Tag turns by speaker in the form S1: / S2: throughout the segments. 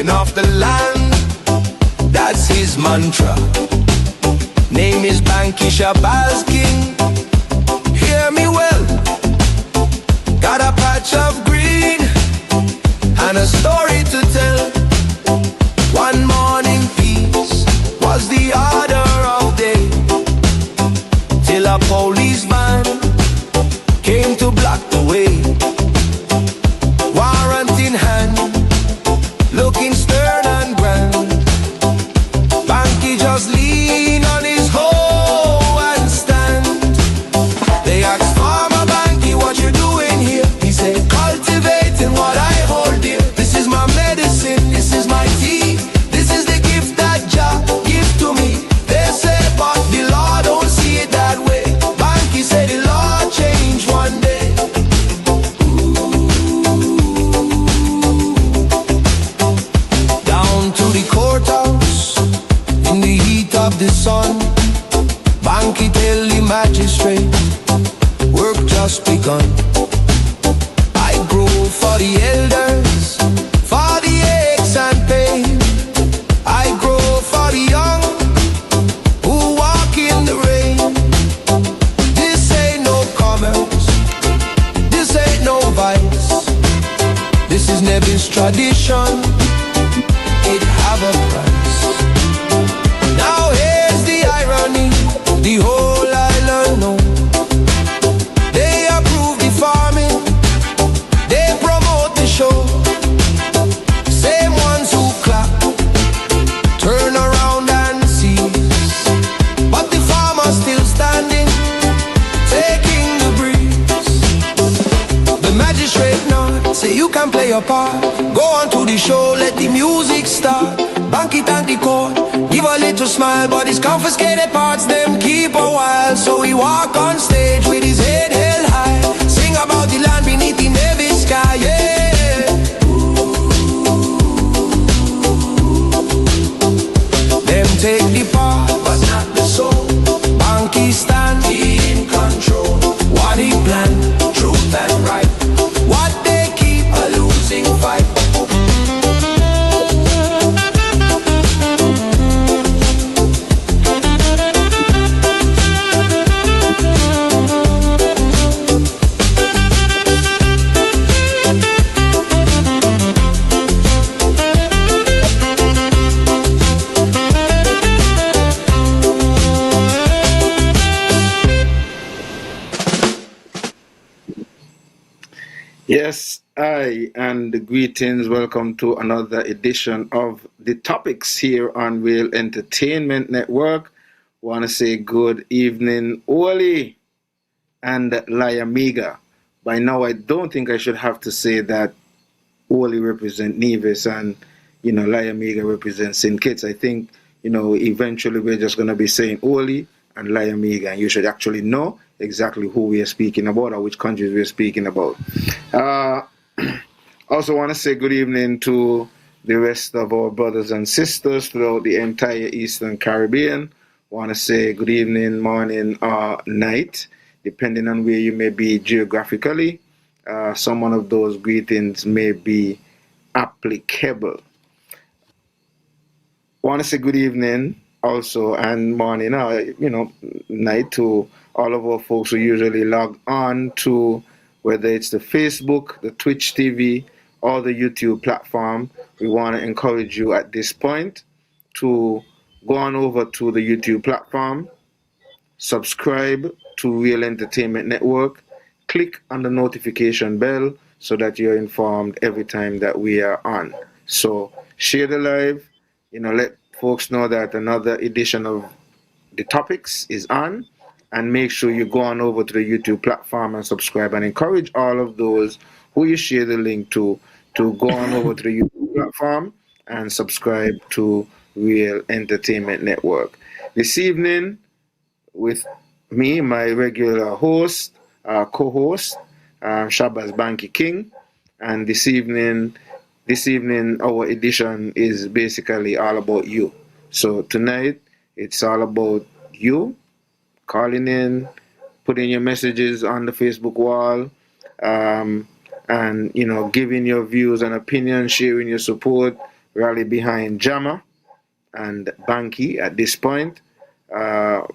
S1: king of the land, that's his mantra. Name is Bankie Yahsonn. Hear me well. Got a patch of green and a story to tell. One morning peace was the order of day, till a policeman came to block the way. Warrant in hand, looking stern and grand. Bankie just lean on his hoe and stand. They asked Farmer Bankie, what you doing here? He said, cultivating what I hold dear. This is my medicine, this is my tea. This is the gift that Jah give to me. They say, but the law don't see it that way. Bankie said the law changed one day. Down to the courthouse in the heat of the sun, Bankie tell the magistrate, work just begun. I grow for the elders, for the aches and pain. I grow for the young who walk in the rain. This ain't no commerce, this ain't no vice. This is Nevin's tradition, it have a price. Now here's the irony, the whole island know. They approve the farming, they promote the show. Same ones who clap, turn around and seize. But the farmer's still standing, taking the breeze. The magistrate nod, say you can play your part. Go on to the show, let the music start. Bankie thank the court, give a little smile, but his confiscated parts them keep a while. So he walk on stage with his head held high, sing about the land beneath the navy sky, yeah. Them take the part, but not the soul. Bankie stand, he in control. What he planned, truth and right. What they keep, a losing fight.
S2: Yes, and greetings. Welcome to another edition of the topics here on Real Entertainment Network. Want to say good evening, Oli and Layamiga. By now, I don't think I should have to say that Oli represent Nevis and Layamiga represents St. Kitts. I think eventually we're just going to be saying Oli and Layamiga, and you should actually know exactly who we are speaking about or which countries we are speaking about. Also want to say good evening to the rest of our brothers and sisters throughout the entire Eastern Caribbean. Want to say good evening, morning, or night, depending on where you may be geographically. Some one of those greetings may be applicable. Want to say good evening also and morning, night to all of our folks who usually log on to whether it's the Facebook, the Twitch TV, or the YouTube platform. We want to encourage you at this point to go on over to the YouTube platform, subscribe to Real Entertainment Network, click on the notification bell so that you're informed every time that we are on. So share the live, let folks know that another edition of the topics is on. And make sure you go on over to the YouTube platform and subscribe, and encourage all of those who you share the link to go on over to the YouTube platform and subscribe to Real Entertainment Network. This evening, with me, my regular host, co-host, Shabazz Bankie King, and this evening our edition is basically all about you. So tonight, it's all about you. Calling in, putting your messages on the Facebook wall, and giving your views and opinions, sharing your support, rally behind Jama and Bankie at this point.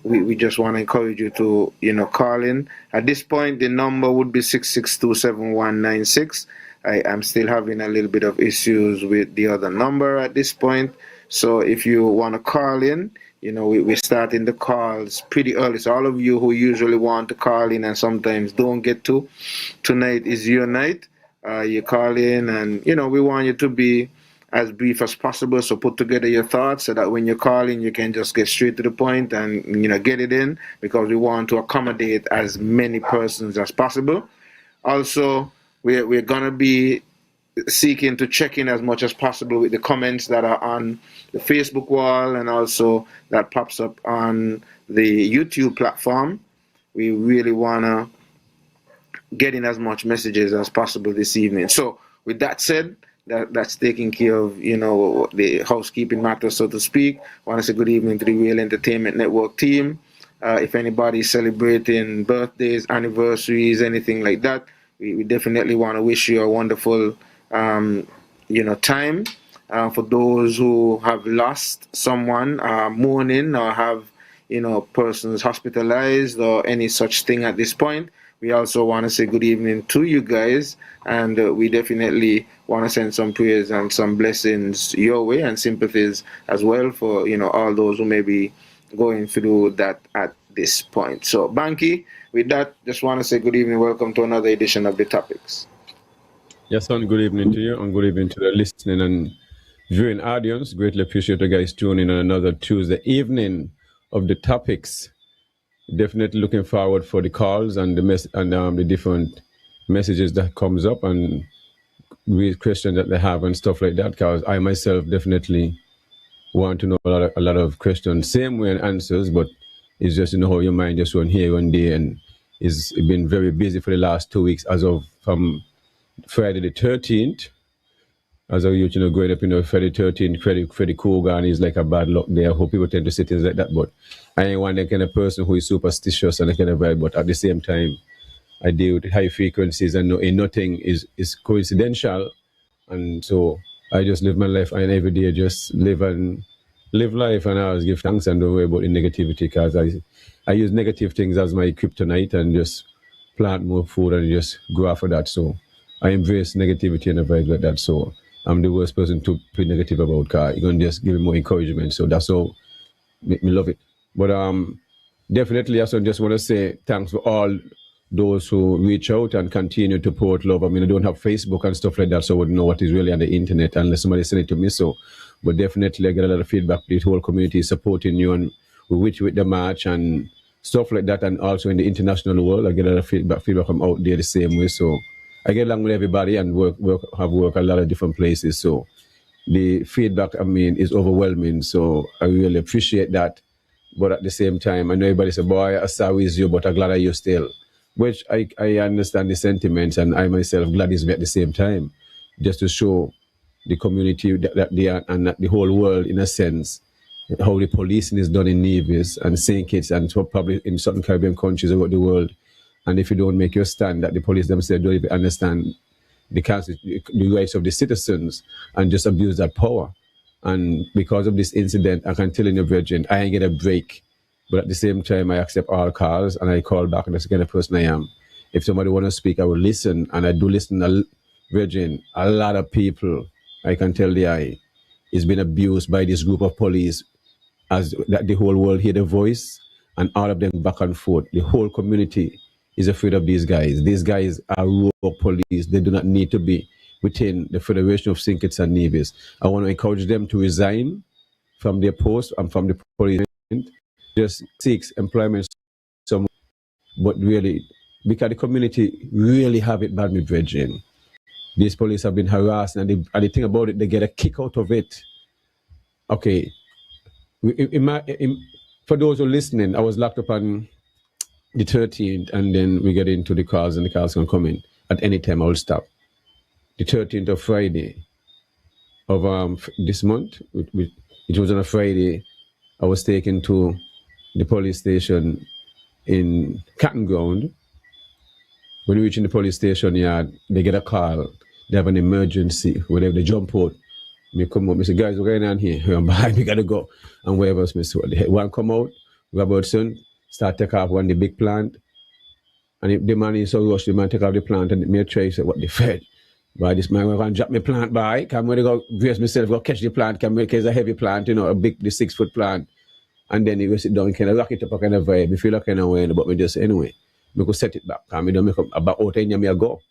S2: We just want to encourage you to, call in. At this point, the number would be 6627196. I'm still having a little bit of issues with the other number at this point. So if you want to call in, we're starting the calls pretty early. So all of you who usually want to call in and sometimes don't get to, tonight is your night. You call in and, we want you to be as brief as possible. So put together your thoughts so that when you call in, you can just get straight to the point and, get it in, because we want to accommodate as many persons as possible. Also, we're going to be seeking to check in as much as possible with the comments that are on the Facebook wall and also that pops up on the YouTube platform. We really want to get in as much messages as possible this evening. So with that said, that's taking care of, the housekeeping matters, so to speak. I want to say good evening to the Real Entertainment Network team. If anybody's celebrating birthdays, anniversaries, anything like that, we definitely want to wish you a wonderful time. For those who have lost someone, mourning, or have, persons hospitalized or any such thing at this point, we also want to say good evening to you guys, and we definitely want to send some prayers and some blessings your way and sympathies as well for, all those who may be going through that at this point. So, Bankie, with that, just want to say good evening. Welcome to another edition of The Topics.
S3: Yes, son, good evening to you, and good evening to the listening and viewing audience. Greatly appreciate you guys tuning in on another Tuesday evening of The Topics. Definitely looking forward for the calls and the different messages that comes up and questions that they have and stuff like that, because I myself definitely want to know a lot of questions, same way and answers, but it's just, how your mind just run here one day, and it's been very busy for the last 2 weeks as of from Friday the 13th. As a youth, growing up, Friday 13th, Freddy Cougar is like a bad luck there. I hope people tend to say things like that, but I ain't one that kind of person who is superstitious and that kind of vibe, but at the same time, I deal with high frequencies and nothing is coincidental. And so I just live my life, and every day just live life, and I always give thanks and don't worry about the negativity, because I use negative things as my kryptonite and just plant more food and just go after that. So I embrace negativity and a vibe like that. So I'm the worst person to be negative about, because you're going to just give me more encouragement. So that's all make me love it. But definitely, I just want to say thanks for all those who reach out and continue to pour love. I mean, I don't have Facebook and stuff like that, so I wouldn't know what is really on the internet unless somebody sent it to me. So, but definitely, I get a lot of feedback. The whole community is supporting you, and with the march and stuff like that. And also in the international world, I get a lot of feedback from out there the same way. So I get along with everybody and have work a lot of different places. So the feedback, is overwhelming. So I really appreciate that. But at the same time, I know everybody say, boy, I'm sorry with you, but I'm glad you still. Which I understand the sentiments, and I myself glad is at the same time, just to show the community that they are, and the whole world, in a sense, how the policing is done in navies and St. Kitts and probably in certain Caribbean countries around the world. And if you don't make your stand, that the police themselves don't even understand the rights of the citizens and just abuse that power. And because of this incident, I can tell you, Virgin, I ain't get a break. But at the same time, I accept all calls and I call back, and that's the kind of person I am. If somebody want to speak, I will listen, and I do listen. Virgin, a lot of people, I can tell is been abused by this group of police, as that the whole world hear the voice, and all of them back and forth. The whole community is afraid of these guys. These guys are raw police. They do not need to be within the Federation of St. Kitts and Nevis. I want to encourage them to resign from their post and from the police. Just seeks employment somewhere, but really, because the community really have it bad with Virgin. These police have been harassed, and the thing about it, they get a kick out of it. Okay, for those who are listening, I was locked up on the 13th, and then we get into the calls, and the calls can come in at any time. I'll stop. The 13th of Friday of this month, it was on a Friday. I was taken to the police station in Cotton Ground. When we reach in the police station yard, they get a call. They have an emergency, whatever, they jump out Me come out, me say, guys, what's going on here? I'm behind, we gotta go. And wherever else, me say, one come out, Robertson, start take off one the big plant. And if the man is so rushed, the man take off the plant and me try say what the fed. But this man going to drop my plant by, come when I go brace myself, go catch the plant, come when it's a heavy plant, you know, a big, the 6-foot plant. And then he go sit down and kind of rock it up, kind of vibe. Me feel like kind of way, but me just anyway. Me go set it back. And me don't make up about out in me I go.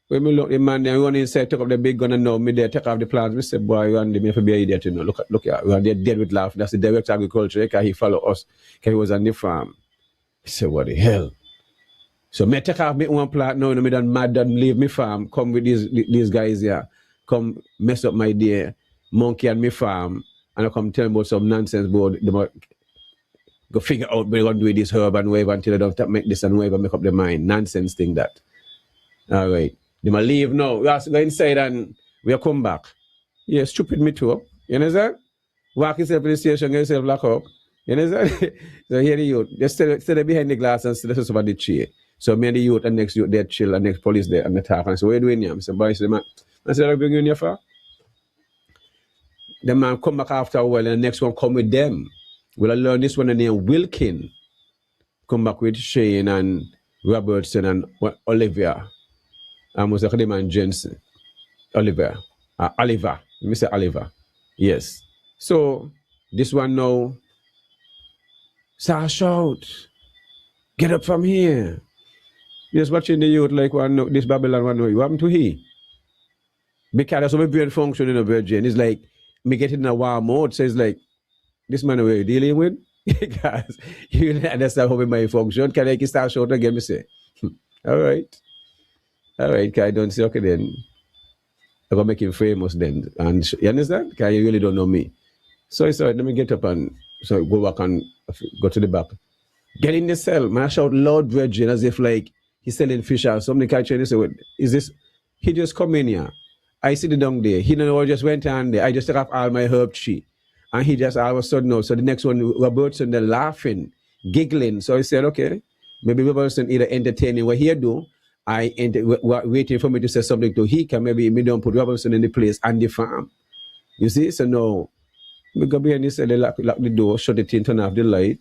S3: When me look the man there run inside, take up the big gun and now me there take off the plants. Me say, boy, you and me have to be an idiot, you know. Look here, we are there dead with laugh. That's the director of agriculture, because he follow us, because he was on the farm. He said, what the hell? So me take off me one plant now, me done mad, done leave me farm, come with these guys here, come mess up my day, monkey and me farm, and I come tell them about some nonsense board. They might go figure out we're gonna do this herb and wave until they don't make this and wave and make up their mind. Nonsense thing that. All right. They might leave now. We have to go inside and we'll come back. Yeah, stupid me too. You understand? Walk yourself to the station, get yourself locked up. You understand? So here the youth, just stay behind the glass and sit over the chair. So me and the youth and next youth there chill and next police there and the talk and say, what are you doing here? I said, boy, man. I said, I'll bring you in here for. The man come back after a while and the next one come with them. We'll learn this one named Wilkin. Come back with Shane and Robertson and Olivia. And was the man Jensen. Oliver. Oliver. Let me say Oliver. Yes. So this one now. Start shout. Get up from here. Just watching the youth like one this Babylon one know you happen to he. Because that's how my brain function in a virgin. It's like me getting in a war mode. So it's like this man we're dealing with. Because you understand how my function. Can I start shouting again? Me say, all right. All right, because I don't say okay then. I'm gonna make him famous then. And you understand? Because you really don't know me. So it's all right, let me get up and so go back and go to the back. Get in the cell. Man, I shout loud virgin as if like he's selling fish or something. Catch and say, is this? He just come in here. I sit down there. He don't know what just went on there. I just took off all my herb tree. And he just all of a sudden no. So the next one, Robertson, they're laughing, giggling. So I said, okay, maybe Robertson either entertaining what he do. I waiting for me to say something to he can maybe me don't put Robertson in the place and the farm. You see? So no. We go behind this, they lock the door, shut it in, turn off the light.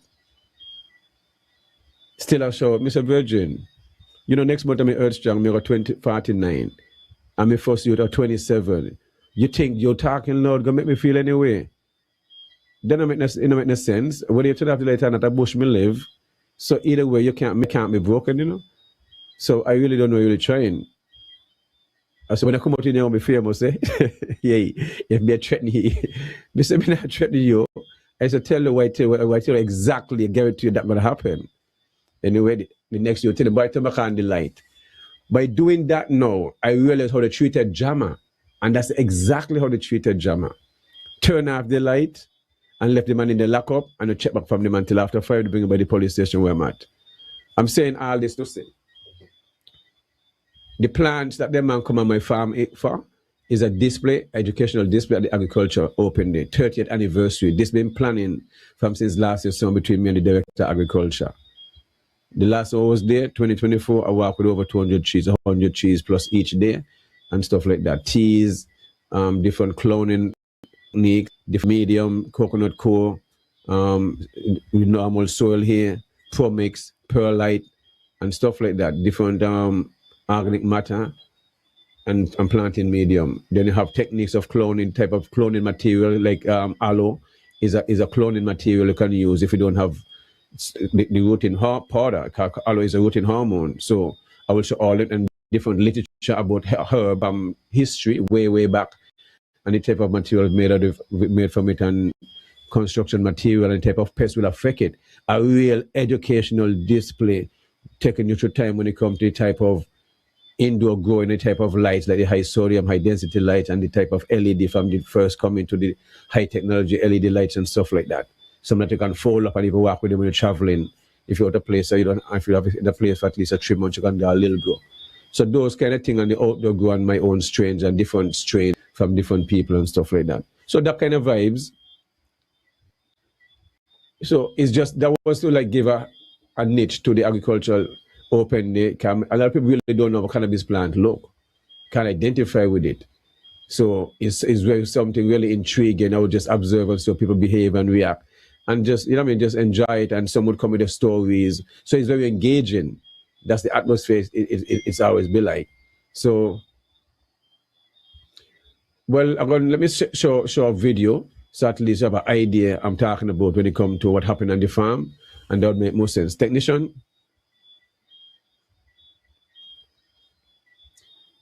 S3: Still I show Mr. Virgin. You know, next month I'm Earth Strong, me got 49. And my first youth are 27. You think you're talking loud, gonna make me feel anyway. Then it make no sense. Whether you turn off the light or not, a bush me live. So either way, you can't be broken, you know. So I really don't know you're really trying. So when I come out in here, I'll be famous, eh? Yeah, if me threaten you, me say me not threaten you. I said tell the white tail exactly, I guarantee you that's gonna happen. Anyway, the next year, tell the boy to make on the light. By doing that now, I realized how they treated Jama. And that's exactly how they treated Jama. Turn off the light and left the man in the lockup and I check back from the man till after 5 to bring him by the police station where I'm at. I'm saying all this to say. The plans that the man come on my farm for is a display, educational display at the Agriculture Open Day, 30th anniversary. This been planning from since last year, so between me and the Director of Agriculture. The last one was there, 2024, I work with over 200 trees, 100 trees plus each day and stuff like that. Teas, different cloning techniques, different medium, coconut core, normal soil here, pro mix, perlite, and stuff like that. Different organic matter and planting medium. Then you have techniques of cloning, type of cloning material like aloe is a cloning material you can use if you don't have the rooting powder. Aloe is a rooting hormone. So I will show all it and different literature about herb history way back and the type of material made from it and construction material and type of pest will affect it. A real educational display taking you through time when it comes to the type of indoor growing, the type of lights like the high sodium, high density light and the type of LED from the first coming to the high technology LED lights and stuff like that. Some that you can fold up and even walk with them when you're traveling. If you're at a place, so you don't, if you have the place for at least 3 months, you can do a little grow. So those kind of things on the outdoor grow and my own strains and different strains from different people and stuff like that. So that kind of vibes. So it's just, that was to like give a niche to the agricultural open day. A lot of people really don't know what cannabis plant look, can't identify with it. So it's very something really intriguing. I would just observe and see how people behave and react. And just, just enjoy it. And some would come with their stories. So it's very engaging. That's the atmosphere it's always be like. So, well, let me show a video. So at least you have an idea I'm talking about when it comes to what happened on the farm. And that would make more sense. Technician?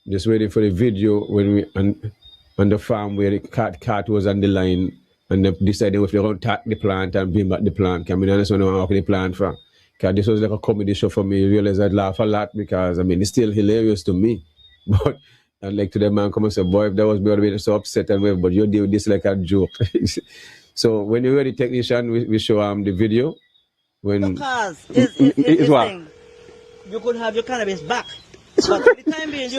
S3: Just waiting for the video when we on the farm where the cat was on the line and they decided if they don't attack the plant and bring back the plant. I mean, I just want to work the plant for. Because this was like a comedy show for me. I realized I'd laugh a lot because, it's still hilarious to me. But I'd like to the man come and say, boy, if that was me, I'd be so upset and whatever, but you do this like a joke. So when you hear the technician, we show the video.
S4: Because it's what? Thing, you could have your cannabis back. But for the time being,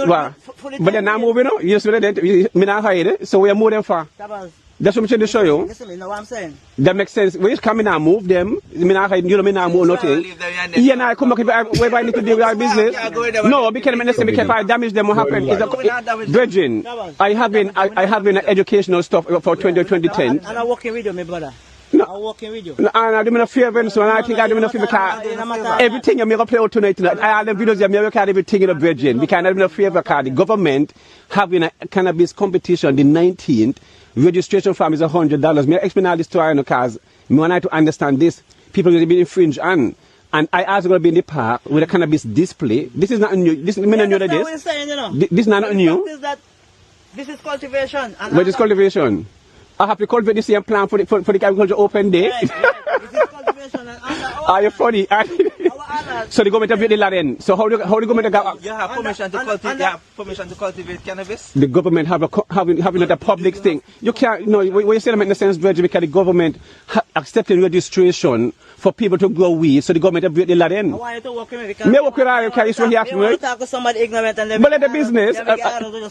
S3: but they're not moving out. You see that? Me not hide it. So we are moving far. That's what I'm trying to show you.
S4: Listen, you know what I'm saying?
S3: That makes sense. When you come in and move them, me not hide. You know me not move nothing. Yeah, now I come back if I need to deal with our business. No, because if I damage them, what happen? Virgin, I have been educational stuff for 2010.
S4: And I'm working with you, my brother.
S3: No.
S4: I'm working with you.
S3: No, I don't mean fear of so I think I don't mean fear because everything you make a play out tonight. I have the videos you make everything in a virgin. We can't have fear of the government having a cannabis competition the 19th. Registration form is $100. Me explain all this to you because me want to understand this. People will be infringed and I also going to be in the park with a cannabis display. This is not new. This is not new. This is not new.
S4: This is cultivation.
S3: What is cultivation? I have to cultivate the same plan for the agriculture open day.
S4: Right. This is cultivation and
S3: are you funny? So the government have the land. So how the government got?
S4: You have permission to cultivate cannabis.
S3: The government having a public thing. You can't. No, when you say that make no sense, because the government accepting registration for people to grow weed. So the government have the land.
S4: I want you to work with me because
S3: me work with you. Because you have
S4: to talk to somebody ignorant and then.
S3: But let the business.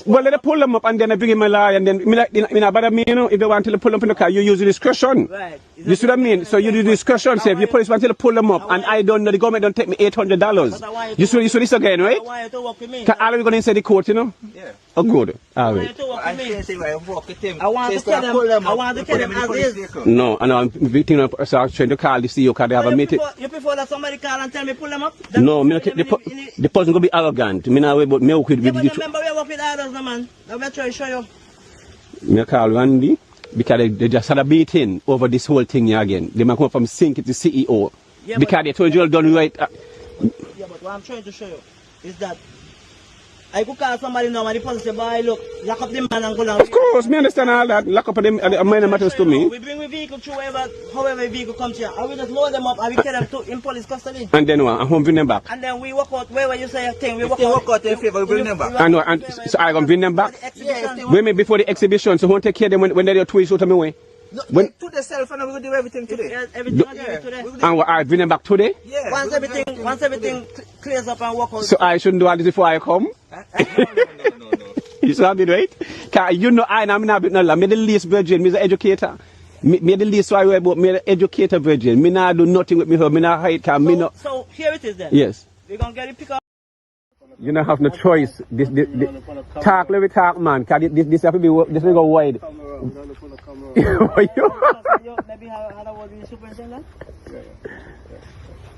S3: Well, let them pull them up and then I bring in my lawyer and then if they want to pull them up in the car, you use the discretion.
S4: Right.
S3: You see what I mean? So you do the discretion. Say if the police want to pull them up and I don't know, the government don't take me $800. You see this again, right?
S4: I want you to work with me.
S3: Are we going to inside the court, you know?
S4: Yeah.
S3: Oh, good.
S4: All right. I want to tell them as is.
S3: No, I'm thinking of trying to call the CEO because they have a meeting.
S4: You prefer that somebody call and tell me pull them up?
S3: No, the person going to be arrogant. Me not but me work with
S4: you. But remember we work with others, no man. I'm going to show you.
S3: Me call Randy because they just had a meeting over this whole thing here again. They might come from Sync to the CEO. Yeah, because they told you all done right.
S4: Yeah, but what I'm trying to show you is that I could call somebody now and the person say, boy, look, lock up the man and go down.
S3: Of course, me understand all that. Lock up them minor matters to me.
S4: We bring the vehicle through however the vehicle comes here. And we just load them up and we carry them in police custody.
S3: And then what? And home bring them back.
S4: And then we walk out where you say a thing. We walk out in favor, we bring them back.
S3: I know, and so I gonna bring them back. Women before the exhibition, so won't take care of them when they're twist out of my way.
S4: No, when to the cell phone, we will do everything today. Everything today.
S3: And I bring them back today?
S4: Yeah. Once everything clears up and walk out.
S3: So I shouldn't do all this before I come? No. You saw me, right? Because you know I'm not the least virgin, I'm an educator. Me the least worry about me the educator virgin. Me not do nothing with me, me not hide.
S4: So here it is then.
S3: Yes.
S4: We're going to get it pick up.
S3: You don't have no choice. This talk, let me talk, man. Because this have to be, this will go wide.
S4: Maybe how that was the superintendent?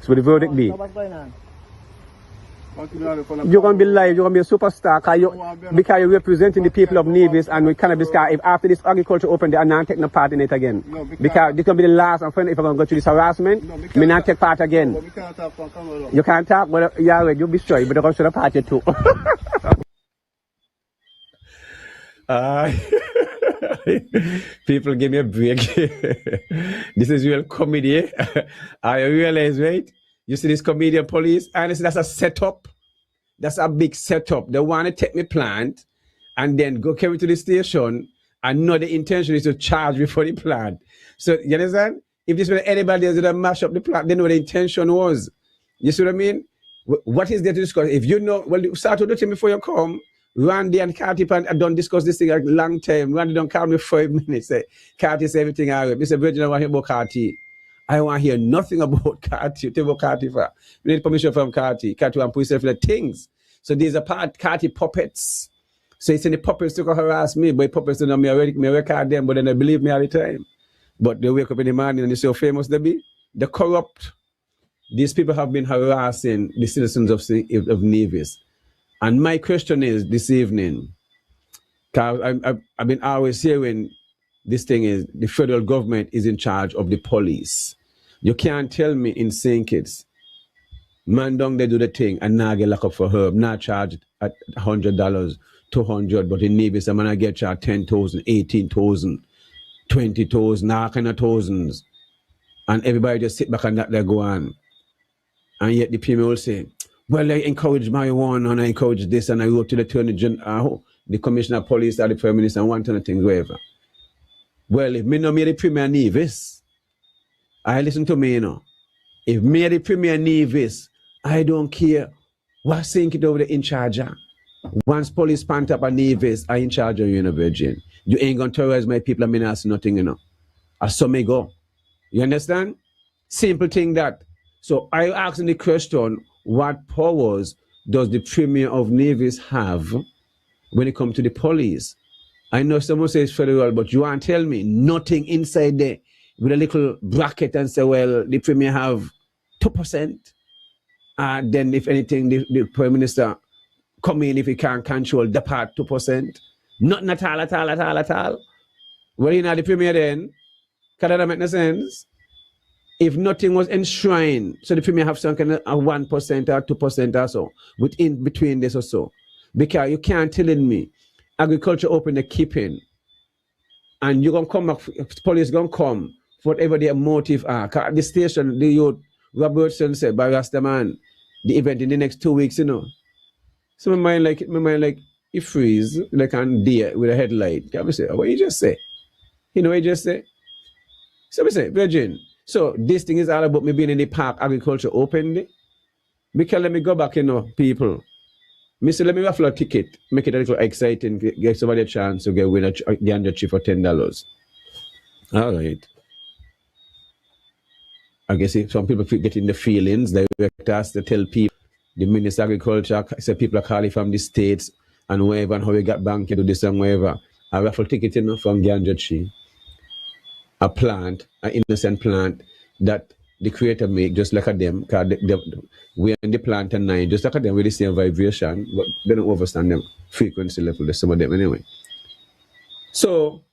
S3: So the verdict be?
S4: So what's going on?
S3: You're going to be live, you're going to be a superstar because you're representing the people of Nevis and with cannabis. If after this agriculture open, they are not taking part in it again. No, because this is going to be the last, I'm afraid, if I'm going to go through this harassment, no, me not take part again.
S4: But we can't talk from camera.
S3: You can't talk, but yeah, you'll be sure, but you're going to the party too. People give me a break. This is real comedy. I realize, right? You see this comedian police, and that's a setup. That's a big setup. They want to take me plant and then go carry to the station and know the intention is to charge me for the plant. So you understand? If this was anybody else that mash up the plant, they know what the intention was. You see what I mean? What is there to discuss? If you know, well, you start to do it before you come. Randy and Carty don't discuss this thing a long time. Randy don't call me 5 minutes. Say, Carty say everything all right. Mr. Virgin, I want to hear about Carty. I want to hear nothing about Carty. Tell about Carty for. We need permission from Carty. Carty want to put himself in the things. So these are Carty puppets. So it's in the puppets to harass me, but puppets don't know me record them, but then they believe me all the time. But they wake up in the morning and they say how famous they be. The corrupt. These people have been harassing the citizens of Nevis. And my question is this evening, because I've been always hearing this thing is the federal government is in charge of the police. You can't tell me in St. Kitts, man down they do the thing and now get locked up for herb, not charged at $100, $200, but in Nevis, I'm gonna get charged 10,000, 18,000, 20,000, all kind of thousands. And everybody just sit back and that they go on. And yet the people will say, well, I encourage marijuana and I encourage this and I wrote to the attorney general, the commissioner of police or the prime minister and one ton of things, whatever. Well, if me no me the premier Nevis, I listen to me, you know. If me the premier Nevis, I don't care what think it over the in charge. Once police pant up a Nevis, I in charge of you, Virgin. You ain't gonna terrorize my people and me not say nothing, you know. I saw me go. You understand? Simple thing that. So I asking the question, what powers does the Premier of Nevis have when it comes to the police? I know someone says federal, but you want to tell me nothing inside there with a little bracket and say, well, the Premier have 2%. Then if anything, the Prime Minister come in if he can't control the part 2%. Nothing at all, at all, at all, at all. Well, you know the Premier then, can that make no sense? If nothing was enshrined, so the Premier have some kind of 1% or 2% or so, within between this or so. Because you can't telling me agriculture open the keeping and you're gonna come back, police gonna come for whatever their motive are. At the station, the youth Robertson said by Rastaman, the event in the next 2 weeks, you know. So my mind like it freeze like on deer with a headlight. Can we say, what you just say? You know what you just say? So we say, Virgin. So this thing is all about me being in the park, agriculture openly. Because let me go back, you know, people. Me say, let me raffle a ticket, make it a little exciting, give somebody a chance to get win a ganja tree for $10. All right. I guess if some people get in the feelings, they has to tell people, the Minister of Agriculture, say people are calling from the states and wherever, and how we got Bankie do this and wherever. A raffle ticket, you know, from ganja tree. A plant, an innocent plant that the creator make just like a them, because we in the plant and nine, just like a them with the same vibration, but they don't understand them frequency level, some of them anyway. So,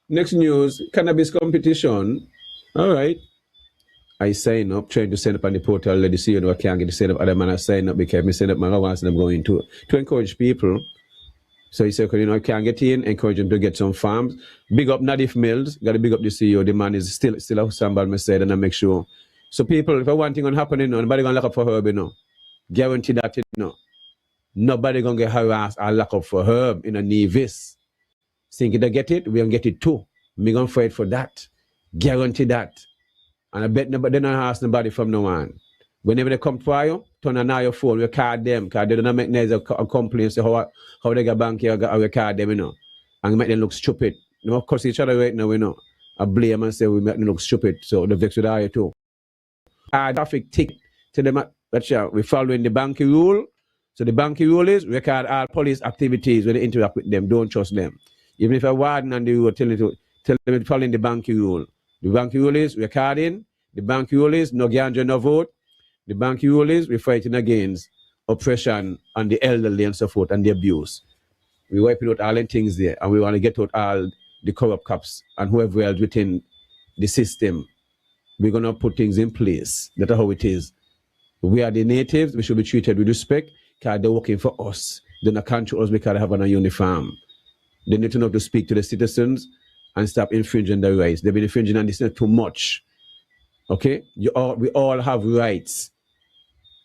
S3: next news, cannabis competition. All right. I sign up, trying to sign up on the portal, let the see, you know, I can't get to sign up, other man I sign up because I sign up, man, I want them going to encourage people. So he said, you know, I can't get in, encourage him to get some farms. Big up Nadif Mills, got to big up the CEO. The man is still a sambal, me said, and I make sure. So people, if one thing gonna happen, you know, nobody gonna lock up for herb, you know. Guarantee that, you know. Nobody gonna get harassed or lock up for herb in a Nevis. Think they get it, we gonna get it too. Me gonna fight for that. Guarantee that. And I bet nobody, they don't ask nobody from no one. Whenever they come for you, turn on your phone, we card them, because they don't make a complaint, say how they got Bankie or we card them, you know, and make them look stupid. You know, cuss each other right now, you know. I blame and say we make them look stupid, so the vex with I too. Traffic ticket to them, we're following the Bankie rule. So the Bankie rule is record all police activities when they interact with them, don't trust them. Even if a warden on the road tell them following the Bankie rule. The Bankie rule is recording, the Bankie rule is no ganja, no vote. The Bankie rule is we're fighting against oppression on the elderly and so forth and the abuse. We're wiping out all the things there and we want to get out all the corrupt cops and whoever else within the system. We're going to put things in place. That's how it is. We are the natives. We should be treated with respect because they're working for us. They're not control us because they have on a uniform. They need to know to speak to the citizens and stop infringing their rights. They've been infringing on this too much. Okay? We all have rights.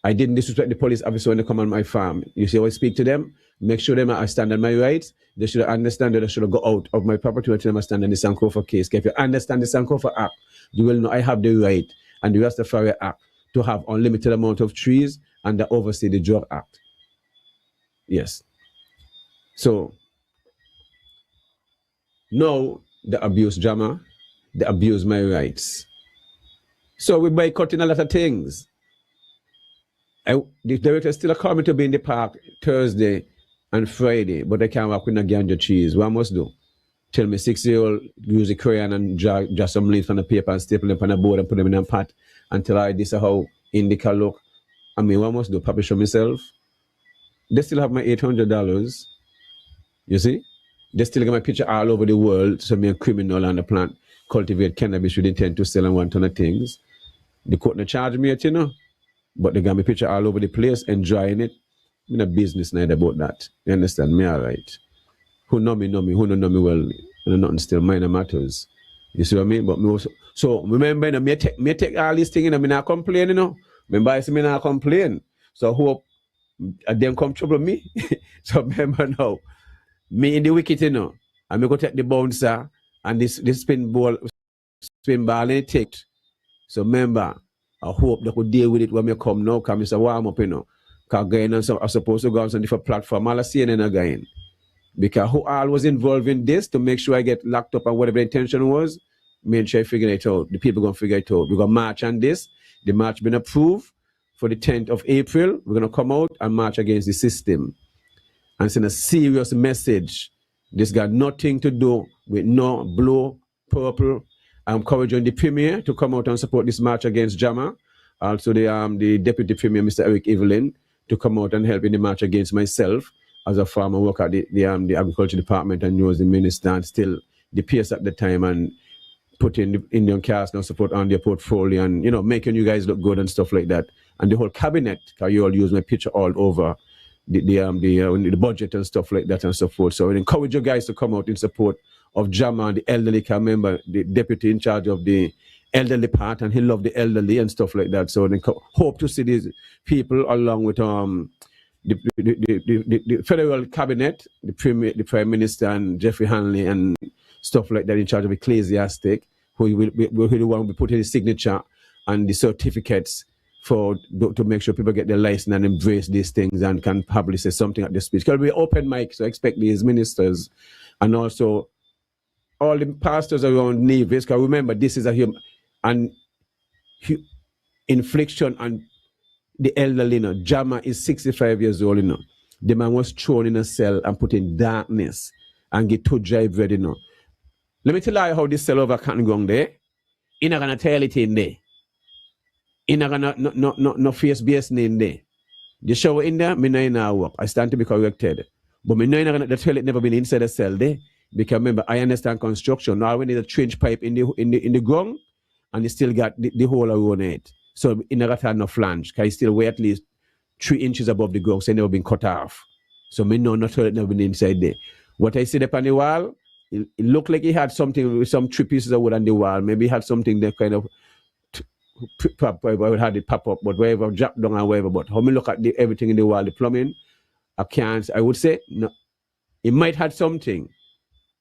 S3: I didn't disrespect the police officer when they come on my farm. You see how I speak to them? Make sure I stand on my rights. They should understand that I should go out of my property until I stand on the Sankofa case. If you understand the Sankofa Act, you will know I have the right and the Rastafari Act to have unlimited amount of trees and to oversee the Drug Act. Yes. So, now the abuse drama, they abuse my rights. So we're boycotting a lot of things. The director is still coming to be in the park Thursday and Friday, but I can't work with no ganja cheese. What I must do? Tell me 6-year-old use a crayon and draw some leaves on the paper and staple them on a board and put them in a pot until this is how indica look. I mean, what I must do? Publish myself. They still have my $800. You see? They still got my picture all over the world. So me a criminal on the plant cultivate cannabis with intent to sell and 1 ton of things. The court not charge me yet, you know. But they got my picture all over the place, enjoying it. I'm in a business night about that. You understand me? All right. Who know me, know me. Who don't know me well, and nothing still minor matters. You see what I mean? But me also, so remember, you know, me take all these things, and I'm not complaining, you know. Remember, I say me not complain. So hope them come trouble me. So remember now, me in the wicket, you know, and me go take the bouncer and this spin ball and it take. So remember, I hope they could deal with it when me come now, because it's a warm up, you know. Because again, I'm supposed to go on some different platform. I'll see it again. Because who all was involved in this to make sure I get locked up and whatever the intention was, make sure I figure it out. The people going to figure it out. We're going to march on this. The march been approved for the 10th of April. We're going to come out and march against the system and send a serious message. This got nothing to do with no blue, purple. I'm encouraging the Premier to come out and support this march against Jama. Also the Deputy Premier, Mr. Eric Evelyn, to come out and help in the march against myself as a farmer, work at the Agriculture Department and was the minister and still the PS at the time and putting the Indian cast now support on their portfolio and, you know, making you guys look good and stuff like that. And the whole cabinet, because you all use my picture all over the budget and stuff like that and so forth. So I encourage you guys to come out in support of Jama and the elderly. I remember the deputy in charge of the elderly part and he loved the elderly and stuff like that. So I hope to see these people along with the federal cabinet, the prime minister and Jeffrey Hanley and stuff like that in charge of ecclesiastic, who will want to be putting his signature and the certificates to make sure people get their license and embrace these things and can probably say something at the speech. Because we're open mic, so I expect these ministers and also all the pastors around Nevis, because remember this is a infliction on the elderly, you know. Jama is 65 years old, you know. The man was thrown in a cell and put in darkness and get 2 dry bread, you know. Let me tell you how this cell over can't go there. You're not gonna tell it in there. You're not gonna no face based in there. The shower in there, me know in our work. I stand to be corrected. But me know the toilet never been inside the cell there. Because remember, I understand construction. Now we need a trench pipe in the ground and it still got the hole around it. So it never had no flange, because it still weigh at least 3 inches above the ground, so it never been cut off. So me know not toilet never been inside there. What I see up on the wall, it looked like he had something with some 3 pieces of wood on the wall. Maybe he had something that kind of had it pop up, but wherever drop down and wherever. But how me look at everything in the wall, the plumbing, I would say no. It might have something.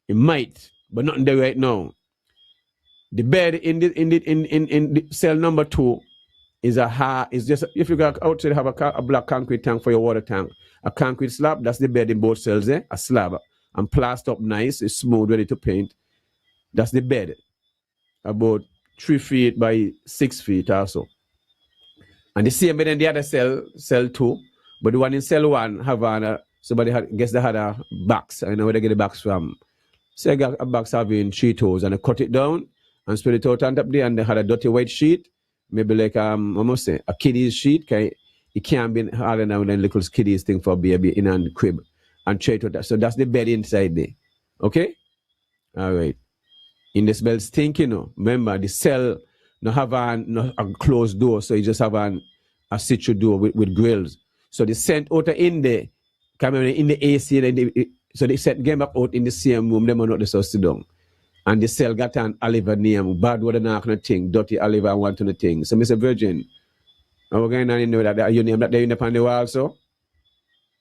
S3: It might, but nothing there right now. The bed in the cell number 2 is just, if you go outside, have a black concrete tank for your water tank, a concrete slab, that's the bed in both cells there, a slab, and plaster up nice, it's smooth, ready to paint. That's the bed, about 3 feet by 6 feet or so. And the same bed in the other cell 2, but the one in cell 1 have somebody had a box. I know where they get the box from. So I got a box having 3 toes and I cut it down and spread it out on top there, and they had a dirty white sheet. Maybe like I must say a kiddie's sheet. It can't be harder than a little kiddie's thing for a baby in a crib and tray to that. So that's the bed inside there. Okay? All right. In the smell stink, you know. Remember the cell no have a closed door, so you just have a situ door with grills. So the scent out in there, coming in the AC, so they set game up out in the same room, them are not the so sit down. And the cell got an Oliver name, bad word and thing, dirty Oliver and one to the thing. So Mr. Virgin, and we're going on in know that your name that they're in upon the wall, so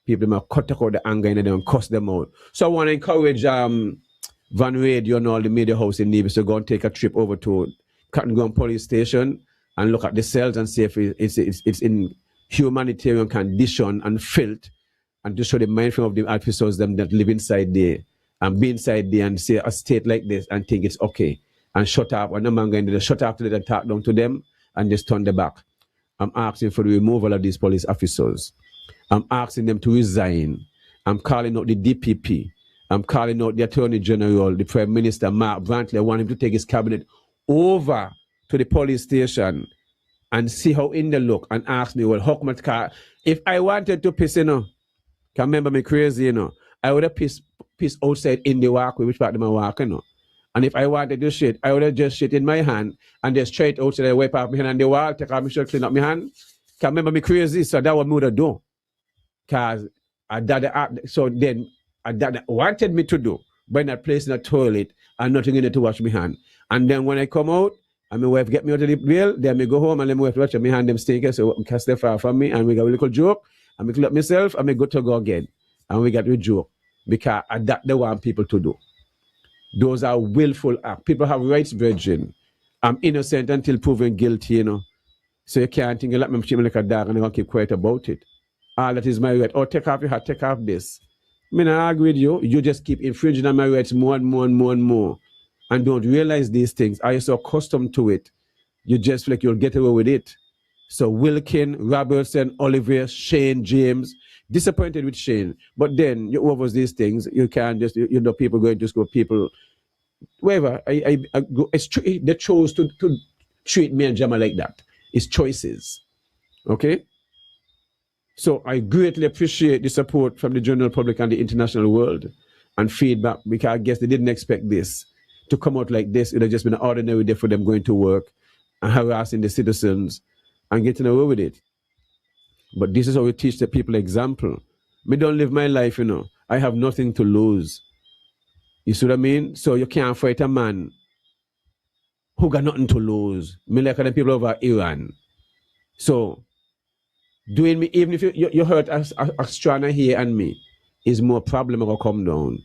S3: people might cut out the anger in them and cuss them out. So I want to encourage Van Radio and all the media house in Nevis to go and take a trip over to Cotton Ground Police Station and look at the cells and see if it's in humanitarian condition and filth, and to show the mindful of the officers them that live inside there and be inside there and see a state like this and think it's okay and shut up. And the man going to shut up to them and talk down to them and just turn their back. I'm asking for the removal of these police officers. I'm asking them to resign. I'm calling out the DPP. I'm calling out the Attorney General, the Prime Minister, Mark Brantley. I want him to take his cabinet over to the police station and see how in the look and ask me, well, how much car? If I wanted to piss, can remember me crazy, I would have piss outside in the walkway, which part of my walk, And if I wanted to shit, I would have just shit in my hand and just straight outside, I wipe off my hand on the wall, take off my shirt, clean up my hand. Can remember me crazy, so that was what I would have done. Because dad wanted me to do, but not placing a toilet and nothing in it to wash my hand. And then when I come out, and my wife get me out of the wheel, then me go home and then my wife watch my hand them stinker, so we can stay far from me, and we got a little joke, and me clean up myself, and me go to go again. And we got a joke. Because that they want people to do. Those are willful acts. People have rights, brethren. I'm innocent until proven guilty, So you can't think, let me treat me like a dog and I'm going to keep quiet about it. All that is my right. Oh, take off your hat, take off this. I mean, I agree with you. You just keep infringing on my rights more and more and more and more. And don't realize these things. Are you so accustomed to it? You just feel like you'll get away with it. So Wilkin, Robertson, Oliver, Shane, James, disappointed with Shane. But then you over these things, you can't just, people going to school, people, whatever. They chose to treat me and Jama like that. It's choices. Okay? So I greatly appreciate the support from the general public and the international world and feedback, because I guess they didn't expect this to come out like this. It would have just been an ordinary day for them going to work and harassing the citizens and getting away with it. But this is how we teach the people example. Me don't live my life, I have nothing to lose. You see what I mean? So you can't fight a man who got nothing to lose. Me like the people over Iran. So doing me, even if you hurt a stranger here and me, is more problem will come down.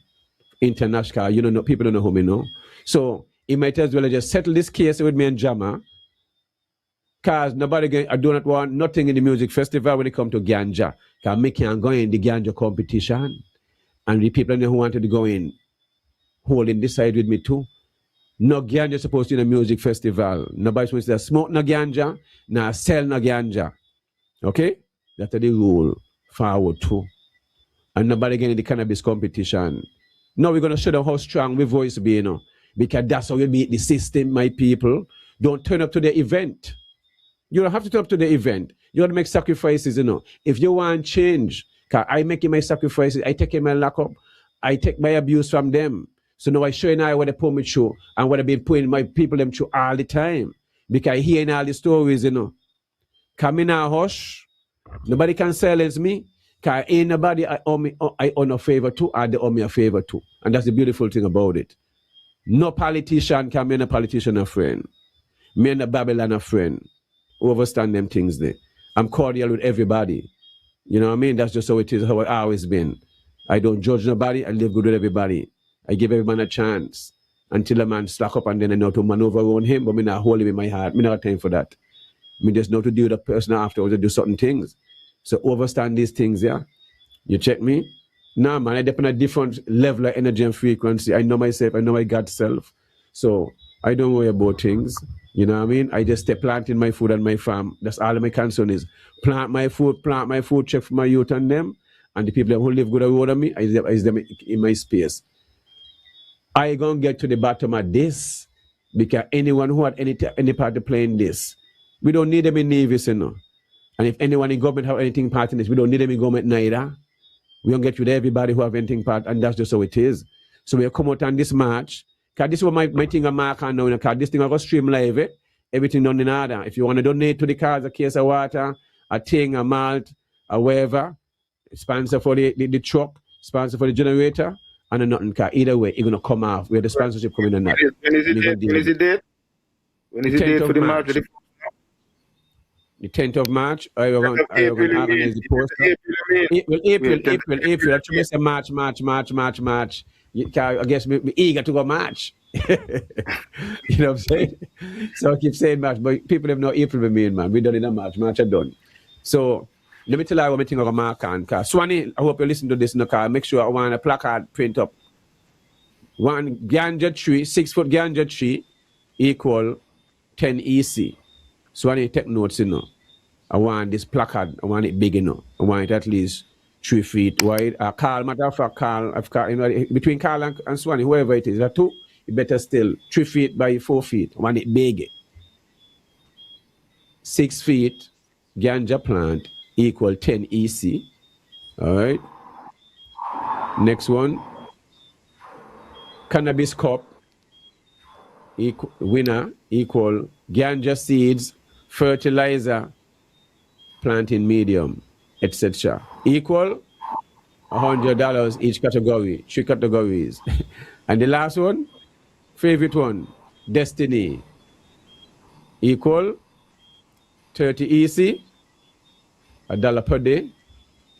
S3: International, people don't know who me know. So it might as well just settle this case with me and Jama. Because I do not want nothing in the music festival when it comes to ganja. Because me can't go in the ganja competition. And the people who wanted to go in, holding this side with me too. No ganja supposed to be in a music festival. Nobody's supposed to smoke no ganja, nor sell no ganja. Okay? That's the rule forward too. And nobody getting in the cannabis competition. Now we're going to show them how strong we voice be, because that's how you beat the system, my people. Don't turn up to the event. You don't have to turn up to the event. You got to make sacrifices, If you want change, because I making my sacrifices, I take my lockup, I take my abuse from them. So now I show you now what they put me through and what I've been putting my people them through all the time. Because I hearing all the stories, Come in a hush. Nobody can silence me. Because ain't nobody I owe a favor to, or they owe me a favor to. And that's the beautiful thing about it. No politician can be a politician a friend. Me and the Babylon a friend. Overstand them things there. I'm cordial with everybody. You know what I mean? That's just how it is, how it always been. I don't judge nobody, I live good with everybody. I give every man a chance until a man slack up and then I know to maneuver around him, but me not hold him in my heart. Me not have time for that. Me just know to deal with the person afterwards and do certain things. So overstand these things, yeah? You check me? Nah, man, I depend on a different level of energy and frequency. I know myself, I know my God self. So I don't worry about things. You know what I mean? I just stay planting my food and my farm. That's all my concern is. Plant my food, check for my youth and them. And the people who live good around me, I them in my space. I gonna get to the bottom of this, because anyone who had any part to play in this, we don't need them in Navis, And if anyone in government have anything part in this, we don't need them in government neither. We don't get with everybody who have anything part, and that's just how it is. So we come out on this march, because this is what my thing I'm marking now, because this thing I go stream live, everything done in order. If you want to donate to the cause, a case of water, a thing, a malt, a whatever, sponsor for the truck, sponsor for the generator, and a nothing car. Either way, you're going to come off where the sponsorship coming in.
S2: When is it date? When is it date for the march?
S3: The 10th of March, I will organize the poster. April. That should be March. I guess we're eager to go March. You know what I'm saying? So I keep saying March, but people have no April with me, man. We done in a March. March are done. So let me tell you what I think of a mark on. Swanee, I hope you listen to this in the car. Make sure I want a placard print up. 1 ganja tree, 6-foot ganja tree equal 10 EC. Swanee, take notes, I want this placard. I want it big, I want it at least 3 feet wide. Carl, matter of fact, between Carl and Swanee, whoever it is, there are two, it better still 3 feet by 4 feet. One it big. 6 feet ganja plant equal 10 EC. All right. Next one, cannabis cup winner equal ganja seeds, fertilizer, planting medium, etc. Equal $100 each category, 3 categories. And the last one, favorite one, Destiny, equal 30 EC, $1 per day.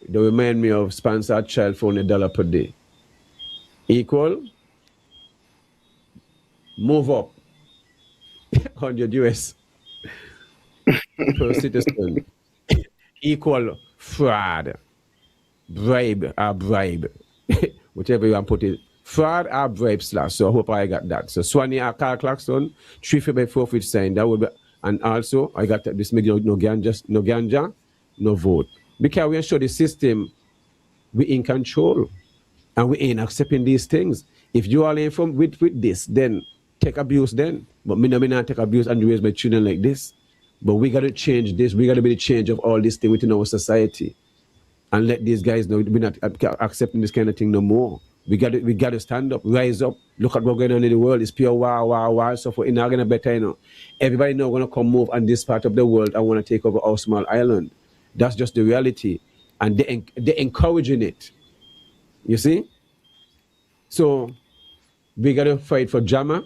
S3: They remind me of sponsored child phone, $1 per day. Equal, move up, 100 US per citizen. Equal fraud, bribe, whichever you want to put it. Fraud or bribe slash. So I hope I got that. So Swanee or Carl Clarkson, 3 feet by 4 feet sign. That would be, and also I got this no ganja, no vote. Because we ensure the system we in control and we ain't accepting these things. If you all ain't from with this, then take abuse then. But me not take abuse and raise my children like this. But we gotta change this. We gotta be the change of all this thing within our society. And let these guys know we're not accepting this kind of thing no more. We gotta stand up, rise up, look at what's going on in the world. It's pure wow. So for not gonna better, you know. Everybody now gonna come move on this part of the world and wanna take over our small island. That's just the reality. And they're encouraging it. You see? So we gotta fight for Jama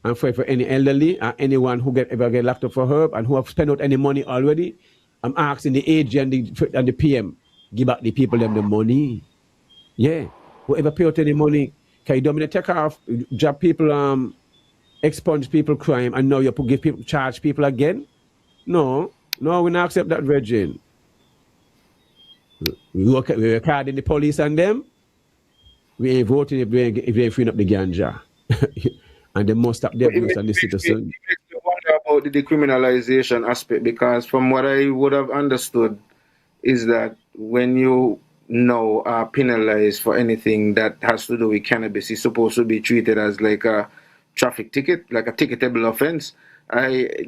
S3: and fight for any elderly and anyone who ever get locked up for herb and who have spent out any money already. I'm asking the AG and the PM, give back the people them the money. Yeah. Whoever pay out any money, can you don't take off, job people, expunge people crime, and now you charge people again? No, we not accept that, Virgin. We're recording the police and them. We ain't voting if they ain't freeing up the ganja. And they must stop the abuse on the citizen.
S2: It makes me wonder about the decriminalization aspect, because from what I would have understood is that when you now are penalized for anything that has to do with cannabis, it's supposed to be treated as like a traffic ticket, like a ticketable offense.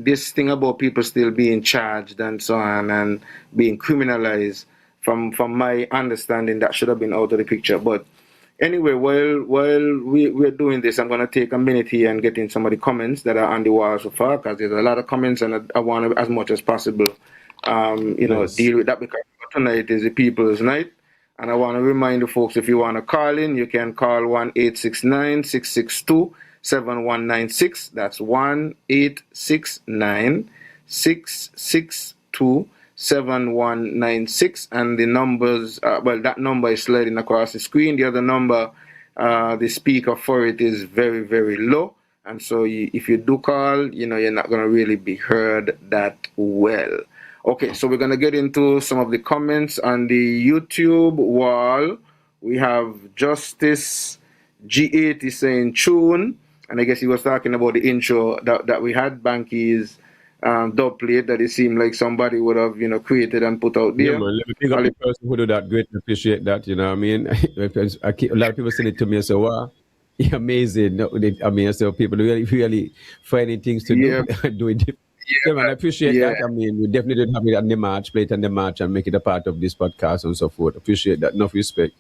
S2: This thing about people still being charged and so on and being criminalized, from my understanding, that should have been out of the picture. But anyway, while we're doing this, I'm going to take a minute here and get in some of the comments that are on the wall so far, because there's a lot of comments and I want to, as much as possible, deal with that, because tonight is the People's Night. And I want to remind the folks, if you want to call in, you can call 1-869-662-7196. That's 1-869-662-7196. And the numbers, that number is sliding across the screen. The other number, the speaker for it is very, very low. And so if you do call, you're not going to really be heard that well. Okay, so we're going to get into some of the comments on the YouTube wall. We have Justice G80 saying tune, and I guess he was talking about the intro that we had, Bankie's dub plate, that it seemed like somebody would have, created and put out there.
S3: Yeah, man, let me pick up the person who do that. Greatly appreciate that, you know what I mean? A lot of people send it to me and say, wow, yeah, amazing. So people really finding things to do, doing different. Yeah, man, I appreciate that. I mean, we definitely have it on the march, play it on the march, and make it a part of this podcast and so forth. Appreciate that. Enough respect.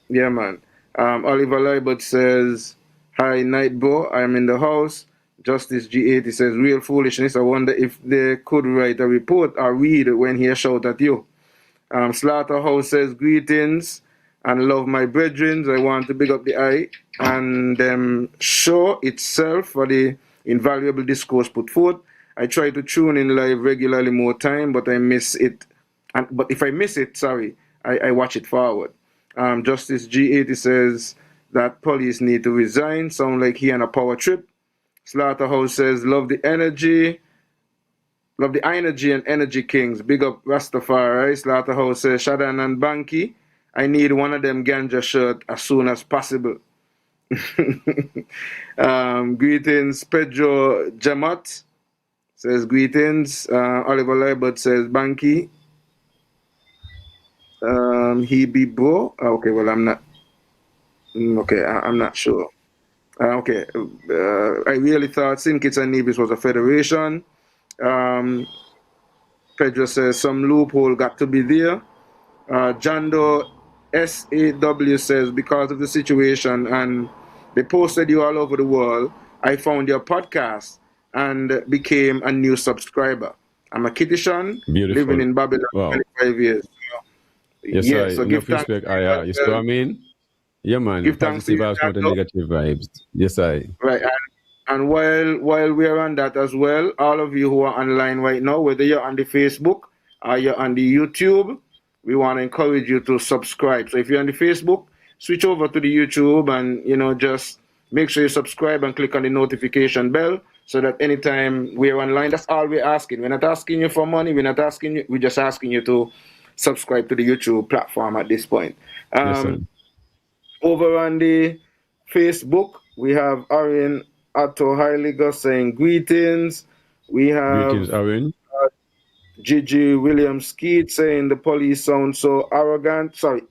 S2: Yeah, man. Oliver Libert says, hi, Night Bro. I'm in the house. Justice G80 says, real foolishness. I wonder if they could write a report or read when he shout at you. Slaughterhouse says, greetings and love my brethren. I want to big up the eye and show itself for the invaluable discourse put forth. I try to tune in live regularly more time, but I miss it. But if I miss it, I watch it forward. Justice G80 says that police need to resign. Sound like he on a power trip. Slaughterhouse says, love the energy and energy kings. Big up Rastafari. Slaughterhouse says, Shadan and Bankie, I need one of them ganja shirt as soon as possible. Greetings, Pedro Jamat says greetings. Oliver Libert says Bankie. He be bro. Okay, well, I'm not. Okay, I'm not sure. Okay, I really thought St. Kitts and Nevis was a federation. Um, Pedro says some loophole got to be there. John Doe SAW says because of the situation and they posted you all over the world, I found your podcast and became a new subscriber. I'm a Kitishan
S3: Beautiful.
S2: living in Babylon
S3: Wow.
S2: 25 years.
S3: Yes,
S2: Yeah,
S3: I
S2: so give
S3: enough
S2: thanks.
S3: respect. You see what I mean? Yeah, man.
S2: Give thanks to
S3: Positive
S2: you,
S3: vibes, not the
S2: John Doe.
S3: negative vibes. Yes, I.
S2: Right, and while we are on that as well, all of you who are online right now, whether you're on the Facebook or you're on the YouTube, we want to encourage you to subscribe. So if you're on the Facebook, switch over to the YouTube and just make sure you subscribe and click on the notification bell so that anytime we're online, that's all we're asking. We're not asking you for money. We're not asking you. We're just asking you to subscribe to the YouTube platform at this point.
S3: Yes, sir.
S2: Over on the Facebook, we have Aaron Atto Heiliger saying greetings. We have
S3: Greetings, Aaron.
S2: Gigi Williams Skeet saying the police sound so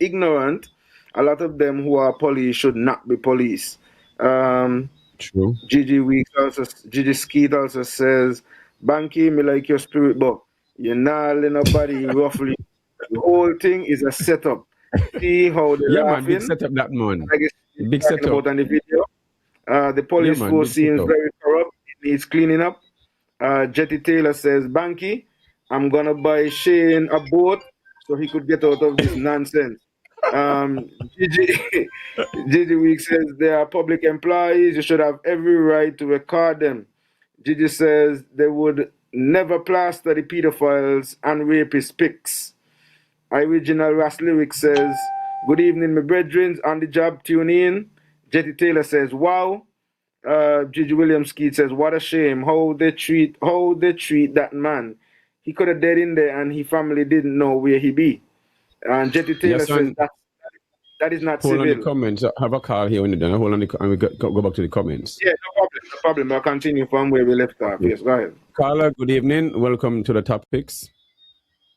S2: ignorant. A lot of them who are police should not be police.
S3: True.
S2: Gigi Skeet also says, Bankie, me like your spirit, but you're not letting nobody roughly. The whole thing is a setup. See how they're
S3: Yeah, man.
S2: laughing?
S3: Big setup, that man.
S2: I guess
S3: Big
S2: talking
S3: setup.
S2: about on the video. The police
S3: Yeah, man,
S2: force
S3: big
S2: seems
S3: setup.
S2: very corrupt. It needs cleaning up. Jetty Taylor says, Bankie, I'm gonna buy Shane a boat so he could get out of this nonsense. Gigi, Gigi Week says they are public employees. You should have every right to record them. Gigi says they would never plaster the pedophiles and rapist pics. Original Ras Lyric says, good evening, my brethren. On the job, tune in. Jetty Taylor says, wow. Gigi Williams Keith says, what a shame how they treat that man. He could have dead in there and his family didn't know where he be. And Jetty Taylor says that is not
S3: Hold
S2: civil.
S3: on the comments. I have a call here when you're done. Hold on and we go back to the comments.
S2: Yeah, no problem. I'll continue from where we left off. Yes, go ahead.
S3: Carla, good evening. Welcome to the topics.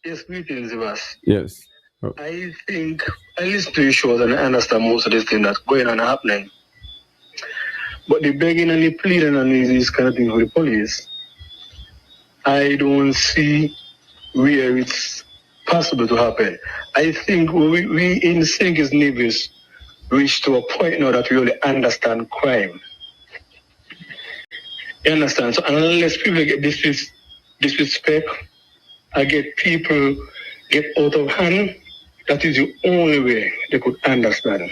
S5: Yes, greetings, Ibas.
S3: Yes.
S5: I think I listen to your shows and I understand most of the things that's going on and happening. But the begging and the pleading and these kind of things with the police, I don't see where it's possible to happen. I think we in St. Kitts Nevis reached to a point now that we really understand crime. You understand? So unless people get disrespect, I get people get out of hand, that is the only way they could understand.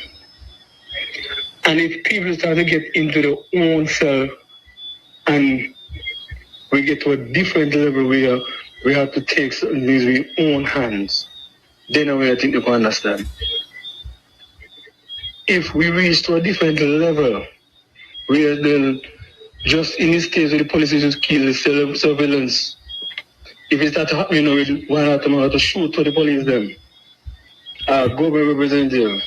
S5: And if people start to get into their own self and we get to a different level where we have to take certain things with our own hands, then I think they can understand. If we reach to a different level where then just in this case the police just kill the surveillance, if it start happening with one automatic to shoot to the police them, government representative,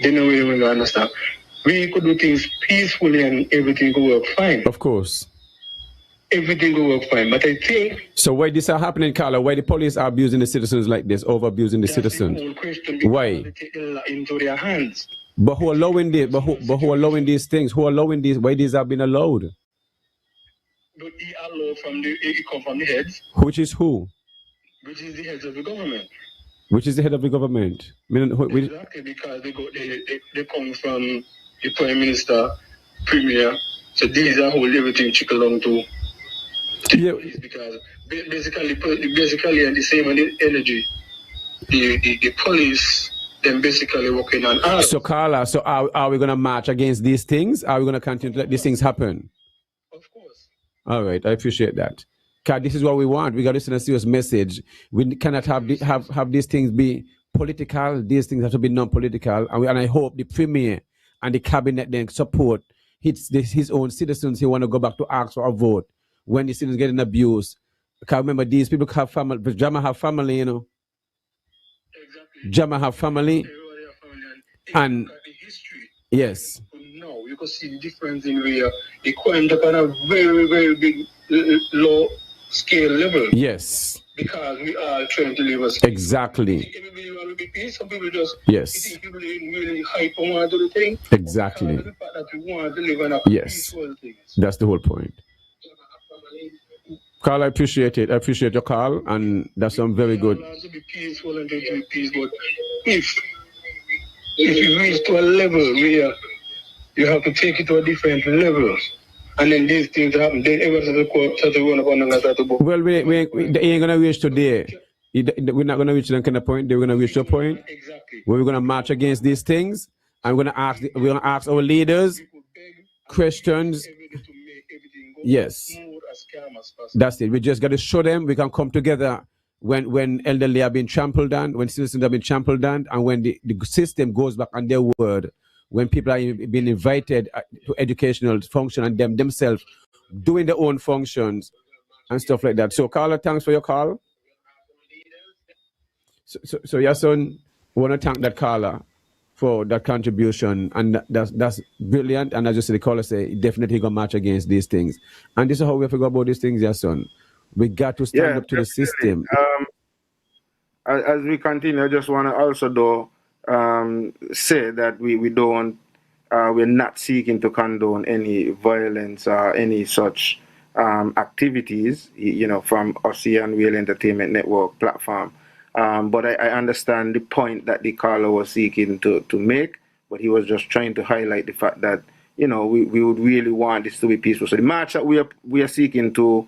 S5: then we will understand. We could do things peacefully and everything will work fine.
S3: Of course.
S5: Everything will work fine. But I think...
S3: So why this are happening, Carla? Why the police are abusing the citizens like this, over-abusing the citizens? Why?
S5: They take the law into their hands.
S3: But who allowing this? But who allowing these things? Who allowing these? Why these have been allowed?
S5: But he allowed it come from the heads.
S3: Which is who?
S5: Which is the heads of the government.
S3: Which is the head of the government?
S5: Exactly, because they come from the Prime Minister, Premier. So these are whole everything trickle down to
S3: yeah.
S5: Because basically and the same energy, the police them basically working on us.
S3: So Carla, so are we gonna march against these things? Are we gonna continue to let these things happen?
S5: Of course.
S3: All right, I appreciate that. Because this is what we want. We got to send a serious message. We cannot have these things be political. These things have to be non-political. And I hope the Premier and the Cabinet then support his own citizens. He want to go back to ask for a vote when the citizens getting abused. Because remember, these people have family. Jama have family, you know.
S5: Exactly.
S3: Jama have family. And
S5: the history.
S3: Yes.
S5: No, you can see the difference in where the crime took on a very, very big low scale level.
S3: Yes.
S5: Because we are trying to live as
S3: exactly.
S5: Everybody want to be peace. Some people just
S3: Yes.
S5: people really hype and want to do the thing.
S3: Exactly.
S5: Because of the fact that we want to live in a peaceful thing.
S3: That's the whole point. Carl, I appreciate it. I appreciate your call, and that's some very good.
S5: To be peaceful and to be peaceful, but if you reach to a level where you have to take it to a different level, and then these things happen, then everyone start to run up on another.
S3: Well, we ain't gonna reach today. We're not gonna reach that kind of point. They're gonna reach a point where we're gonna march against these things, and we're gonna ask our leaders questions. Yes, that's it. We just got to show them we can come together when elderly have been trampled on, when citizens have been trampled on, and when the system goes back on their word, when people are being invited to educational function and themselves doing their own functions and stuff like that. So, Carla, thanks for your call. So Yahsonn, want to thank that caller for that contribution, and that's brilliant. And as you see, the caller say, definitely gonna match against these things. And this is how we have to go about these things, Yahsonn. We got to stand up to the system.
S2: As we continue, I just want to also say that we don't, we're not seeking to condone any violence or any such activities, from Ocean Whale Entertainment Network platform. But I understand the point that the caller was seeking to make, but he was just trying to highlight the fact that, we would really want this to be peaceful. So the march that we are seeking to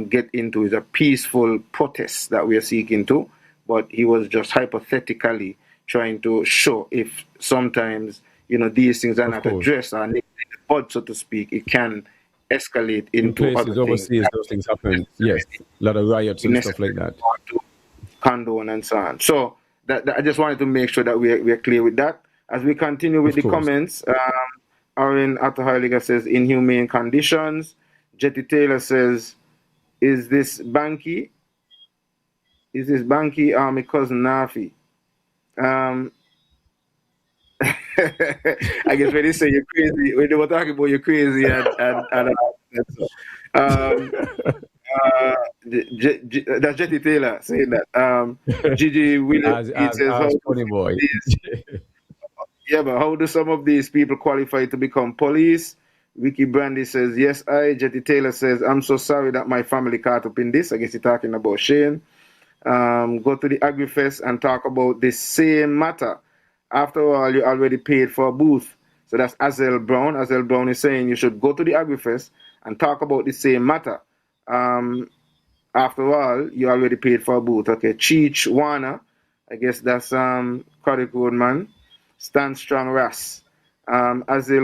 S2: get into is a peaceful protest that we are seeking to, but he was just hypothetically trying to show if sometimes, these things are not addressed or nipped in the bud, so to speak, it can escalate into
S3: in
S2: other
S3: overseas,
S2: things.
S3: those things happen. Yes, a lot of riots and stuff like that.
S2: Condone and so on. So that I just wanted to make sure that we're clear with that. As we continue with the comments, Aaron Atahaliga says, inhumane conditions. Jetty Taylor says, is this Bankie? Is this Bankie or my cousin Nafi? I guess when they say you're crazy, when they were talking about you're crazy that's Jetty Taylor saying that. Gigi Williams says,
S3: funny boy.
S2: Yeah, but how do some of these people qualify to become police? Vicky Brandy says, yes, Jetty Taylor says, I'm so sorry that my family caught up in this. I guess he's talking about Shane. Go to the AgriFest and talk about the same matter. After all, you already paid for a booth. So that's Azel Brown. Azel Brown is saying you should go to the AgriFest and talk about the same matter. After all, you already paid for a booth. Okay, Cheech Warner, I guess that's Cody Goodman. Stan Strong Ras. Azel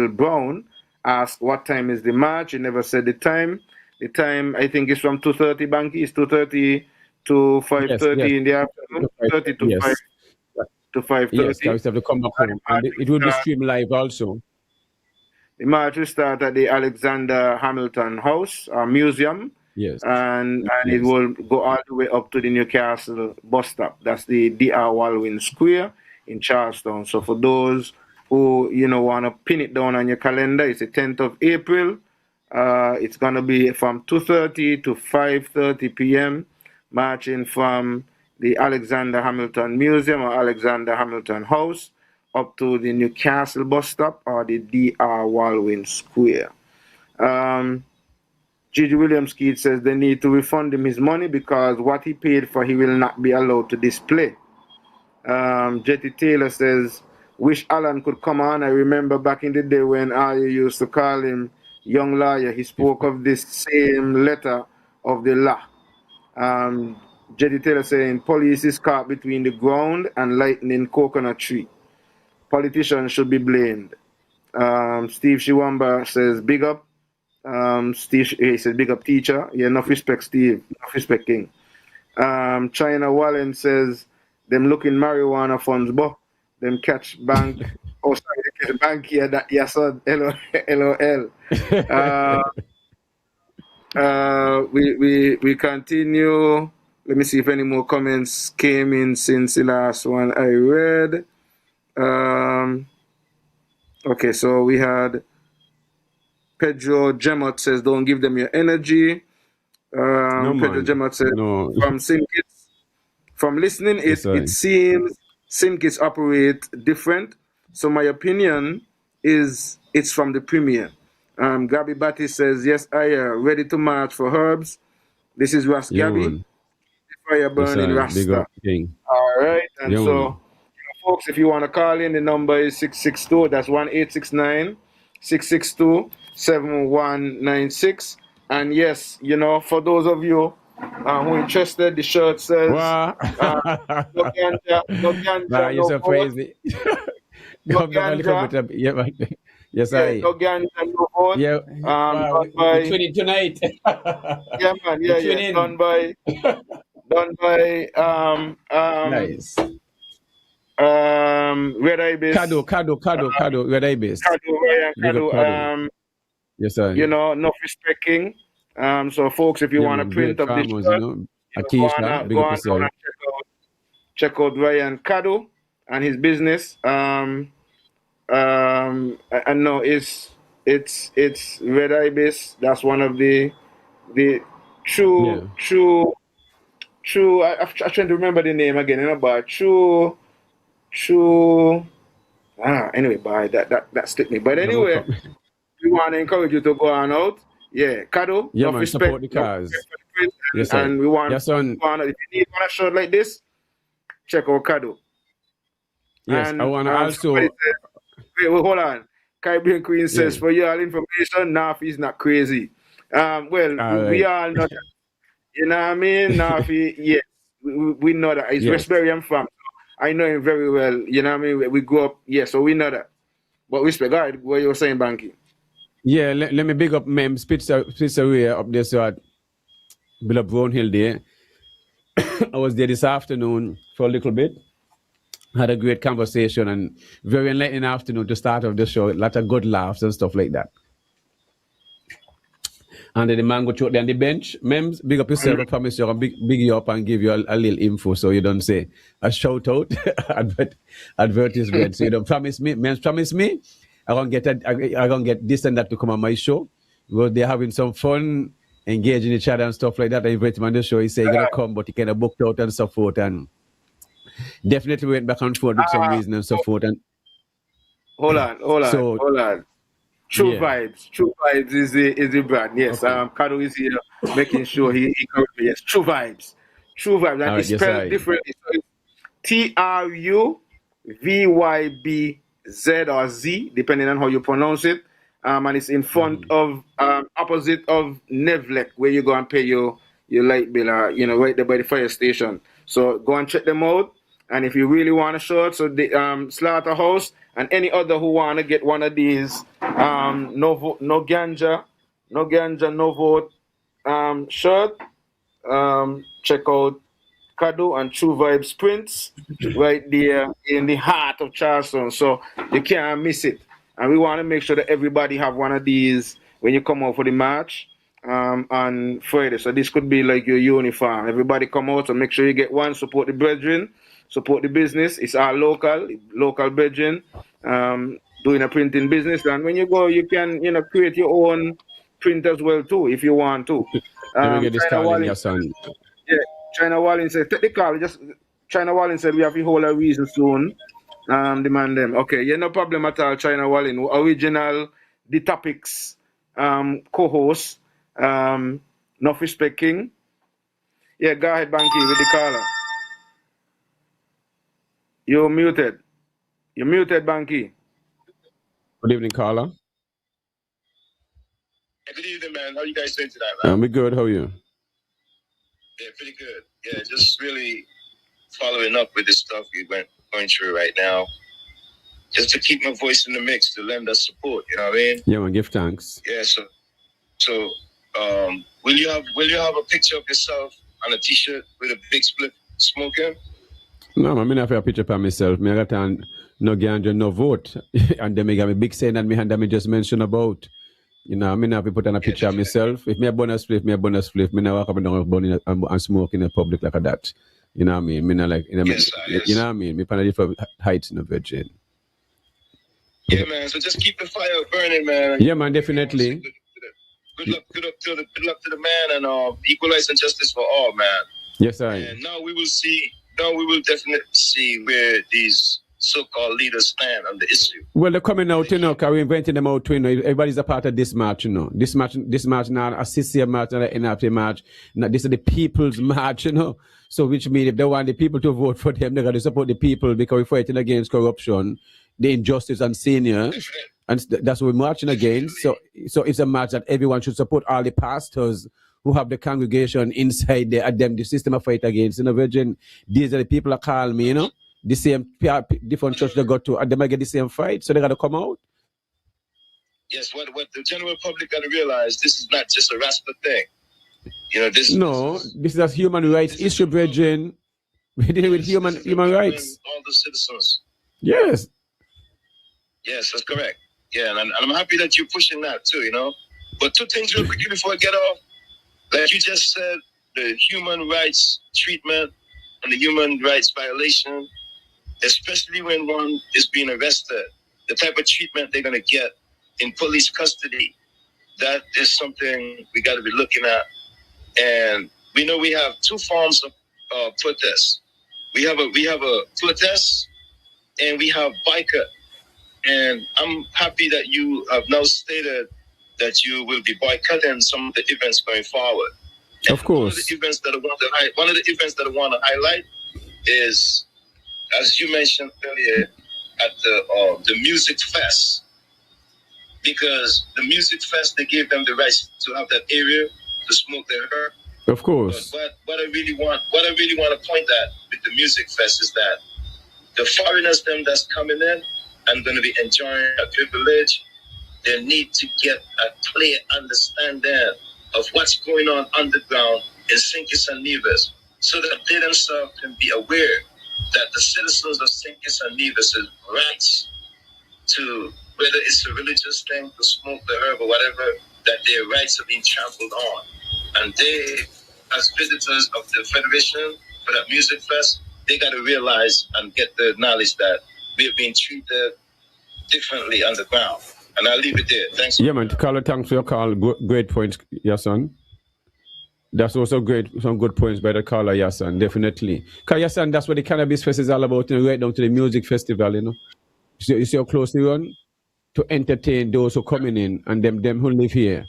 S2: Brown asked what time is the march. He never said the time. The time, I think, is from 2:30, Bankie. It's 2:30 to 5:30 in the afternoon. 30 to 5 to 5:30.
S3: Yes, guys have to come back home. And it will be streamed live also.
S2: The march will start at the Alexander Hamilton House Museum.
S3: Yes.
S2: And it will go all the way up to the Newcastle bus stop. That's the DR Walwyn Square in Charlestown. So for those who, want to pin it down on your calendar, it's the 10th of April. It's going to be from 2:30 to 5:30 p.m. marching from the Alexander Hamilton Museum or Alexander Hamilton House up to the Newcastle bus stop or the DR Walwyn Square. Gigi Williams Keith says they need to refund him his money because what he paid for he will not be allowed to display. Jetty Taylor says, wish Alan could come on. I remember back in the day when I used to call him young lawyer. He spoke of this same letter of the law. Jetty Taylor saying, police is caught between the ground and lightning coconut tree. Politicians should be blamed. Steve Shiwamba says, big up. Steve, he says, big up teacher. Yeah, enough respect, Steve. Enough respect, King. China Wallen says, them looking marijuana funds, but them catch bank. Oh, sorry, they catch Bankie Yahsonn. LOL. We continue. Let me see if any more comments came in since the last one I read. Okay, so we had Pedro Gemot says, don't give them your energy.
S3: No,
S2: Pedro
S3: man.
S2: Gemot says,
S3: No.
S2: from listening,
S3: Yes, sir.
S2: it seems SimKits operate different. So my opinion is it's from the premier. Gabby Batty says, yes, I ready to march for herbs. This is Ras
S3: Yeah,
S2: Gabby.
S3: man.
S2: Fire
S3: Yes,
S2: burning
S3: sir. Big
S2: Rasta.
S3: up King.
S2: All right. And
S3: Yeah,
S2: so,
S3: man.
S2: folks, if you want to call in, the number is 662. That's 1-869-662-7196. And yes, for those of you who are interested, the shirt says,
S3: Wow.
S2: no ganja,
S3: Nah, you're
S2: no
S3: so
S2: vote,
S3: crazy.
S2: no
S3: Come down a little
S2: ganja,
S3: bit. Yeah, man. Yes,
S2: yeah,
S3: I.
S2: no ganja, no vote.
S3: Yeah. Wow.
S2: Done by,
S3: We twinning tonight.
S2: yeah, man,
S3: We
S2: yeah,
S3: twinning.
S2: done by,
S3: Nice.
S2: Red Ibis.
S3: Kado, Red Ibis.
S2: Ryan
S3: Big up Kado. Yes, sir.
S2: No respecting. So folks, if you
S3: Yeah,
S2: want
S3: man.
S2: to print
S3: Great
S2: up this
S3: farmers,
S2: shirt,
S3: Akisha, big
S2: go
S3: up
S2: on
S3: yourself.
S2: and check out Ryan Cado and his business. I know it's Red Ibis. That's one of the true. I'm trying to remember the name again, but true. Anyway, bye. That stick me. But anyway, we want to encourage you to go on out. Yeah, Cado.
S3: Yeah,
S2: no
S3: man,
S2: respect,
S3: support the cars. Yes, sir.
S2: and we want
S3: Yes, son.
S2: if you need one shirt like this, check out Cado.
S3: Yes,
S2: And,
S3: I want to also.
S2: wait, hold on. Caribbean Queen says,
S3: Yeah.
S2: for your information, Nafi is not crazy. We all know that. You know what I mean? Nafi, yes, we know that. He's
S3: Yes.
S2: Westbury fam. I know him very well. You know what I mean? We grew up, so we know that. But respect, go ahead, what you were saying, Bankie.
S3: Yeah, let me big up Mem Spitzer up there, so at Bill up Brownhill there. I was there this afternoon for a little bit. Had a great conversation and very enlightening afternoon to start off the show. A lot of good laughs and stuff like that. And then the man go through there on the bench. Mems, big up yourself. I promise you, I'll big you up and give you a little info so you don't say a shout out, advertisement. So you don't promise me. Mems promise me, I'm gonna get this and that to come on my show. Because they're having some fun, engaging each other and stuff like that. I invite him on the show. He said he's gonna come, but he kind of booked out and so forth. And definitely went back and forth with some reason and so forth. And
S2: hold on. True Vibes is the brand. Yes,
S3: Okay.
S2: Cado is here making sure he correct me. Yes, True Vibes, and
S3: All right,
S2: it's
S3: yes,
S2: spelled differently. So it's TRUVYBZ or Z, depending on how you pronounce it. And it's in front of opposite of Nevlek, where you go and pay your light bill, right there by the fire station. So go and check them out. And if you really want a shirt, so the Slaughterhouse and any other who want to get one of these no ganja, no vote shirt, check out Cado and True Vibes Prints right there in the heart of Charleston. So you can't miss it. And we want to make sure that everybody have one of these when you come out for the march on Friday. So this could be like your uniform. Everybody come out, so make sure you get one. Support the brethren. Support the business. It's our local brethren doing a printing business. And when you go, you can, create your own print as well too, if you want to.
S3: Let me get this call in, Yahsonn.
S2: Yeah, China Wallin said, take the call. China Wallin said we have to hold a reason soon. Demand them. Okay, yeah, no problem at all, China Wallin. Original DETOPIKS co-host, Enough Respect King. Yeah, go ahead, Bankie, with the caller. You're muted. You're muted, Bankie.
S3: Good evening, caller.
S6: Good evening, man. How are you guys doing tonight, man?
S3: We good. How are you?
S6: Yeah, pretty good. Yeah, just really following up with this stuff we're going through right now. Just to keep my voice in the mix, to lend us support. You know what I mean?
S3: Yeah, man. Give thanks.
S6: Yeah. So, will you have a picture of yourself on a T-shirt with a big split smoking?
S3: No, man, I have a picture for myself. I got no ganja, no vote. And then I got a big saying that me just mentioned about. I have to put on a picture of myself. If me a bonus flip, me not walk up and down burning and smoke in the public like that. You know what I mean? Me not like,
S6: Yes.
S3: you know what I mean? Me pan a different heights in the virgin.
S6: Yeah, man. So just keep the fire burning, man.
S3: Yeah, man, definitely.
S6: Good luck to the man, and equalize and justice for all, man.
S3: Yes, sir.
S6: And now we will see. Now we will definitely see where these so-called leaders stand on the issue.
S3: Well, they're coming out, you know, because we're inventing them out, you know. Everybody's a part of this march, you know. This march not a CCM march, not an NRP march. Now, this is the people's march, you know. So, which means if they want the people to vote for them, they're going to support the people because we're fighting against corruption, the injustice and senior. And that's what we're marching against. So it's a march that everyone should support, all the pastors who have the congregation inside there, at them, the system of fight against. You know, Virgin, these are the people that call me, you know. The same different church they go to, and they might get the same fight, so they got to come out.
S6: Yes, what the general public got to realize, this is not just a Rasta thing. You know, this
S3: is a human rights issue, Bridget. We're dealing with human rights.
S6: All the citizens.
S3: Yes.
S6: Yes, that's correct. Yeah, and I'm happy that you're pushing that too, you know. But two things real quickly before I get off. Like you just said, the human rights treatment and the human rights violation, especially when one is being arrested, the type of treatment they're going to get in police custody, that is something we got to be looking at. And we know we have two forms of protest. We have a protest and we have boycott. And I'm happy that you have now stated that you will be boycotting some of the events going forward.
S3: Of course.
S6: One of the events that I want to highlight is, as you mentioned earlier, at the music fest, because the music fest, they gave them the right to have that area to smoke their herb.
S3: Of course.
S6: But what I really want to point at with the music fest is that the foreigners, them that's coming in and going to be enjoying a privilege, they need to get a clear understanding of what's going on underground in Sinkis and Nevis, so that they themselves can be aware that the citizens of Sinkis and Nevis' rights to, whether it's a religious thing, to smoke the herb or whatever, that their rights are being trampled on. And they, as visitors of the Federation for that music fest, they got to realize and get the knowledge that we're being treated differently underground. And I'll leave it there. Thanks.
S3: Yeah, man. Carla, thanks for your call. Great points, Yahsonn. That's also great. Some good points by the caller, Yahsonn. Definitely. Because Yahsonn, that's what the Cannabis Fest is all about. You know, right down to the music festival, you know. You see how close they run to entertain those who coming in and them who live here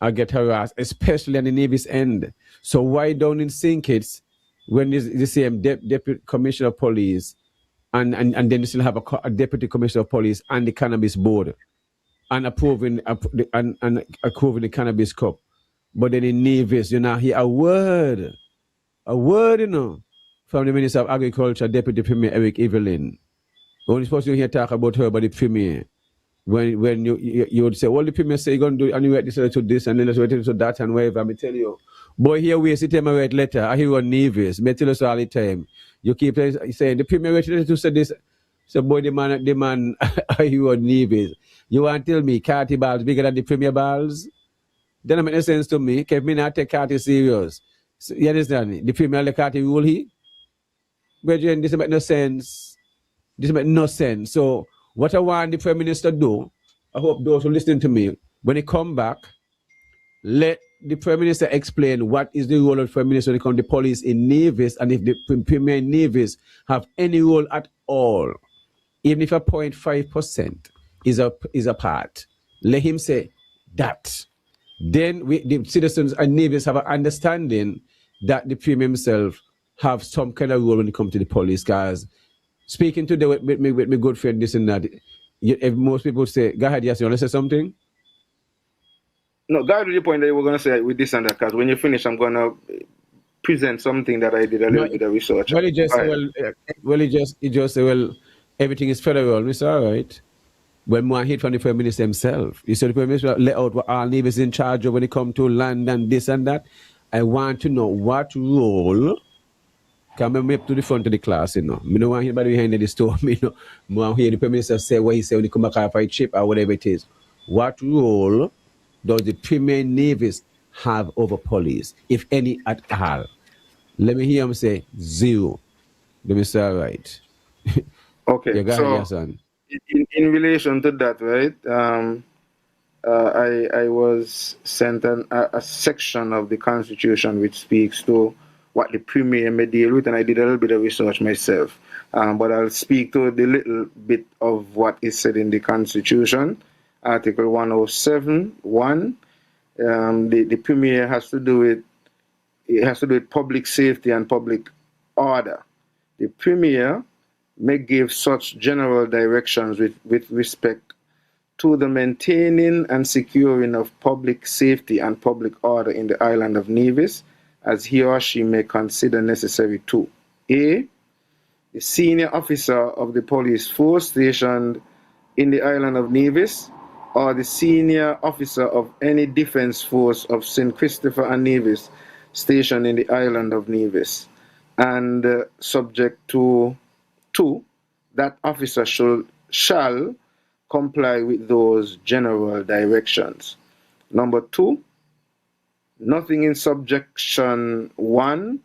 S3: are get harassed, especially on the Navy's end. So why down in St. Kitts, when the same deputy commissioner of police and then you still have a deputy commissioner of police and the cannabis board and approving the cannabis cup. But then in Nevis, you know, hear a word, you know, from the Minister of Agriculture, Deputy Premier Eric Evelyn. When you're supposed to hear talk about her, about the Premier, when you would say, well, the Premier say you're going to do, and you write this letter to this, and then let's write it to that, and whatever. I tell you, boy, here we sit him and write letter. I hear on Nevis. I tell us all the time. You keep saying, the Premier write letter to say this. So, boy, the man, are you on Nevis? You want to tell me Carty balls bigger than the Premier balls? Then it makes no sense to me. If me not take Carty serious. So, you understand me? The Premier let Carty rule he? Brethren, this makes no sense. This makes no sense. So, what I want the Prime Minister do, I hope those who listen to me, when he come back, let the Prime Minister explain what is the role of the Prime Minister when it comes to police in Nevis, and if the Premier in Nevis have any role at all, even if a 0.5% is a part, let him say that. Then the citizens and Nevis have an understanding that the Premier himself have some kind of role when it comes to the police. Guys, speaking today with my good friend, this and that, if most people say, go ahead, yes, you want to say something?
S2: No, go ahead with the point that you were going to say with this and that, because when you finish, I'm going to present something that I did a little bit of research.
S3: Well, he just say, well, everything is federal. It's all right. When more hit from the Prime Minister himself. You said the Prime Minister let out what all Nevis in charge of when it comes to land and this and that. I want to know what role can me up to the front of the class, you know. I don't want anybody behind the store, you know. I want to hear the Prime Minister say what he said when he come back off a chip or whatever it is. What role does the Premier Nevis have over police, if any at all? Let me hear him say zero. Let me say all right.
S2: Okay,
S3: you got
S2: so
S3: it, son.
S2: in relation to that, right? I was sent a section of the Constitution which speaks to what the Premier may deal with, and I did a little bit of research myself. But I'll speak to the little bit of what is said in the Constitution. Article 107(1). The Premier has to do with public safety and public order. The Premier may give such general directions with respect to the maintaining and securing of public safety and public order in the island of Nevis, as he or she may consider necessary to A. The senior officer of the police force stationed in the island of Nevis, or the senior officer of any defense force of St. Christopher and Nevis stationed in the island of Nevis, and subject to 2, that officer shall comply with those general directions. Number 2, nothing in subjection 1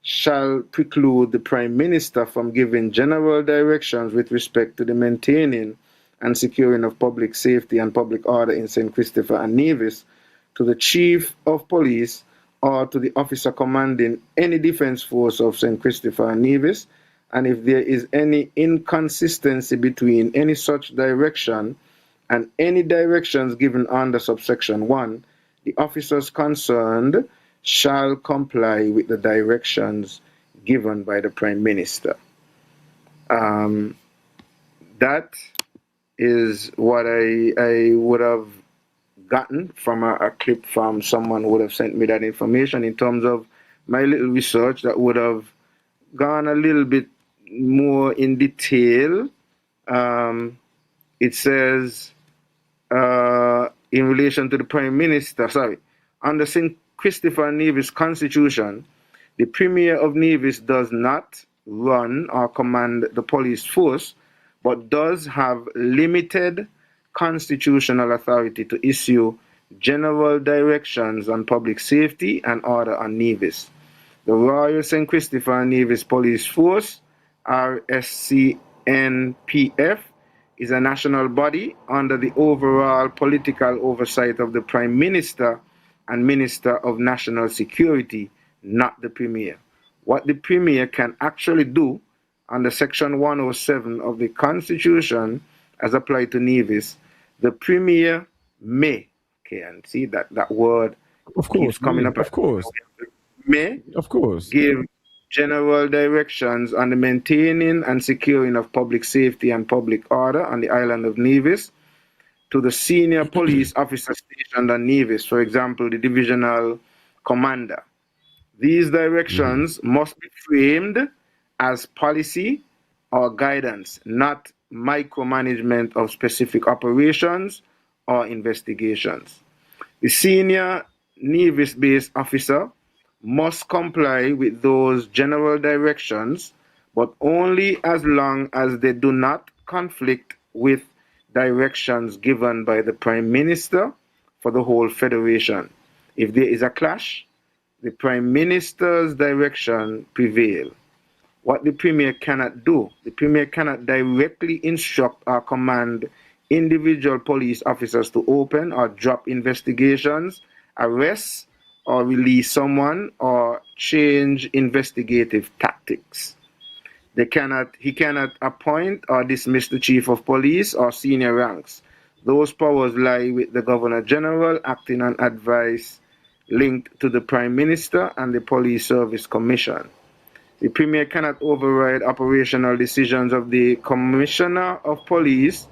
S2: shall preclude the Prime Minister from giving general directions with respect to the maintaining and securing of public safety and public order in St. Christopher and Nevis to the Chief of Police or to the officer commanding any defense force of St. Christopher and Nevis, and if there is any inconsistency between any such direction and any directions given under subsection 1, the officers concerned shall comply with the directions given by the Prime Minister. That is what I would have gotten from a clip from someone who would have sent me that information. In terms of my little research, that would have gone a little bit more in detail. It says, in relation to the Prime Minister, under St. Christopher Nevis Constitution, the Premier of Nevis does not run or command the police force, but does have limited constitutional authority to issue general directions on public safety and order on Nevis. The Royal St. Christopher and Nevis Police Force, RSCNPF, is a national body under the overall political oversight of the Prime Minister and Minister of National Security, not the Premier. What the Premier can actually do under Section 107 of the Constitution as applied to Nevis, the Premier may, okay, and see that word
S3: of course,
S2: keeps coming up.
S3: Of course.
S2: May,
S3: of course,
S2: give general directions on the maintaining and securing of public safety and public order on the island of Nevis to the senior police officer stationed on Nevis, for example, the divisional commander. These directions must be framed as policy or guidance, not micromanagement of specific operations or investigations. The senior Nevis-based officer must comply with those general directions, but only as long as they do not conflict with directions given by the Prime Minister for the whole Federation. If there is a clash, the Prime Minister's direction prevail. What the Premier cannot do, the Premier cannot directly instruct or command individual police officers to open or drop investigations, arrest or release someone, or change investigative tactics. He cannot appoint or dismiss the Chief of Police or senior ranks. Those powers lie with the Governor General, acting on advice linked to the Prime Minister and the Police Service Commission. The Premier cannot override operational decisions of the Commissioner of Police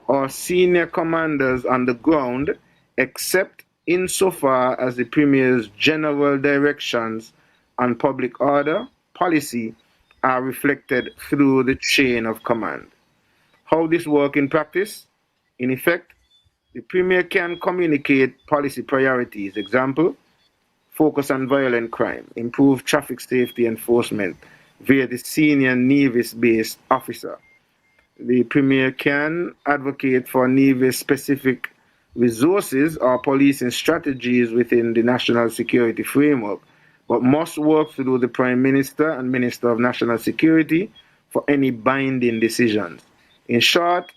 S2: or senior commanders on the ground, except insofar as the Premier's general directions on public order policy are reflected through the chain of command. How this works in practice? In effect, the Premier can communicate policy priorities. Example, focus on violent crime, improve traffic safety enforcement via the senior Nevis-based officer. The Premier can advocate for Nevis-specific resources or policing strategies within the national security framework, but must work through the Prime Minister and Minister of National Security for any binding decisions. In short,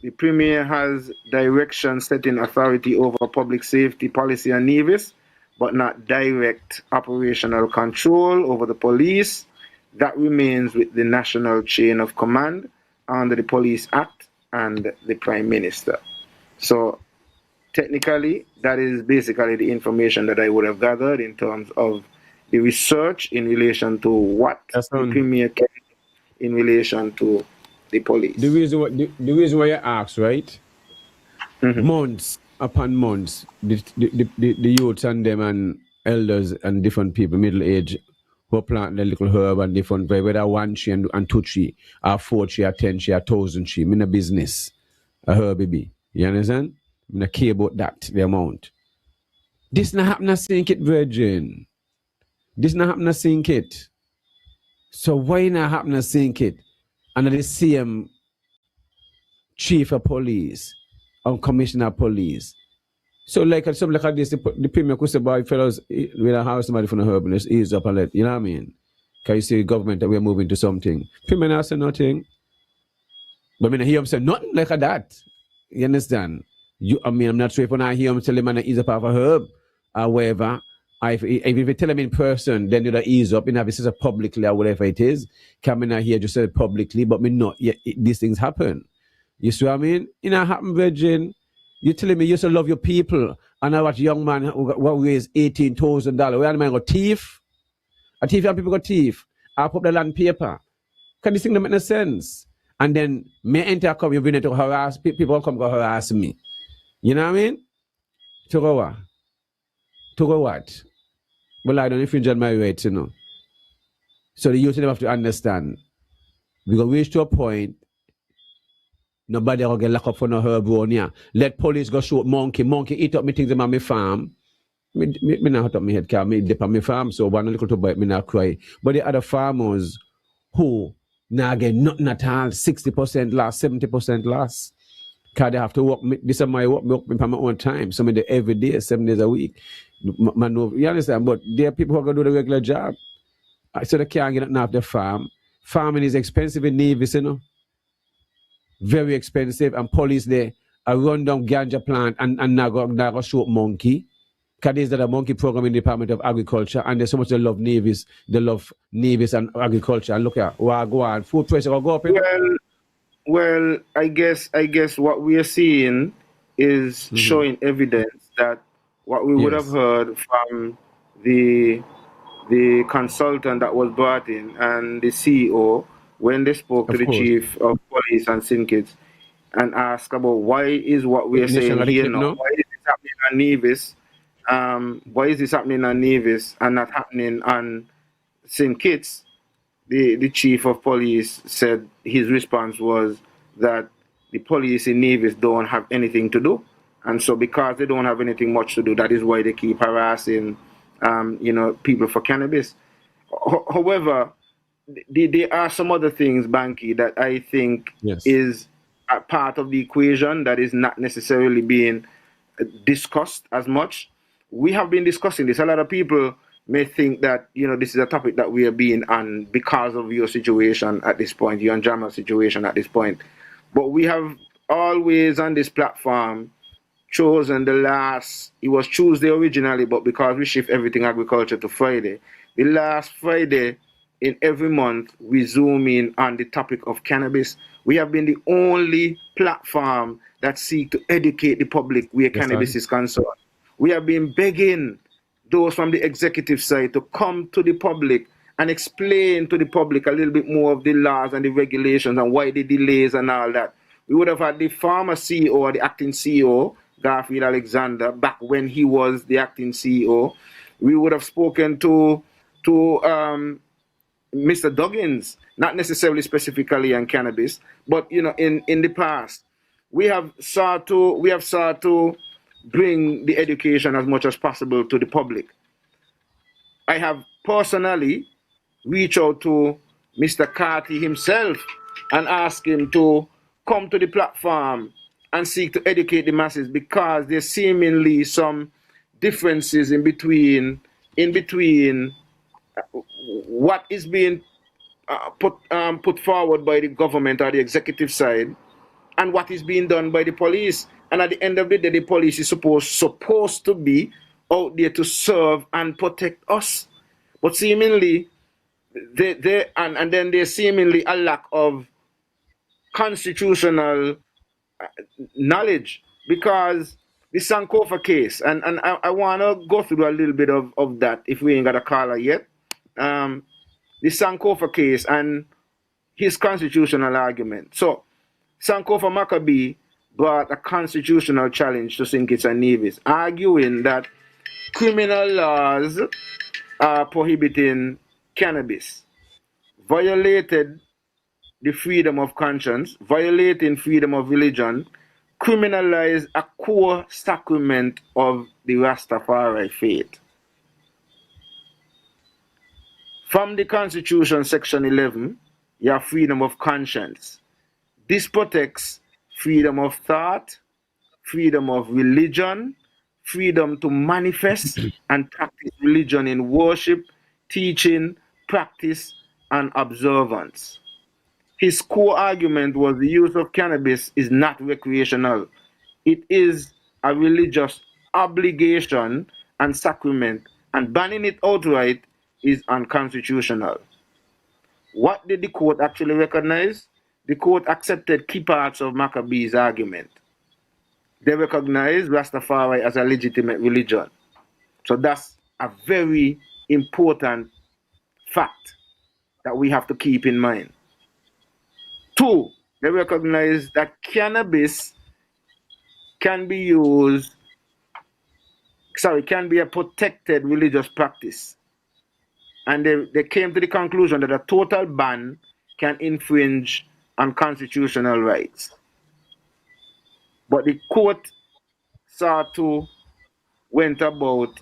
S2: the Premier has direction setting authority over public safety policy and Nevis, but not direct operational control over the police. That remains with the national chain of command under the Police Act and the Prime Minister. So technically, that is basically the information that I would have gathered in terms of the research in relation to what the Premier can in relation to the police.
S3: The reason why you asked, right?
S2: Mhm.
S3: Months upon months, the youths and them and elders and different people, middle age, who plant the little herb and different, whether 1 tree and 2 tree, or 4 tree, or 10 tree, or 1,000 tree. I'm in a business, a herb baby. You understand? I'm not care about that, the amount. This not happen to sink it, virgin. This not happen to sink it. So why not happen to sink it? And the same chief of police or commissioner of police. So like something like this, the Premier could say, boy, fellows, we don't have somebody from the herb, let's ease up and let, you know what I mean? Can you see government that we're moving to something? Premier not say nothing. But I mean, I hear him say nothing like that. You understand? I'm not sure if when I hear him tell him to ease up off a herb or whatever. If you tell him in person, then you ease up. You know, if it's publicly or whatever it is. Come in here just say it publicly, but me not. These things happen. You see what I mean? You know, happen, virgin. You telling me you used to love your people, and I watch young man who weighs $18,000. Where am I got thief? A thief and people got thief. I put the land paper. Can this thing not make no sense? And then me enter come, you've been to harass people come go harass me. You know what I mean? To go what? To go what? Well, I don't infringe on my rights, you know. So the youth have to understand. We gonna reach to a point. Nobody will get locked up for no herb one here. Let police go shoot monkey. Monkey eat up me things on my farm. Me not hurt up my head car. Me dip on my farm, so one little to bite me not cry. But the other farmers who now get nothing at all, 60% loss, 70% loss. Because they have to work. This is my work. Me work for my own time. So me do every day, 7 days a week. Man, you understand? But there are people who are going to do the regular job. So they can't get nothing off the farm. Farming is expensive in Nevis, you know. Very expensive, and police there a run down ganja plant and now go shoot monkey. Because there's that a monkey program in the Department of Agriculture, and there's so much they love Nevis and agriculture. And look at wow, go on, food prices will go up.
S2: Well, I guess what we are seeing is showing evidence that what we would have heard from the consultant that was brought in and the CEO when they spoke to the chief of police and syndicates and asked about why is what we are saying here now, why is this happening on Nevis? Why is this happening on Nevis and not happening on St. Kitts? The chief of police said his response was that the police in Nevis don't have anything to do. And so because they don't have anything much to do, that is why they keep harassing people for cannabis. However, there are some other things, Bankie, that I think is a part of the equation that is not necessarily being discussed as much. We have been discussing this. A lot of people may think that, this is a topic that we are being on because of your situation at this point, your and Jama's situation at this point. But we have always on this platform chosen it was Tuesday originally, but because we shift everything agriculture to Friday, the last Friday in every month, we zoom in on the topic of cannabis. We have been the only platform that seek to educate the public where cannabis is concerned. We have been begging those from the executive side to come to the public and explain to the public a little bit more of the laws and the regulations and why the delays and all that. We would have had the former CEO or the acting CEO, Garfield Alexander, back when he was the acting CEO. We would have spoken to Mr. Duggins, not necessarily specifically on cannabis, but in the past, we have sought to bring the education as much as possible to the public. I have personally reached out to Mr. Carty himself and asked him to come to the platform and seek to educate the masses because there's seemingly some differences in between what is being put forward by the government or the executive side and what is being done by the police. And at the end of the day, the police is supposed to be out there to serve and protect us. But seemingly, and then there's seemingly a lack of constitutional knowledge, because the Sankofa case, and I want to go through a little bit of that if we ain't got a caller yet. The Sankofa case and his constitutional argument. So, Sankofa Maccabee brought a constitutional challenge to St. Kitts and Nevis, arguing that criminal laws are prohibiting cannabis, violated the freedom of conscience, violating freedom of religion, criminalize a core sacrament of the Rastafari faith. From the Constitution, Section 11, you have freedom of conscience. This protects freedom of thought, freedom of religion, freedom to manifest and practice religion in worship, teaching, practice, and observance. His core argument was the use of cannabis is not recreational. It is a religious obligation and sacrament, and banning it outright is unconstitutional. What did the court actually recognize? The court accepted key parts of Maccabee's argument. They recognized Rastafari as a legitimate religion. So that's a very important fact that we have to keep in mind. 2, they recognize that cannabis can be a protected religious practice. And they came to the conclusion that a total ban can infringe on constitutional rights. But the court went about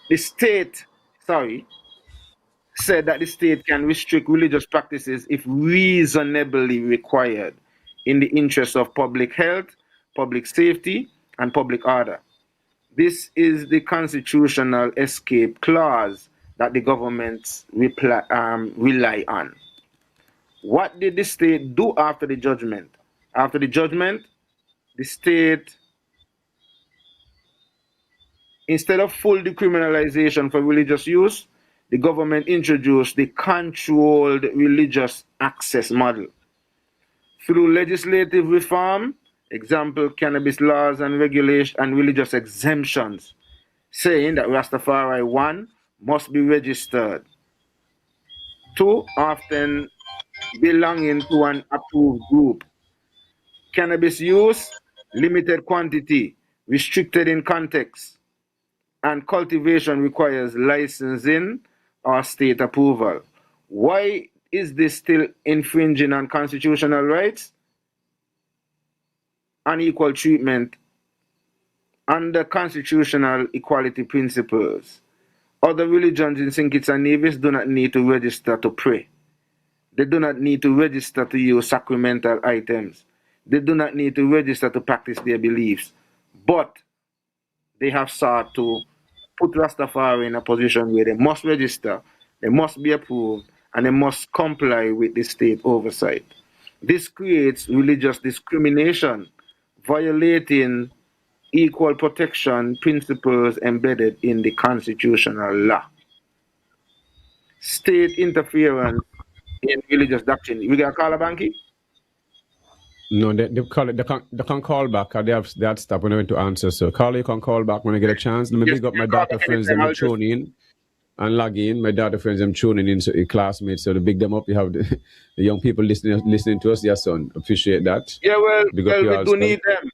S2: the state, said that the state can restrict religious practices if reasonably required in the interest of public health, public safety, and public order. This is the constitutional escape clause that the governments rely on. What did the state do after the judgment? After the judgment, the state, instead of full decriminalization for religious use, the government introduced the controlled religious access model. Through legislative reform, example, cannabis laws and regulation and religious exemptions, saying that Rastafari, 1, must be registered, 2, often belonging to an approved group. Cannabis use, limited quantity, restricted in context, and cultivation requires licensing or state approval. Why is this still infringing on constitutional rights? Unequal treatment under constitutional equality principles. Other religions in St. Kitts and Nevis do not need to register to pray. They do not need to register to use sacramental items. They do not need to register to practice their beliefs. But they have sought to put Rastafari in a position where they must register, they must be approved, and they must comply with the state oversight. This creates religious discrimination, violating equal protection principles embedded in the constitutional law. State interference in religious doctrine. We got a caller, Bankie?
S3: No, they call it. They can call back. They had stopped when I went to answer. So, caller, you can call back when I get a chance. Let me big up my daughter friends. Them tune in and log in. My daughter friends, them tuning in. So, classmates. So, to big them up. You have the young people listening to us. Yes, son. Appreciate that.
S2: Yeah, well, we do need them.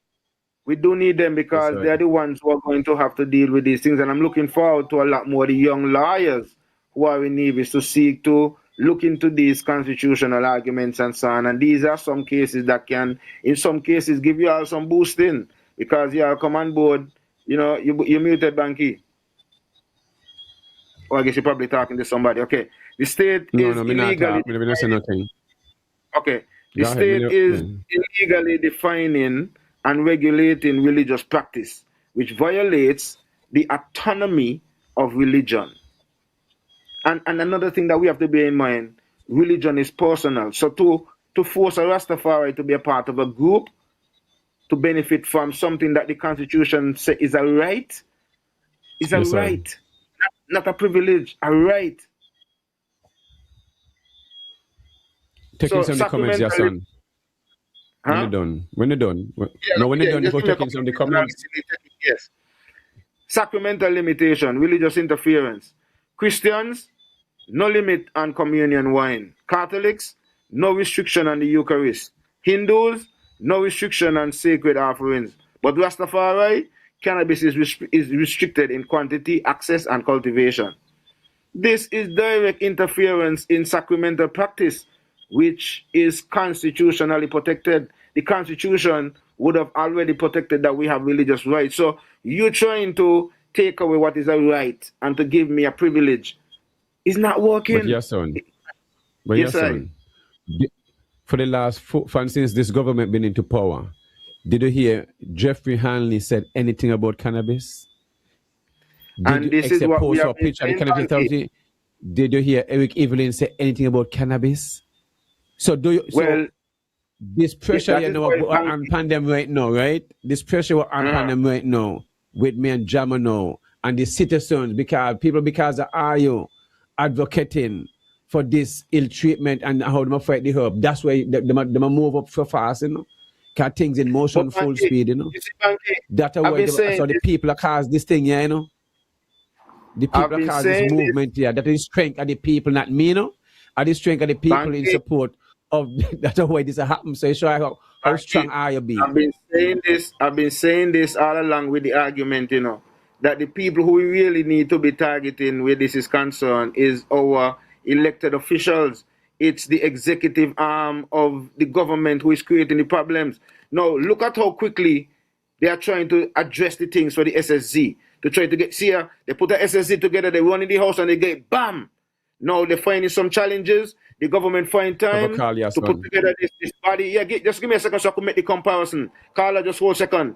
S2: We do need them because they're the ones who are going to have to deal with these things. And I'm looking forward to a lot more of the young lawyers who are in Nevis to seek to look into these constitutional arguments and so on. And these are some cases that can, in some cases, give you all some boosting because you are come on board. You know, you muted, Bankie. Or I guess you're probably talking to somebody. Okay. The state is illegally... Okay. The state is illegally defining and regulating religious practice, which violates the autonomy of religion. And another thing that we have to bear in mind, religion is personal. So to force a Rastafari to be a part of a group to benefit from something that the Constitution says is a right, is a
S3: Yes, sir.
S2: right, not a privilege, a right.
S3: Taking
S2: So
S3: some of the comments,
S2: sacramental,
S3: Yahsonn. When
S2: huh?
S3: you're done. When you're done.
S2: Yeah,
S3: No, when you're
S2: yeah,
S3: done, you
S2: just
S3: could
S2: give me a
S3: take in
S2: couple
S3: some of the
S2: of minutes and I'll
S3: comments.
S2: easily take it. Yes. Sacramental limitation, religious interference. Christians, no limit on communion wine. Catholics, no restriction on the Eucharist. Hindus, no restriction on sacred offerings. But Rastafari, cannabis is restricted in quantity, access, and cultivation. This is direct interference in sacramental practice, which is constitutionally protected. The Constitution would have already protected that we have religious rights. So you're trying to take away what is a right and to give me a privilege. It's not
S3: But
S2: working.
S3: Yahsonn,
S2: Yes, I.
S3: for the last since this government been into power, did you hear Jeffrey Hanley said anything about cannabis? Did
S2: And
S3: you,
S2: this is
S3: except
S2: what we
S3: post
S2: have
S3: or
S2: been
S3: picture of the
S2: saying,
S3: Cannabis
S2: Bankie.
S3: Authority, did you hear Eric Evelyn say anything about cannabis? So
S2: Well,
S3: this pressure
S2: that
S3: you
S2: is
S3: know
S2: why
S3: on pandemic right now, right? This pressure on pandemic right now with me and Jama now and the citizens because of you advocating for this ill treatment and how they fight the herb. That's why they move up so fast, you know. Cause things in motion
S2: but
S3: full
S2: Bankie,
S3: speed, you know.
S2: you see, Bankie,
S3: That's
S2: I've
S3: why
S2: been saying
S3: so the
S2: this.
S3: people that cause this thing, yeah, you know. The people
S2: I've
S3: that
S2: been
S3: cause this
S2: saying this,
S3: movement here, that is strength of the people, not me, you know. Are the strength of the people in
S2: Bankie.
S3: support of that's the way this happens. So you show how strong are you be.
S2: I've been saying this. I've been saying this all along with the argument, that the people who we really need to be targeting where this is concerned is our elected officials. It's the executive arm of the government who is creating the problems. Now, look at how quickly they are trying to address the things for the SSZ. To try to get, they put the SSZ together, they run in the house and they get bam. Now they're finding some challenges. The government find
S3: Have a
S2: time
S3: call,
S2: to put
S3: Yahsonn.
S2: together this body. Yeah, just give me a second so I can make the comparison. Carla, just hold a second.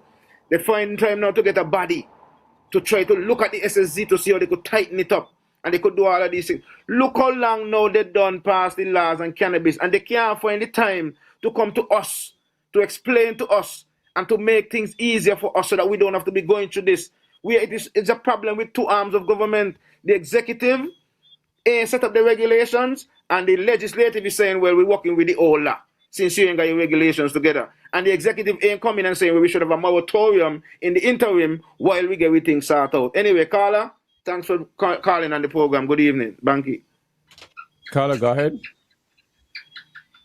S2: They find time now to get a body to try to look at the SSZ to see how they could tighten it up. And they could do all of these things. Look how long now they've done past the laws on cannabis. And they can't find the time to come to us, to explain to us, and to make things easier for us so that we don't have to be going through this. It's a problem with two arms of government. The executive set up the regulations, and the legislative is saying, well, we're working with the old law since you ain't got your regulations together. And the executive ain't coming and saying, well, we should have a moratorium in the interim while we get everything sorted out. Anyway, Carla, thanks for calling on the program. Good evening, Bankie.
S3: Carla, go ahead.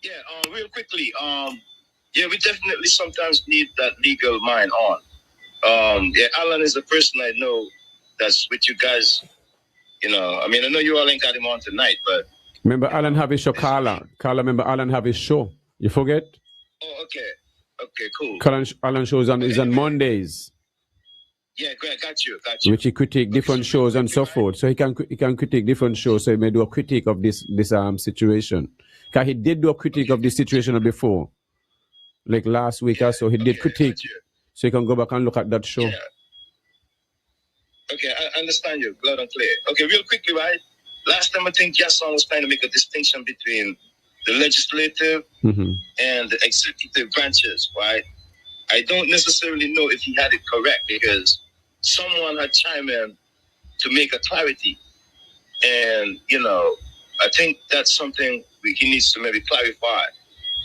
S6: Yeah, real quickly. Yeah, we definitely sometimes need that legal mind on. Yeah, Alan is the person I know that's with you guys. I know you all ain't got him on tonight, but
S3: Remember Alan have his show, Carla. Carla, remember Alan have his show. You forget?
S6: Oh, okay. Okay, cool.
S3: Alan shows is on Mondays.
S6: Yeah, great, got you.
S3: Which he critique different shows and so forth. So he can critique different shows. So he may do a critique of this situation. Because he did do a critique of this situation before. Like last week or so, he did critique. So you can go back and look at that show.
S6: Yeah. Okay, I understand you loud and clear. Okay, real quickly, right? Last time I think Yahsonn was trying to make a distinction between the legislative and the executive branches, right? I don't necessarily know if he had it correct because someone had chimed in to make a clarity. And, I think that's something he needs to maybe clarify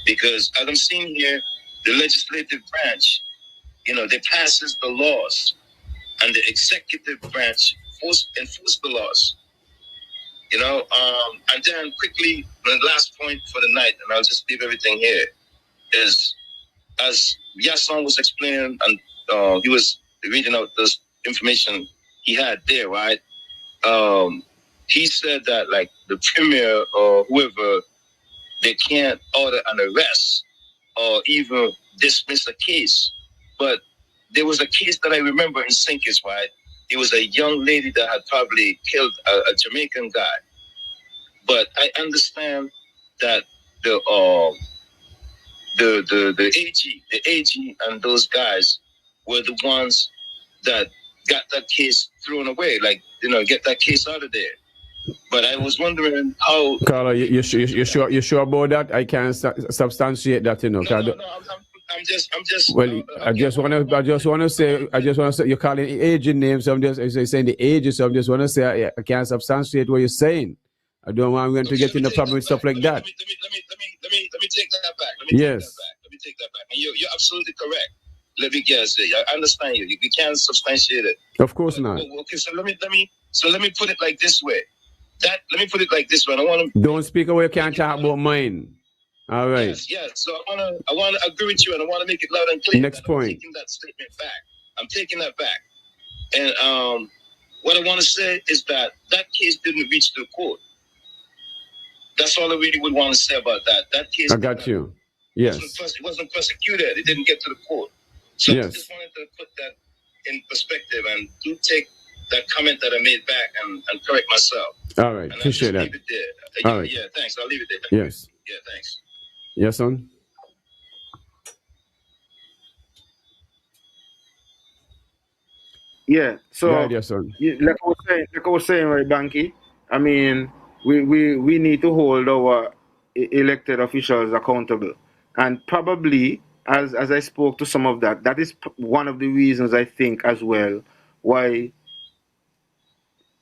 S6: because as I'm seeing here, the legislative branch, they passes the laws and the executive branch enforce the laws. And then quickly, the last point for the night, and I'll just leave everything here, is as Yahsonn was explaining, and he was reading out this information he had there, right? He said that, like, the premier or whoever, they can't order an arrest or even dismiss a case. But there was a case that I remember in Sinkis, right? It was a young lady that had probably killed a Jamaican guy. But I understand that the AG and those guys were the ones that got that case thrown away, like, get that case out of there. But I was wondering how.
S3: Carlo, you sure about that? I can't substantiate that, you know.
S6: No, I'm just.
S3: Well, I just want to say, you're calling aging names. So I'm just saying the ages. So I just want to say I can't substantiate what you're saying. I don't want to get in a problem with stuff like that.
S6: Let me take that back. Let me take that back. And you're absolutely correct. Let me guess. I understand you. You can't substantiate it.
S3: Of course not.
S6: Okay, so let me put it like this way. Let me put it like this way. I want to.
S3: Don't speak away. You can't talk about mine. All right.
S6: Yes. So I want to agree with you, and I want to make it loud and clear.
S3: Next point.
S6: I'm taking that statement back. I'm taking that back. And what I want to say is that case didn't reach the court. That's all I really would want to say about that. That case.
S3: I got you. Yes.
S6: It wasn't prosecuted. It didn't get to the court. So
S3: yes.
S6: I just wanted to put that in perspective and do take that comment that I made back and correct myself.
S3: All right.
S6: And
S3: appreciate that.
S6: Leave it there.
S3: All right.
S6: Yeah, thanks. I'll leave it there.
S3: Yes.
S6: Yeah, thanks.
S3: Yes, son.
S2: Yeah. So
S3: yes, son.
S2: Like I was saying, right, Bankie. I mean, we need to hold our elected officials accountable, and probably as I spoke to some of that is one of the reasons I think as well why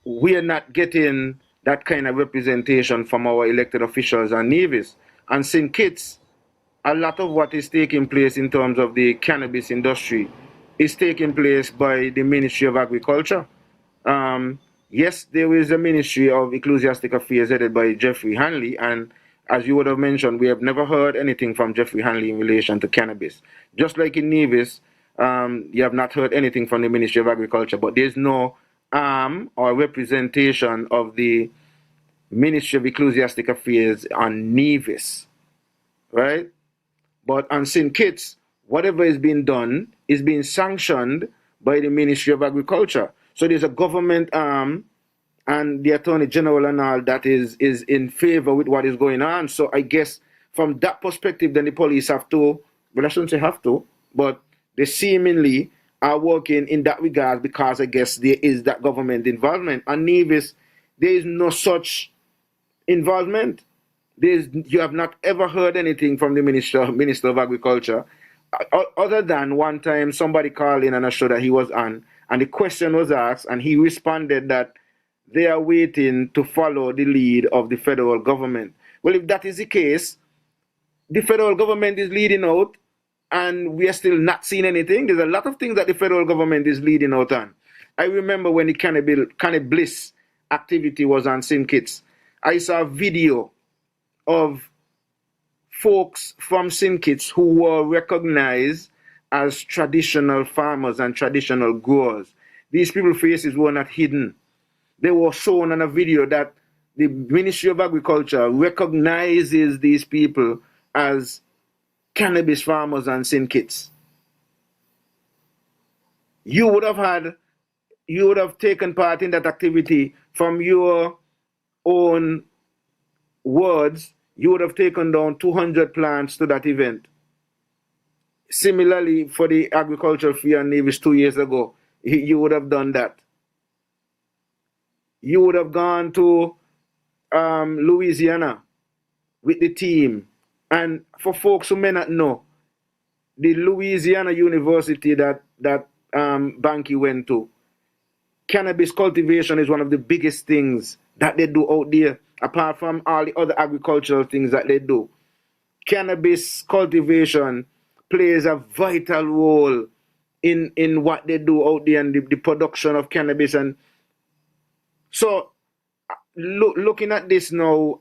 S2: we are not getting that kind of representation from our elected officials and Nevis. And St. Kitts, a lot of what is taking place in terms of the cannabis industry is taking place by the Ministry of Agriculture. Yes, there is a Ministry of Ecclesiastic Affairs headed by Jeffrey Hanley, and as you would have mentioned, we have never heard anything from Jeffrey Hanley in relation to cannabis. Just like in Nevis, you have not heard anything from the Ministry of Agriculture, but there's no arm or representation of the Ministry of Ecclesiastic Affairs on Nevis, right? But on St. Kitts, whatever is being done is being sanctioned by the Ministry of Agriculture. So there's a government arm and the Attorney General and all that is in favor with what is going on. So I guess from that perspective, then the police have to, well, I shouldn't say have to, but they seemingly are working in that regard because I guess there is that government involvement. On Nevis, there is no such involvement. You have not ever heard anything from the Minister of Agriculture, other than one time somebody called in on a show that he was on, and the question was asked, and he responded that they are waiting to follow the lead of the federal government. Well, if that is the case, the federal government is leading out, and we are still not seeing anything. There's a lot of things that the federal government is leading out on. I remember when the cannabis activity was on St. Kitts, I saw a video of folks from St. Kitts who were recognized as traditional farmers and traditional growers. These people's faces were not hidden. They were shown on a video that the Ministry of Agriculture recognizes these people as cannabis farmers on St. Kitts. You would have taken part in that activity from your own words. You would have taken down 200 plants to that event. Similarly, for the agricultural fair in Nevis 2 years ago, you would have done that. You would have gone to Louisiana with the team. And for folks who may not know, the Louisiana University that Bankie went to, cannabis cultivation is one of the biggest things that they do out there, apart from all the other agricultural things that they do. Cannabis cultivation plays a vital role in what they do out there and the production of cannabis. And so looking at this now,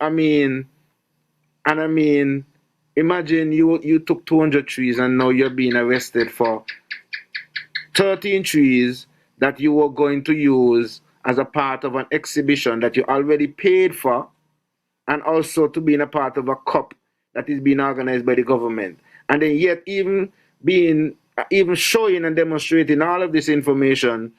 S2: imagine you took 200 trees and now you're being arrested for 13 trees that you were going to use as a part of an exhibition that you already paid for, and also to being a part of a cup that is being organized by the government. And then yet even showing and demonstrating all of this information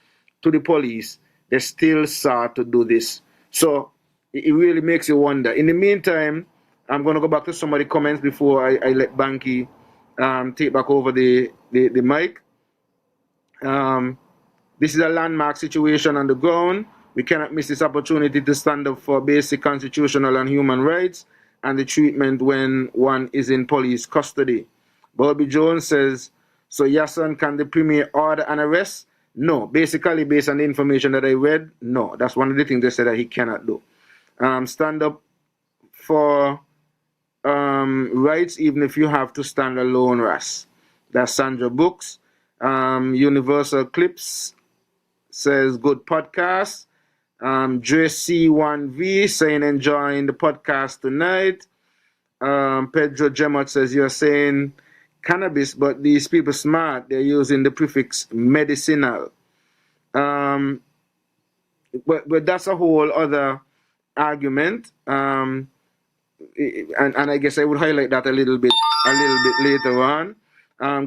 S2: to the police, they still sought to do this. So it really makes you wonder. In the meantime, I'm going to go back to some of the comments before I let Bankie take back over the mic. This is a landmark situation on the ground. We cannot miss this opportunity to stand up for basic constitutional and human rights and the treatment when one is in police custody. Bobby Jones says, so Yahsonn, can the Premier order an arrest? No. Basically, based on the information that I read, no. That's one of the things they said that he cannot do. Stand up for rights even if you have to stand alone, Ras. That's Sandra Books. Universal Clips says, good podcast. Dre C1V saying, enjoying the podcast tonight. Pedro Gemot says, you're saying cannabis, but these people smart. They're using the prefix medicinal. But that's a whole other argument. And I guess I would highlight that a little bit later on.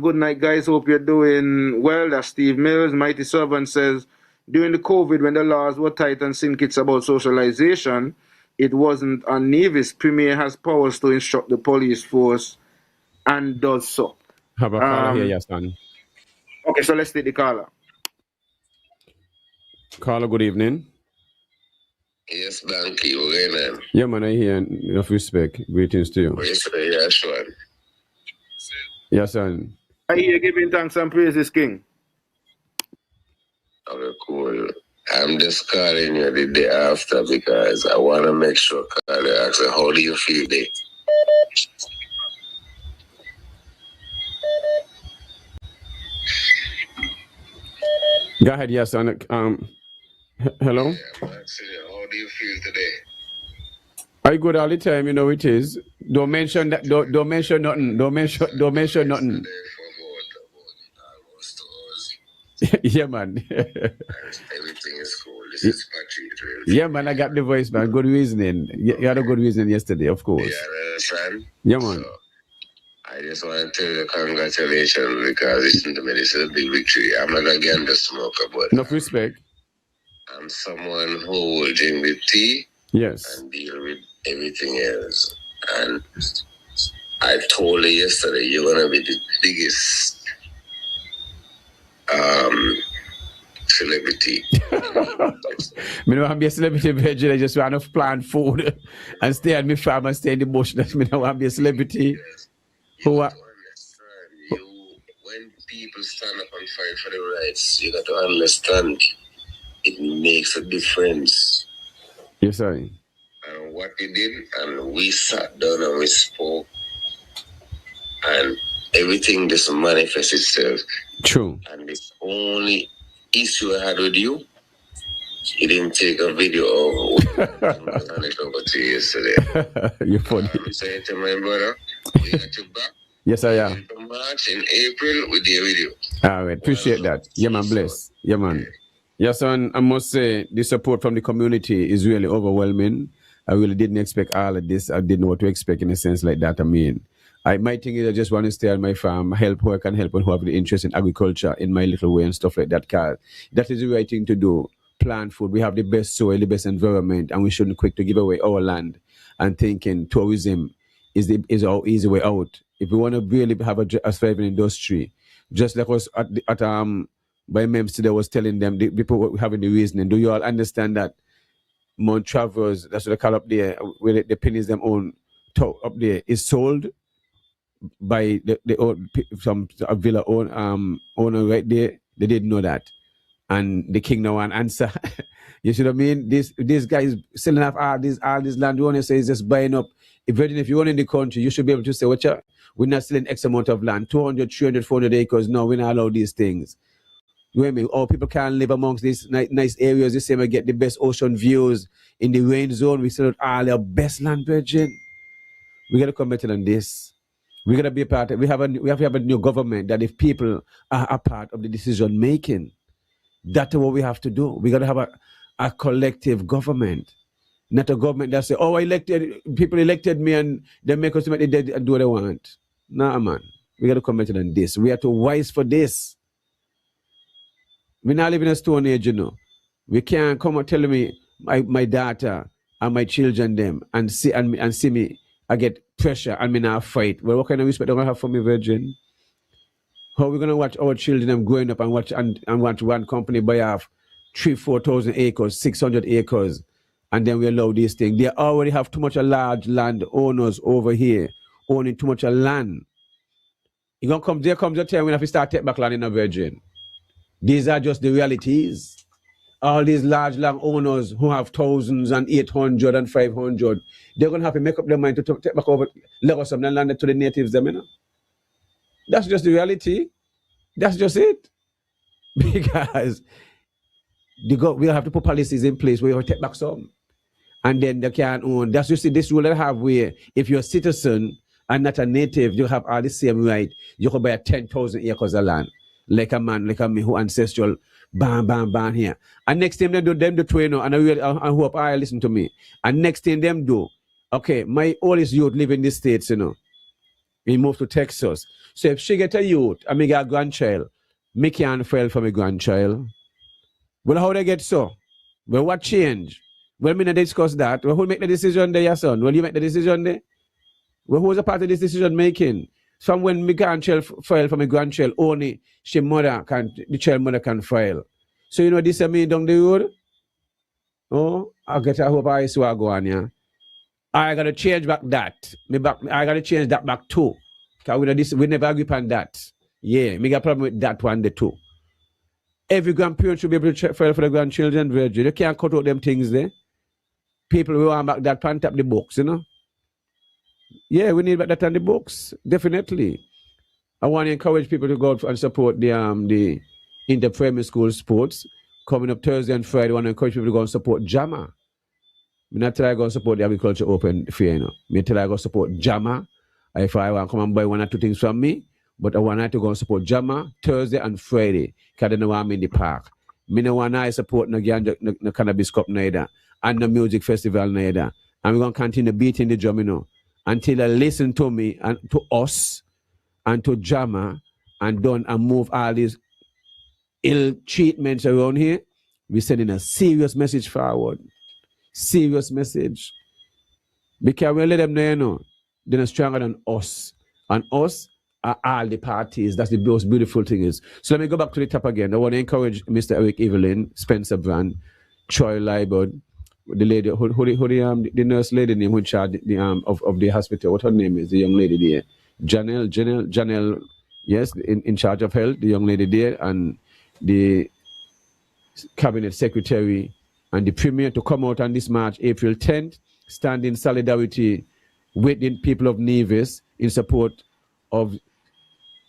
S2: Good night, guys. Hope you're doing well. That's Steve Mills. Mighty Servant says, during the COVID, when the laws were tight and syndicates about socialization, it wasn't on Nevis. Premier has powers to instruct the police force and does so.
S3: Have a caller here, Yahsonn.
S2: Okay, so let's take the caller.
S3: Caller, good evening.
S6: Yes, Bankie, we're going on.
S3: Yeah, man, I hear enough respect. Greetings to you.
S6: Yes, sir, Yahsonn.
S3: Yahsonn.
S2: I hear giving thanks and praises, King.
S6: Okay, cool. I'm just calling you the day after because I want to make sure Carly asks you, how do you feel there?
S3: Go ahead, Yahsonn. Hello?
S6: Yeah, I'm asking you, how do you feel today?
S3: I good all the time, you know it is. Don't mention that. Don't mention nothing. Don't mention nothing. Yeah, man.
S6: Everything is cool. This is Patrick.
S3: Yeah, man, I got the voice, man. Good reasoning. You had a good reasoning yesterday, of course.
S6: Yeah, understand?
S3: Yeah, man.
S6: So, I just want to tell you congratulations because listen to me, this is a big victory. I'm not against the smoker, but
S3: enough respect.
S6: I'm someone who will drink the tea.
S3: Yes.
S6: And deal with everything else. And I told you yesterday, you're gonna be the biggest celebrity.
S3: Me don't want to be a celebrity, Virgin. I just want to plant food and stay at my farm and stay in the bush. Me don't want to be a celebrity.
S6: Yes. You got to understand, when people stand up and fight for the rights, you got to understand it makes a difference.
S3: Yes, sir.
S6: And what we did, and we sat down and we spoke, and everything just manifests itself.
S3: True.
S6: And the only issue I had with you, you didn't take a video of what I it over to you yesterday.
S3: You're funny.
S6: I'm saying to my brother, we got you back.
S3: Yes, I am.
S6: In March, in April, with the video.
S3: All right, appreciate that. Yeah, man, bless. Yeah, man. Yes, son, I must say the support from the community is really overwhelming. I really didn't expect all of this. I didn't know what to expect in a sense like that. I mean, my thing is I just want to stay on my farm, help who I can help and who have the interest in agriculture in my little way and stuff like that. Cause that is the right thing to do. Plant food. We have the best soil, the best environment, and we shouldn't quick to give away our land and thinking tourism is our easy way out. If we want to really have a thriving industry, just like us at by MEMS today was telling them, the people were having the reasoning. Do you all understand that Mount Travers, that's what they call up there, where the pennies them own up there, is sold by some villa owner right there? They didn't know that. And the king now an answer. You see what I mean? This guy is selling off all this land. You want to say he's just buying up. If you own in the country, you should be able to say, we're not selling X amount of land, 200, 300, 400 acres. No, we're not allowed these things. You know what I mean? Oh, people can't live amongst these nice areas. The same, I get the best ocean views in the rain zone. We sell out all our best land, Virgin. We got to come better than this. We got to be a part of it. We have to have a new government that if people are a part of the decision making, that's what we have to do. We got to have a collective government, not a government that say, "Oh, people elected me and they make us make it and do what they want." Nah, man. We got to come better than this. We have to wise for this. We're not living in a stone age, you know. We can't come and tell me my daughter and my children them and see me. I get pressure and me now fight. Well, what kind of respect do I have for me, Virgin? How are we gonna watch our children them growing up and watch one company buy off 4,000 acres, 600 acres, and then we allow these things. They already have too much of large land owners over here owning too much of land. There comes a time when we have to start take back land in a virgin. These are just the realities. All these large land owners who have thousands and 800 and 500, they're going to have to make up their mind to take back over Lagos and land to the natives. That's just the reality. That's just it. Because we have to put policies in place where you take back some. And then they can't own. That's just this rule that I have where if you're a citizen and not a native, you have all the same right. You can buy 10,000 acres of land. Like a man, like a me who ancestral, bam here. And next thing they do, them do too, you know, and I hope I listen to me. And next thing them do, okay, my oldest youth live in the States, you know. He moved to Texas. So if she get a youth and me get a grandchild, me can't file for my grandchild. Well, how they get so? Well, what change? Well, me not discuss that. Well, who make the decision there, Yahsonn? Well, you make the decision there? Well, who's a part of this decision making? From when my grandchild file for my grandchild, only the child mother can file. So, you know, this is me down the road. Oh, I hope I see what I go on, yeah. I got to change back that. I got to change that back too. Because we never agree on that. Yeah, me got a problem with that one, the two. Every grandparent should be able to file for the grandchildren, virgin. You can't cut out them things there. People who want back that pan tap the books, you know. Yeah, we need back that on the books, definitely. I want to encourage people to go out and support the inter-primary school sports. Coming up Thursday and Friday, I want to encourage people to go and support JAMA. I'm not telling I go and support the agriculture open fair, you know. I'm telling I go support JAMA. If I want to come and buy one or two things from me, but I want to go and support JAMA Thursday and Friday, because I don't want me in the park. I don't want to support no cannabis cup neither, and no music festival neither. And we're going to continue beating the drum, you know, until they listen to me and to us and to JAMA and done and move all these ill treatments around here. We're sending a serious message forward. Serious message. Because we let them know, you know, they're not stronger than us. And us are all the parties. That's the most beautiful thing is. So let me go back to the top again. I want to encourage Mr. Eric Evelyn, Spencer Brand, Troy Liebert, the lady, the nurse lady name who in charge of the hospital. What her name is? The young lady there. Janelle, yes, in charge of health, the young lady there, and the cabinet secretary and the premier to come out on this march, April 10th, stand in solidarity with the people of Nevis in support of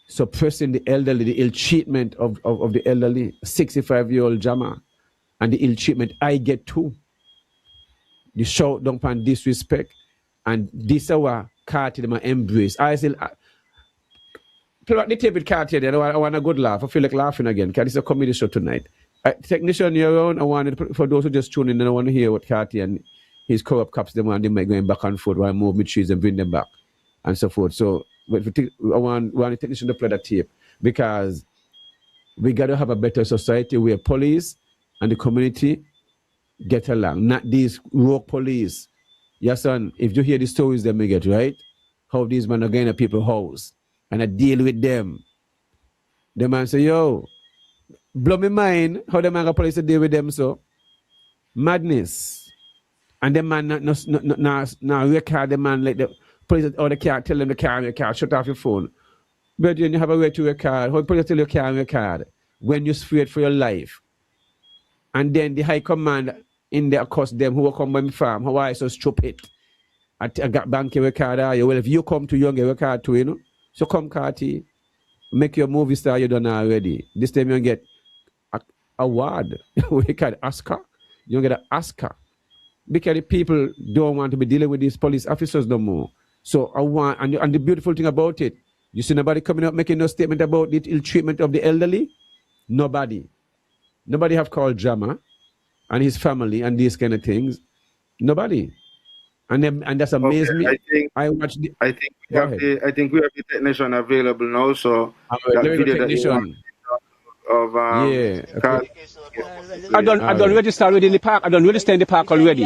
S3: suppressing the elderly, the ill treatment of the elderly, 65-year-old JAMA, and the ill treatment I get too. The shout down and disrespect, and this our cartel my embrace. I say, play the tape with cartel. I want a good laugh. I feel like laughing again because this is a comedy show tonight. Technician, you're around. I wanted for those who just tune in, I want to hear what Cartier and his corrupt cops them and they might going back and forth while I move my trees and bring them back and so forth. So I want the technician to play that tape because we got to have a better society where police and the community get along, not these rogue police. Yahsonn, if you hear the stories that may get, right? How these men are going to people's house and I deal with them. The man say, yo, blow my mind how the man got police to deal with them so. Madness. And the man now record the man like the police or the car tell them the car, shut off your phone. But then you have a way to record. How the police tell you can't record when you're afraid for your life. And then the high command in there across them who will come by my farm. How are you so stupid? I got Bankie recorder. Well, if you come to young record too, you know. So come, Carti, make your movie star you done already. This time you get a award. We call it Oscar. You get an Oscar. Because the people don't want to be dealing with these police officers no more. So I want, and the beautiful thing about it, you see nobody coming up making no statement about the ill treatment of the elderly? Nobody. Nobody have called JAMA and his family and these kind of things. Nobody. And that's amazed me. I think we have the technician available now, so that video technician.
S7: I don't register already in the park. I don't register in the park already.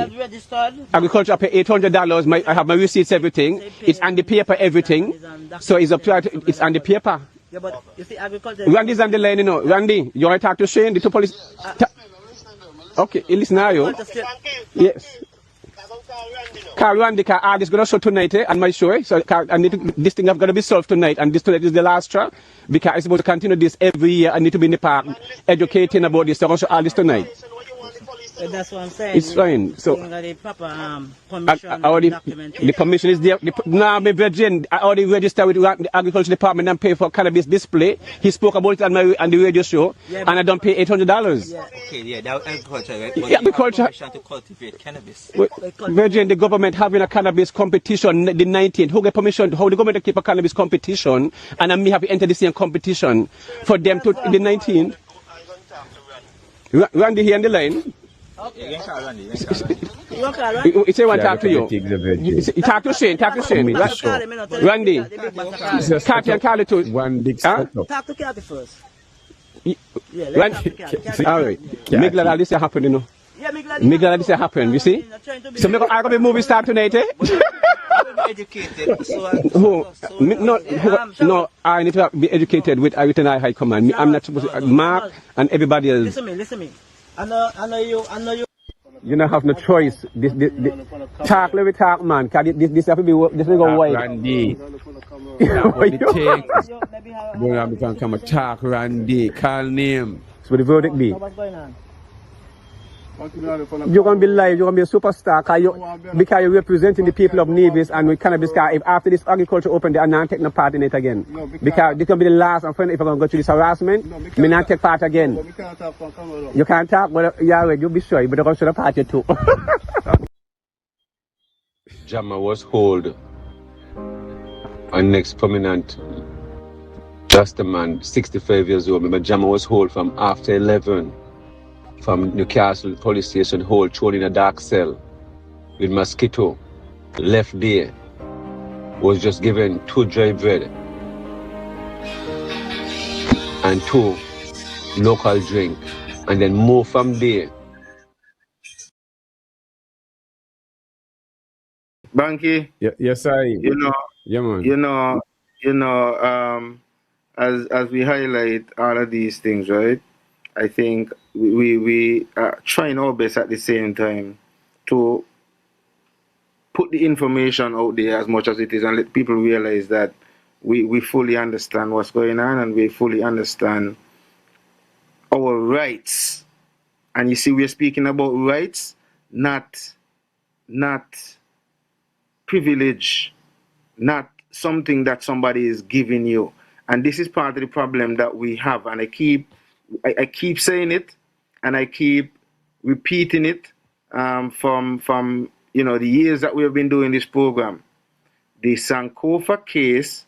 S7: Agriculture, I pay $800. I have my receipts, everything. It's on the paper, everything. So it's it's on the paper.
S4: Yeah, but you see, agriculture.
S7: Randy's on the line, you know. Randy, you want to talk to Shane? The two police. Okay, listen now, yo. Yes. Carl Randy, is going to show tonight, on my show. So this thing is going to be solved tonight, and this tonight is the last track because I'm supposed to continue this every year. I need to be in the park educating about this. So I'm going to show all this tonight.
S4: That's what I'm saying.
S7: It's fine. So
S4: the proper permission
S7: the permission is there. Now, my virgin, I already registered with the agriculture department and pay for cannabis display. He spoke about it on the radio show, and I don't pay $800.
S8: Yeah. Okay, yeah, that agriculture, right?
S7: Yeah, agriculture.
S8: Permission to cultivate cannabis.
S7: Virgin, the government having a cannabis competition the 19th. Who get permission? How the government keep a cannabis competition, and I may have to enter the same competition for them to the 19th. Randy here on the line.
S8: Okay. You can call Randy.
S7: He say want to talk to you. He talk to Shane. Talk to Shane. Randy. Kathy and Carly too.
S3: One big setup.
S4: Talk to Kathy first.
S7: Randy. All right. Make glad all this happen, you know.
S4: Yeah,
S7: make glad this happen. You see? So I'm gonna be movie star tonight, eh?
S8: Educated.
S7: No, I need to be educated with everything I high command. I'm not supposed to Mark and everybody else.
S4: Listen me. I know you.
S7: You don't have no choice. This talk, let me talk, man. This have to be this will go wide.
S3: Randy. What the take? Boy, I'm going to come and talk, Randy. Call name.
S7: So the verdict be?
S4: What's going on?
S7: You're going to be live, you're going to be a superstar because you're representing the people of Nevis and with cannabis. If after this agriculture open, they are not taking no part in it again. Because this going to be the last, I'm if I'm going to go through this harassment, me not take part again. You can't talk, but yeah, you'll be sure, but they're going to show the party too.
S3: Jama was hold our next prominent Rastaman, 65 years old. Remember, Jama was hold from after 11. From Newcastle police station hold, thrown in a dark cell with mosquito, left there, was just given 2 dry bread and 2 local drink, and then more from there.
S2: Bankie,
S3: Yes, I.
S2: you know,
S3: Yeah, man.
S2: As we highlight all of these things, right? I think we are trying our best at the same time to put the information out there as much as it is and let people realize that we fully understand what's going on and we fully understand our rights. And you see, we're speaking about rights, not privilege, not something that somebody is giving you. And this is part of the problem that we have. And I keep saying it, and I keep repeating it from the years that we have been doing this program. The Sankofa case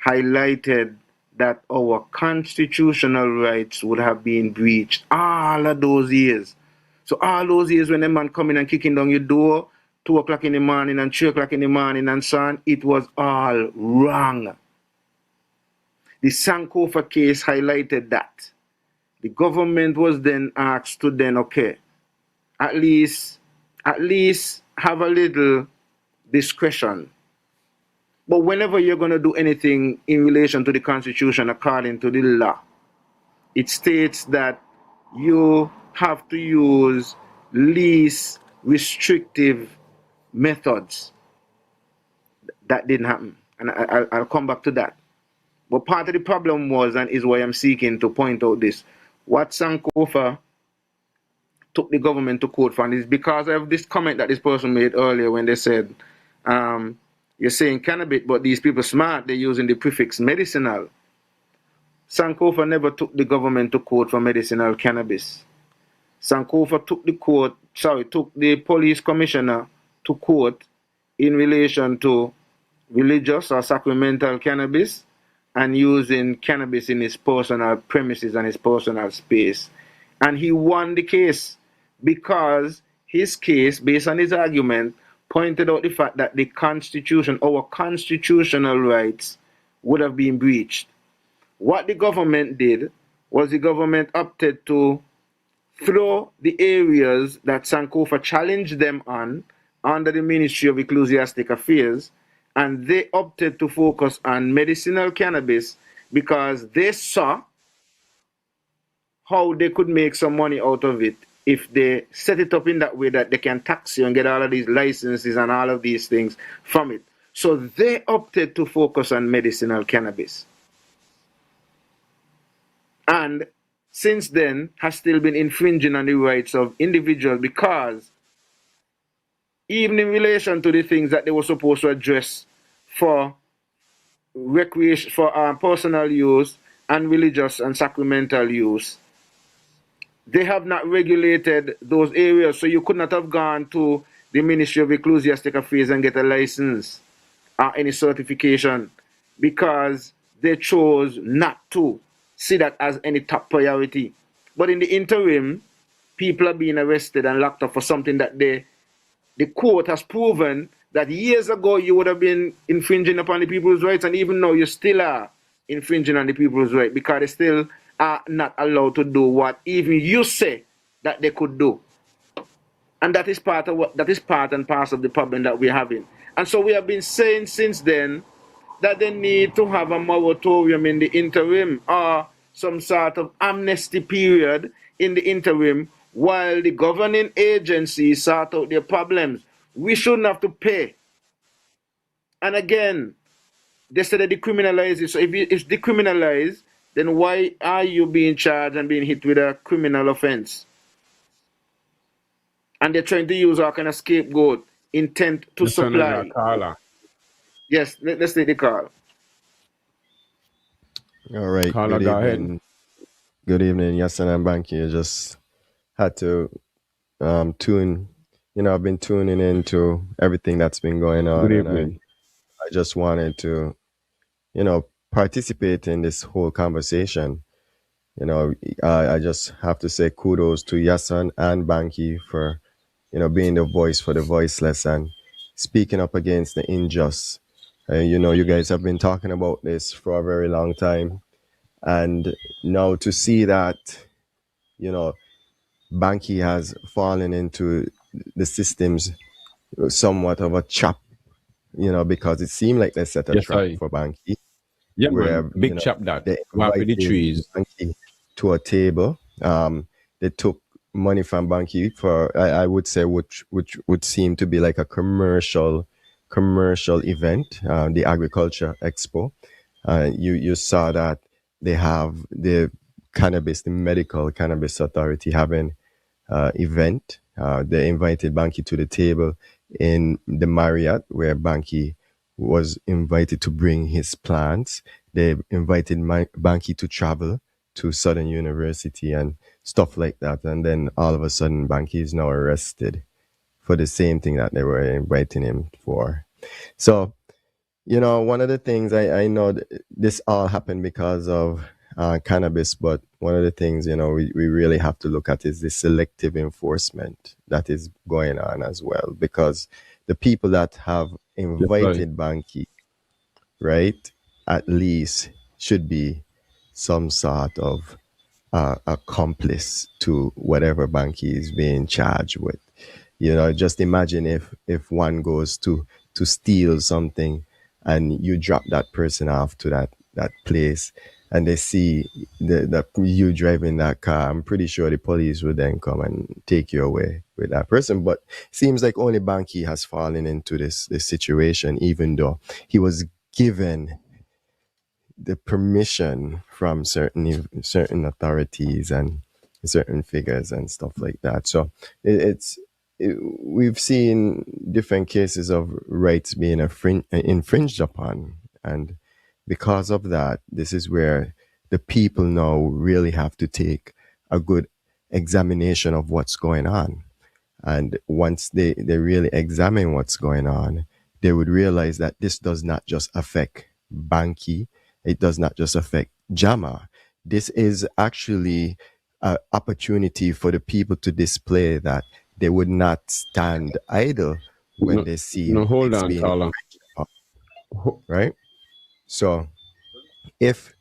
S2: highlighted that our constitutional rights would have been breached all of those years. So all those years when a man coming and kicking down your door, 2 o'clock in the morning and 3 o'clock in the morning and so on, it was all wrong. The Sankofa case highlighted that. The government was then asked to then, okay, at least have a little discretion. But whenever you're going to do anything in relation to the Constitution according to the law, it states that you have to use least restrictive methods. That didn't happen. And I'll come back to that. But part of the problem was, and is why I'm seeking to point out this, what Sankofa took the government to court for, and is because of this comment that this person made earlier when they said, you're saying cannabis, but these people smart, they're using the prefix medicinal. Sankofa never took the government to court for medicinal cannabis. Sankofa took the police commissioner to court in relation to religious or sacramental cannabis and using cannabis in his personal premises and his personal space. And he won the case because his case, based on his argument, pointed out the fact that the Constitution, our constitutional rights, would have been breached. What the government did was the government opted to throw the areas that Sankofa challenged them on under the Ministry of Ecclesiastic Affairs, and they opted to focus on medicinal cannabis because they saw how they could make some money out of it if they set it up in that way that they can tax you and get all of these licenses and all of these things from it. So they opted to focus on medicinal cannabis. And since then has still been infringing on the rights of individuals, because even in relation to the things that they were supposed to address for recreation, for personal use and religious and sacramental use, they have not regulated those areas. So you could not have gone to the Ministry of Ecclesiastic Affairs and get a license or any certification, because they chose not to see that as any top priority. But in the interim, people are being arrested and locked up for something that the court has proven that years ago you would have been infringing upon the people's rights, and even now you still are infringing on the people's rights, because they still are not allowed to do what even you say that they could do. And that is part and parcel of the problem that we're having. And so we have been saying since then that they need to have a moratorium in the interim, or some sort of amnesty period in the interim, while the governing agencies sort out their problems. We shouldn't have to pay. And again, they said they decriminalize it. So if it's decriminalized, then why are you being charged and being hit with a criminal offense? And they're trying to use our kind of scapegoat intent to supply. Yes, let's take the call.
S9: All right.
S3: Caller,
S9: Good
S3: go
S9: evening.
S3: ahead.
S9: Good evening, Yahsonn and Bankie. I just had to tune. I've been tuning into everything that's been going on,
S3: Good
S9: and
S3: evening.
S9: I just wanted to, participate in this whole conversation. I just have to say kudos to Yahsonn and Bankie for, being the voice for the voiceless and speaking up against the unjust. You guys have been talking about this for a very long time, and now to see that, Bankie has fallen into the systems somewhat of a trap, because it seemed like they set a
S3: Yes,
S9: trap
S3: I.
S9: for Bankie,
S3: Yeah,
S9: where
S3: man. Big chap that.
S9: they
S3: Walk with the
S9: invited
S3: trees.
S9: Bankie to a table. They took money from Bankie for, I would say, which would seem to be like a commercial event, the Agriculture Expo. You saw that they have the Medical Cannabis Authority having event. They invited Bankie to the table in the Marriott, where Bankie was invited to bring his plants. They invited Bankie to travel to Southern University and stuff like that. And then all of a sudden, Bankie is now arrested for the same thing that they were inviting him for. So, one of the things I know this all happened because of cannabis, but one of the things, we really have to look at is the selective enforcement that is going on as well, because the people that have invited Bankie, right, at least should be some sort of accomplice to whatever Bankie is being charged with. Just imagine if one goes to steal something and you drop that person off to that place and they see that you driving that car. I'm pretty sure the police would then come and take you away with that person. But it seems like only Bankie has fallen into this situation, even though he was given the permission from certain authorities and certain figures and stuff like that. So we've seen different cases of rights being infringed upon, and because of that, this is where the people now really have to take a good examination of what's going on. And once they really examine what's going on, they would realize that this does not just affect Bankie, it does not just affect Jama. This is actually an opportunity for the people to display that they would not stand idle when they see
S3: hold
S9: it's
S3: on,
S9: being
S3: Carla.
S9: right. So if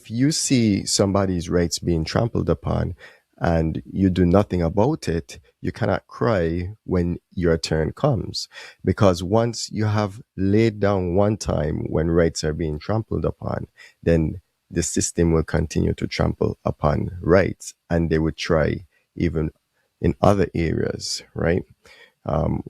S9: you see somebody's rights being trampled upon and you do nothing about it, you cannot cry when your turn comes, because once you have laid down one time when rights are being trampled upon, then the system will continue to trample upon rights, and they would try even in other areas, right?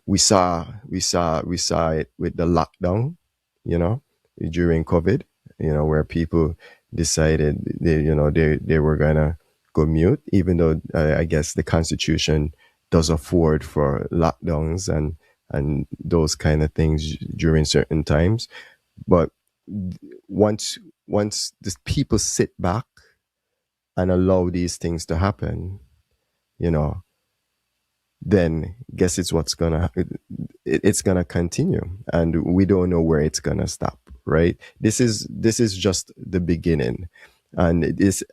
S9: We saw it with the lockdown, you know, during COVID, where people decided they were gonna go mute, even though I guess the Constitution does afford for lockdowns and those kind of things during certain times. But once the people sit back and allow these things to happen, then guess it's gonna continue, and we don't know where it's gonna stop. Right? This is just the beginning, and this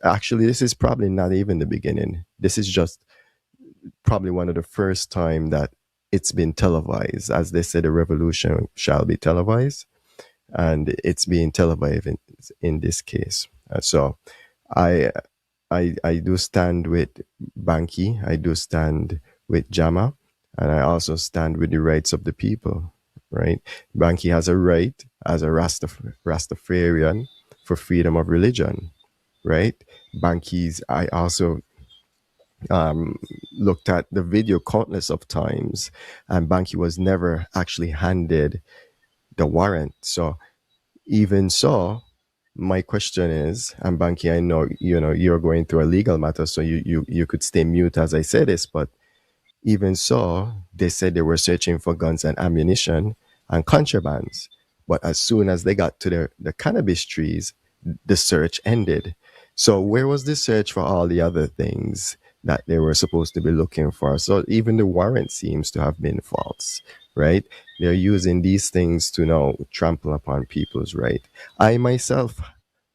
S9: is probably not even the beginning. This is just probably one of the first time that it's been televised. As they said, the revolution shall be televised, and it's being televised in this case. So I do stand with Bankie. I do stand with Jama, and I also stand with the rights of the people. Right? Bankie has a right as a Rastafarian for freedom of religion. Right? I also looked at the video countless of times, and Bankie was never actually handed the warrant. So even so, my question is, and Bankie, I know you're going through a legal matter, so you could stay mute as I say this, but even so, they said they were searching for guns and ammunition and contrabands. But as soon as they got to the cannabis trees, the search ended. So where was the search for all the other things that they were supposed to be looking for? So even the warrant seems to have been false, right? They're using these things to now trample upon people's right. I myself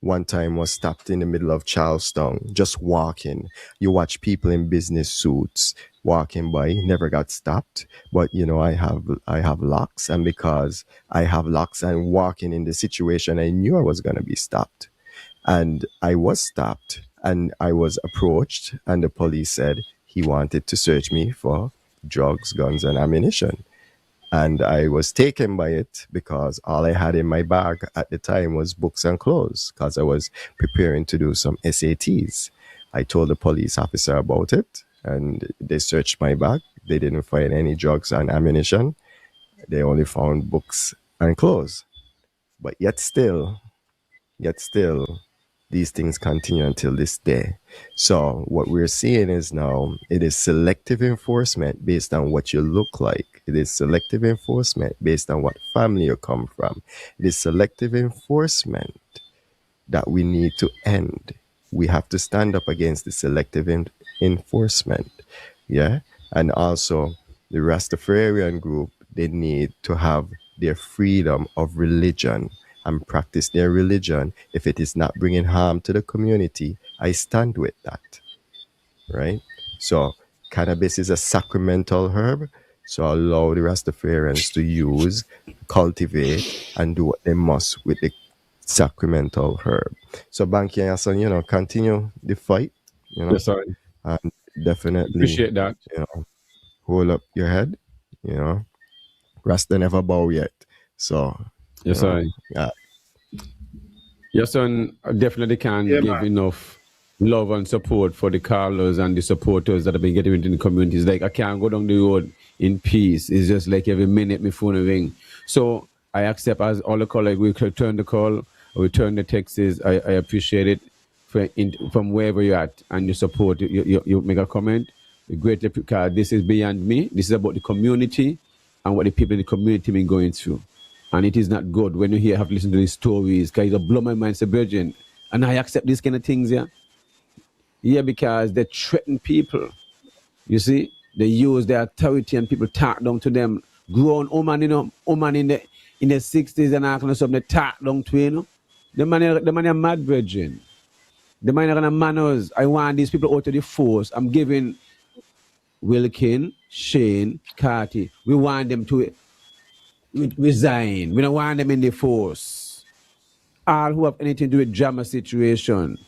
S9: one time was stopped in the middle of Charlestown, just walking. You watch people in business suits walking by, never got stopped. But I have locks, and because I have locks and walking in the situation, I knew I was gonna be stopped. And I was stopped, and I was approached, and the police said he wanted to search me for drugs, guns, and ammunition. And I was taken by it because all I had in my bag at the time was books and clothes, because I was preparing to do some SATs. I told the police officer about it, and they searched my bag. They didn't find any drugs and ammunition. They only found books and clothes. But yet still, these things continue until this day. So what we're seeing is now it is selective enforcement based on what you look like. It is selective enforcement based on what family you come from. It is selective enforcement that we need to end. We have to stand up against the selective enforcement. Yeah. And also the Rastafarian group, they need to have their freedom of religion and practice their religion. If it is not bringing harm to the community, I stand with that, right? So cannabis is a sacramental herb, so allow the Rastafarians to use, cultivate, and do what they must with the sacramental herb. So Bankie Yahsonn, continue the fight,
S3: Yes, sir.
S9: and definitely
S3: Appreciate that.
S9: Hold up your head, Rasta never bow yet. So
S3: Yes, sir.
S9: yeah.
S3: Your son definitely can give enough love and support for the callers and the supporters that have been getting into the communities. Like, I can't go down the road in peace. It's just like every minute my phone will ring. So I accept as all the callers. We return the call, return the texts. I appreciate it from wherever you're at, and you support. You make a comment. Greatly, because this is beyond me. This is about the community and what the people in the community been going through. And it is not good when you have listened to these stories, because it blow my mind, say, Virgin. And I accept these kind of things, yeah. Yeah, because they threaten people. You see, they use their authority and people talk down to them. Grown woman, woman in the 60s and all kind of stuff, they talk down to, The man are mad, Virgin. The man are gonna manners. I want these people out of the force. I'm giving Wilkin, Shane, Carty. We want them to resign. We don't want them in the force. All who have anything to do with Jama situation.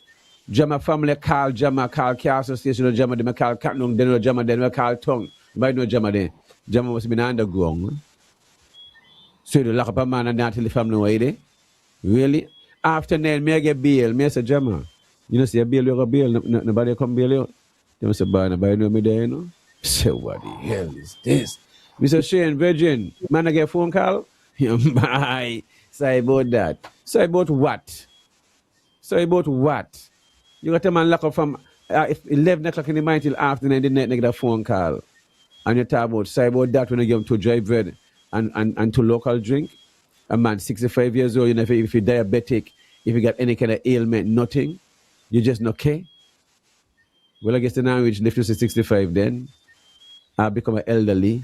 S3: Jama family call Jama, call Castle Station, or Jama, they call Catnung, then or Jama, then call Tongue. You might know Jama then. Jama must have been underground. So you lock up a man and not tell the family why they. Really? After then, me get bail. Me say Jama. You know, see a bail, you got bail, nobody come bail you. They must say, boy, nobody know me there, So what the hell is this? Mr. Shane, Virgin, man, I get a phone call. My, sorry about that. Sorry about what? Sorry about what? You got a man lock up from if 11 o'clock in the morning till afternoon, the night, get a phone call. And you talk about, sorry about that when you give him to dry bread and to local drink. A man 65 years old, you know, if you're diabetic, if you got any kind of ailment, nothing, you just not care. Well, I guess the now which live to 65 then, I become an elderly.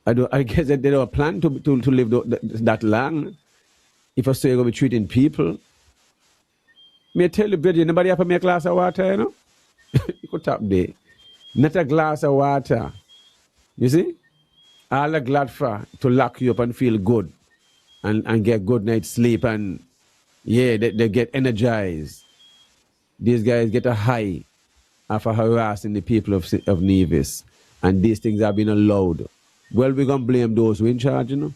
S3: I guess that they don't plan to live that long. If I say you're going to be treating people, may I tell you, brother, nobody have to make a glass of water, you know? You could tap there. Not a glass of water. You see? All are glad for to lock you up and feel good and get good night's sleep and yeah, they get energized. These guys get a high after harassing the people of Nevis. And these things are being allowed. Well, we're going to blame those who are in charge, you know?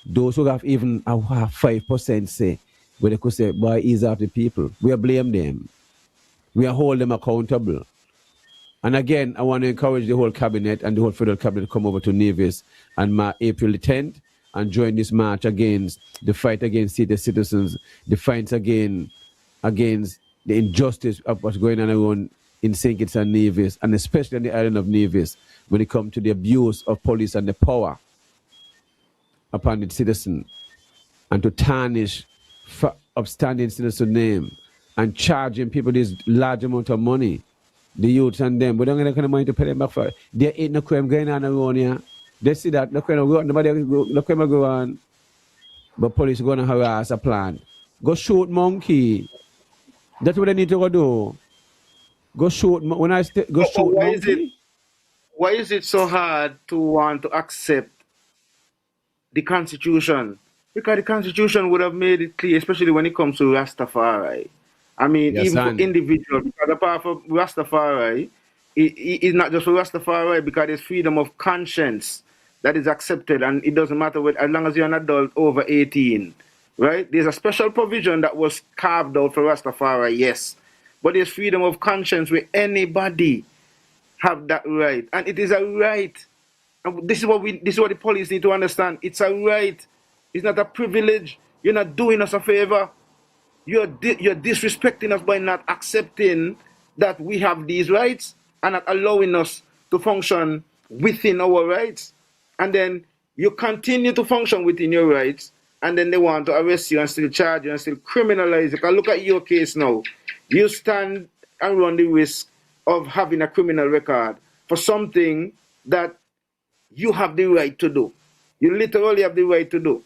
S3: Those who have even a 5% say, where they could say, boy, ease off the people. We are blame them. We are hold them accountable. And again, I want to encourage the whole cabinet and the whole federal cabinet to come over to Nevis on April the 10th and join this march against the fight against city citizens, the fight against the injustice of what's going on around in St. Kitts and Nevis, and especially on the island of Nevis, when it comes to the abuse of police and the power upon the citizen, and to tarnish upstanding citizen name and charging people this large amount of money, the youths and them, we don't get that kind of money to pay them back for it. There ain't no crime going on around here. They see that, no crime will go on. But police are going to harass a plant. Go shoot monkey. That's what they need to go do. Go shoot, shoot monkey.
S2: Why is it so hard to want to accept the Constitution? Because the Constitution would have made it clear, especially when it comes to Rastafari. I mean,
S3: Yes,
S2: even
S3: and
S2: for individuals, because apart from Rastafari, it's not just for Rastafari, because there's freedom of conscience that is accepted, and it doesn't matter as long as you're an adult over 18, right? There's a special provision that was carved out for Rastafari, yes, but there's freedom of conscience where anybody have that right, and it is a right. And this is what the police need to understand. It's a right. It's not a privilege. You're not doing us a favor. You're disrespecting us by not accepting that we have these rights and not allowing us to function within our rights. And then you continue to function within your rights, and then they want to arrest you and still charge you and still criminalize you. Because look at your case now. You stand and run the risk of having a criminal record for something that you have the right to do. You literally have the right to do.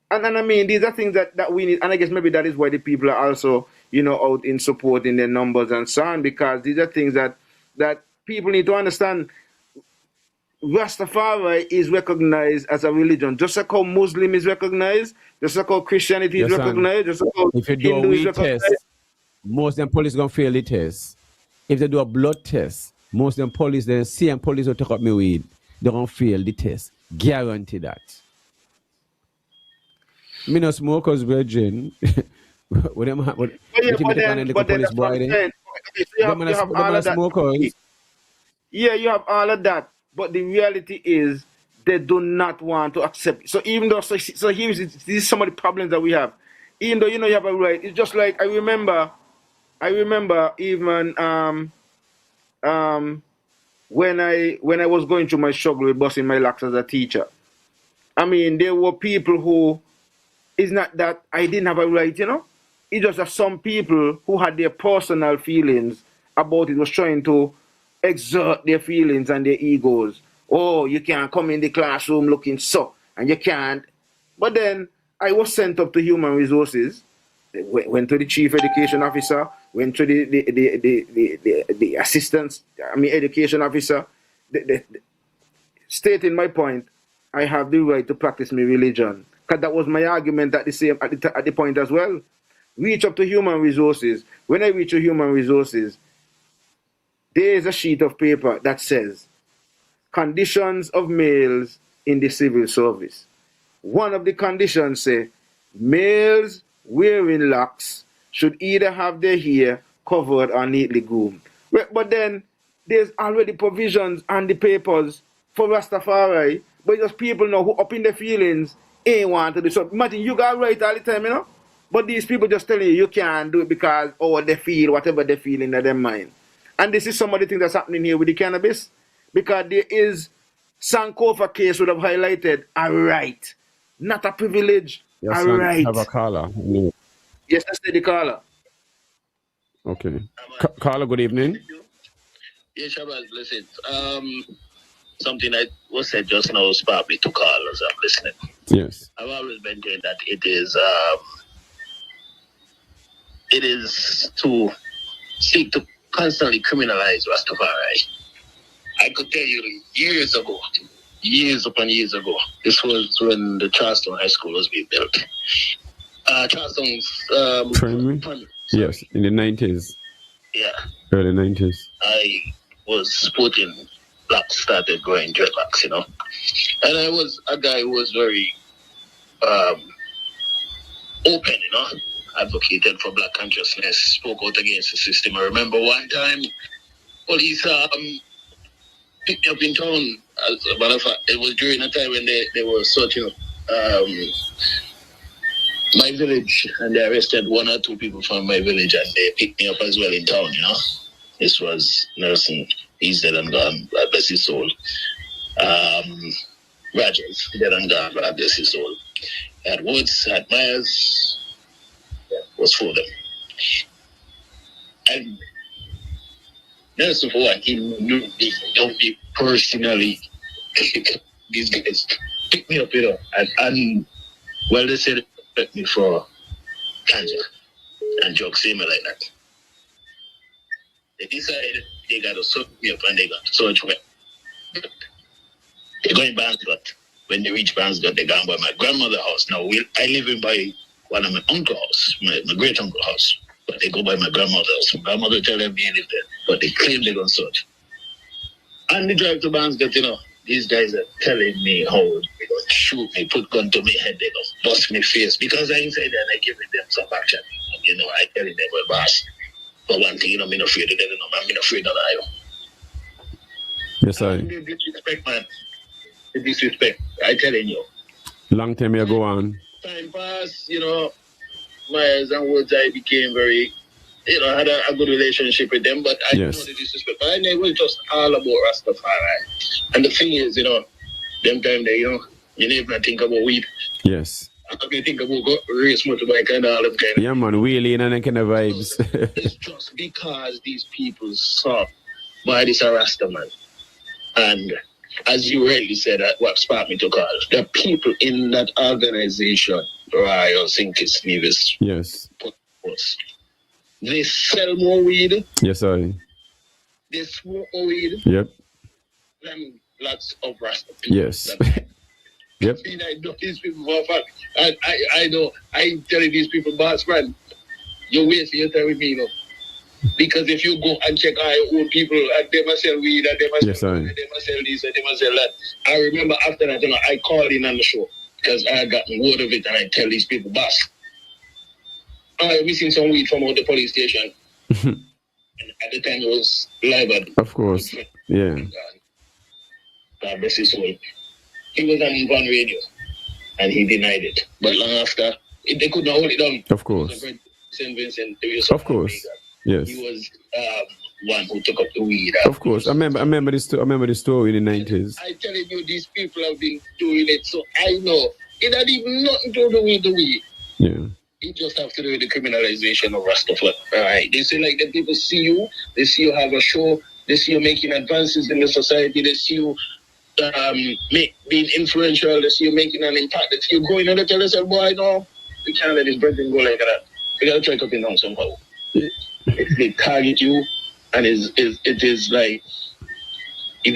S2: And I mean, these are things that we need, and I guess maybe that is why the people are also, out in supporting their numbers and so on, because these are things that people need to understand. Rastafari is recognized as a religion, just like how Muslim is recognized, just like how Christianity is recognized, just like how
S3: if you do
S2: Hindu
S3: a
S2: is
S3: weed
S2: recognized.
S3: test, most of them police gonna fail the test. If they do a blood test, most of them police, the same police will take up my weed. They're gonna fail the test. Guarantee that. Me no smokers virgin. With them,
S2: But then that's what I'm saying. Okay, so you have all of that.
S3: Smokers.
S2: Yeah, you have all of that. But the reality is they do not want to accept it. So even though, so here's some of the problems that we have. Even though you have a right, it's just like I remember even when I was going through my struggle with busting my locks as a teacher. I mean, there were people who, it's not that I didn't have a right, It's just that some people who had their personal feelings about it was trying to exert their feelings and their egos. Oh, you can't come in the classroom looking so, and you can't. But then I was sent up to human resources, went to the chief education officer, went to the assistant, education officer, stating my point. I have the right to practice my religion. Because that was my argument at the point as well. Reach up to human resources. When I reach to human resources, there is a sheet of paper that says, conditions of males in the civil service. One of the conditions say, males wearing locks should either have their hair covered or neatly groomed. But then, there's already provisions on the papers for Rastafari, but just people know who up in their feelings ain't want to do so. Imagine you got right all the time, you know? But these people just telling you can't do it because, oh, they feel whatever they feel in their mind. And this is some of the things that's happening here with the cannabis, because there is Sankofa case would have highlighted a right, not a privilege,
S3: Yes,
S2: a right.
S3: have a caller. No.
S2: Yes, that's the caller.
S3: Okay. Caller, good evening.
S6: Yeah, Shabbat, blessed. Something that was said just now sparked me to call as I'm listening.
S3: Yes.
S6: I've always maintained that it is to seek to constantly criminalize Rastafari. I could tell you years upon years ago, this was when the Charleston High School was being built. Charleston's
S3: primary? Yes, in the 90s.
S6: Yeah.
S3: Early 90s.
S6: I was sporting locks, started growing dreadlocks, you know. And I was a guy who was very open, you know, advocated for black consciousness, spoke out against the system. I remember one time police picked me up in town. As a matter of fact, it was during a time when they were searching my village, and they arrested one or two people from my village, and they picked me up as well in town, you know. This was Nelson, he's dead and gone, God bless his soul. Rogers, dead and gone, God bless his soul. At Woods, at Myers, was for them. And Nelson, for one, he knew me personally. These guys picked me up, you know, and well, they said they me for ganja and drugs, same like that. They decided they got to search me up and they got to search me. They're going Banscott. When they reach Banscott, they're going by my grandmother's house. Now, I live in by one of my uncle's house, my great uncle's house. But they go by my grandmother's house. My grandmother tell them they live there. But they claim they're going to search. And they drive to Banscott, you know. These guys are telling me how they going to shoot me, put gun to my head, they going to bust me face. Because I inside there and I giving them some action. And, you know, I telling them, well, boss. But one thing, you know, I'm not afraid of them, you know, I'm not afraid of that.
S3: Yes, I.
S6: The disrespect, man. The disrespect. I telling you.
S3: Long time ago on.
S6: Time passed, you know, Myers and Woods, I became very, you know, I had a good relationship with them, but I know the disrespect. But it was just all about Rastafari. And the thing is, you know, them time they, you know, you never think about weed.
S3: Yes.
S6: I can think about race motorbike and all them kind of.
S3: Yeah, man, wheeling and that kind of vibes.
S6: It's just because these people saw why this a Rasta man. And as you rightly said, what sparked me to call, the people in that organization, Ryo, Sinkis, Nevis,
S3: yes,
S6: they sell more weed.
S3: Yes, I.
S6: They smoke more weed.
S3: Yep.
S6: Than lots of Rasta people.
S3: Yes. Yep.
S6: I know these people for a fact. I know. I telling these people, boss man, you waste your time with me, you know. Because if you go and check our own people, and they must sell weed, and they must sell this, and they must sell that. I remember after that, you know, I called in on the show because I got word of it, and I tell these people, boss, I'm missing some weed from out the police station. And at the time, it was live.
S3: Of course. Yeah.
S6: God bless his soul. He was on Van Radio, and he denied it. But long after, they could not hold it down.
S3: Of course.
S6: St. Vincent.
S3: Of course. Yes.
S6: He was one who took up the weed.
S3: Of course. I remember this story in the 90s.
S6: I telling you, these people have been doing it, so I know. It had even nothing to do with the weed.
S3: Yeah.
S6: It just have to do with the criminalization of Rastafari. Right. They say like the people see you, they see you have a show, they see you making advances in the society, they see you being influential, they see you making an impact, they see you going and they tell yourself, boy, no, we can't let this brethren go like that. We gotta try to cut it down somehow. They target you, and it's just like they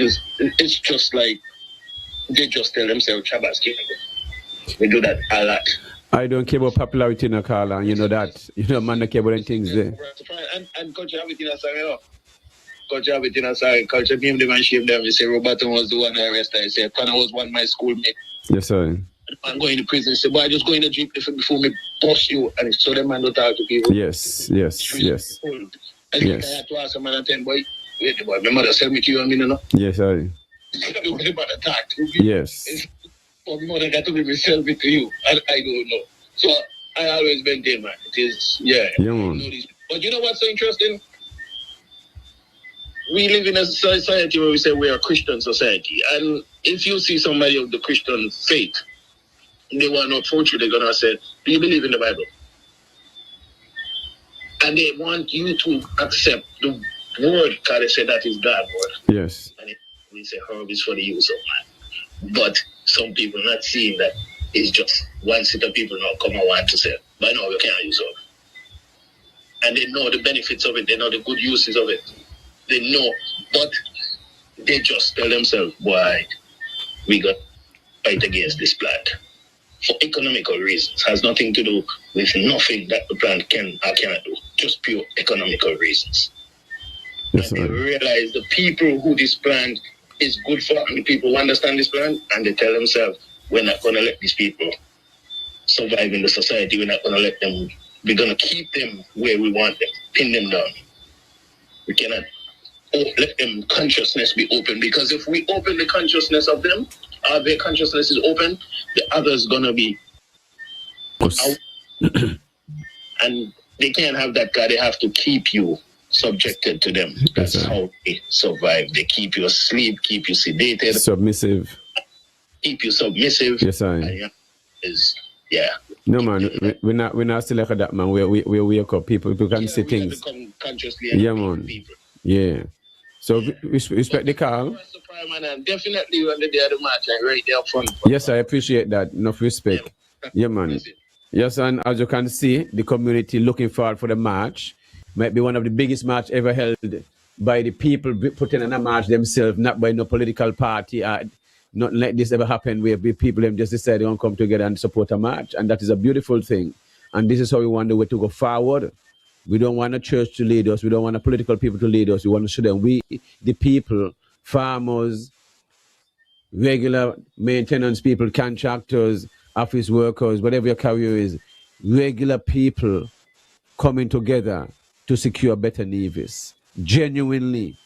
S6: just tell themselves Chabas King. We do that a lot.
S3: I don't care about popularity in a car, and you know that. You know, man, don't care about any things there.
S6: And culture have it in a song, you know. Culture have it in a song. Culture name them and shame them. They say Roberto was the one I arrested. I say Connor was one of my schoolmate.
S3: Yes, sir.
S6: I'm going to prison. Say, boy, just go in the jeep before me bust you. And so them man don't talk to people.
S3: Yes.
S6: And I had to ask a man at 10, boy,
S5: Wait, boy, my mother sent me to you, I mean, you know.
S3: Yes, I.
S5: It was about attack.
S3: Yes.
S5: My mother got to be sell me to you. I don't know. So I always maintain, man. It is, yeah.
S3: Yeah, man.
S5: But you know what's so interesting? We live in a society where we say we are a Christian society. And if you see somebody of the Christian faith, they want to approach you, they're going to say, do you believe in the Bible? And they want you to accept the word, because they say that is God's word.
S3: Yes.
S5: And we say herb is for the use of man. But some people not seeing that it's just one set of people now come and want to say, but no, we can't use herb. And they know the benefits of it, they know the good uses of it. They know, but they just tell themselves, boy, we got to fight against this plant. For economical reasons. Has nothing to do with nothing that the plant can or cannot do. Just pure economical reasons.
S3: Yes,
S5: and they realize the people who this plant is good for, and the people who understand this plant, and they tell themselves, we're not going to let these people survive in the society. We're not going to let them, we're going to keep them where we want them, pin them down. We cannot let them consciousness be open, because if we open the consciousness of them, their consciousness is open, the other's gonna be out. And they can't have that, because they have to keep you subjected to them. That's how they survive. They keep you asleep, keep you sedated,
S3: submissive,
S5: keep you submissive.
S3: Yes, I.
S5: Yeah.
S3: No, man, we're not still like that, man. We wake up. People can see things. Yeah, man. People. Yeah. So respect the call.
S5: Definitely on the day of the match, right there up front.
S3: Yes, I appreciate that. Enough respect. Yeah, man. Yes, and as you can see, the community looking forward for the match. Might be one of the biggest match ever held by the people putting on a match themselves, not by no political party. Not let this ever happen where people them just decide they want to come together and support a match. And that is a beautiful thing. And this is how we want the way to go forward. We don't want a church to lead us. We don't want a political people to lead us. We want to show them we, the people, farmers, regular maintenance people, contractors, office workers, whatever your career is, regular people coming together to secure better Nevis. Genuinely.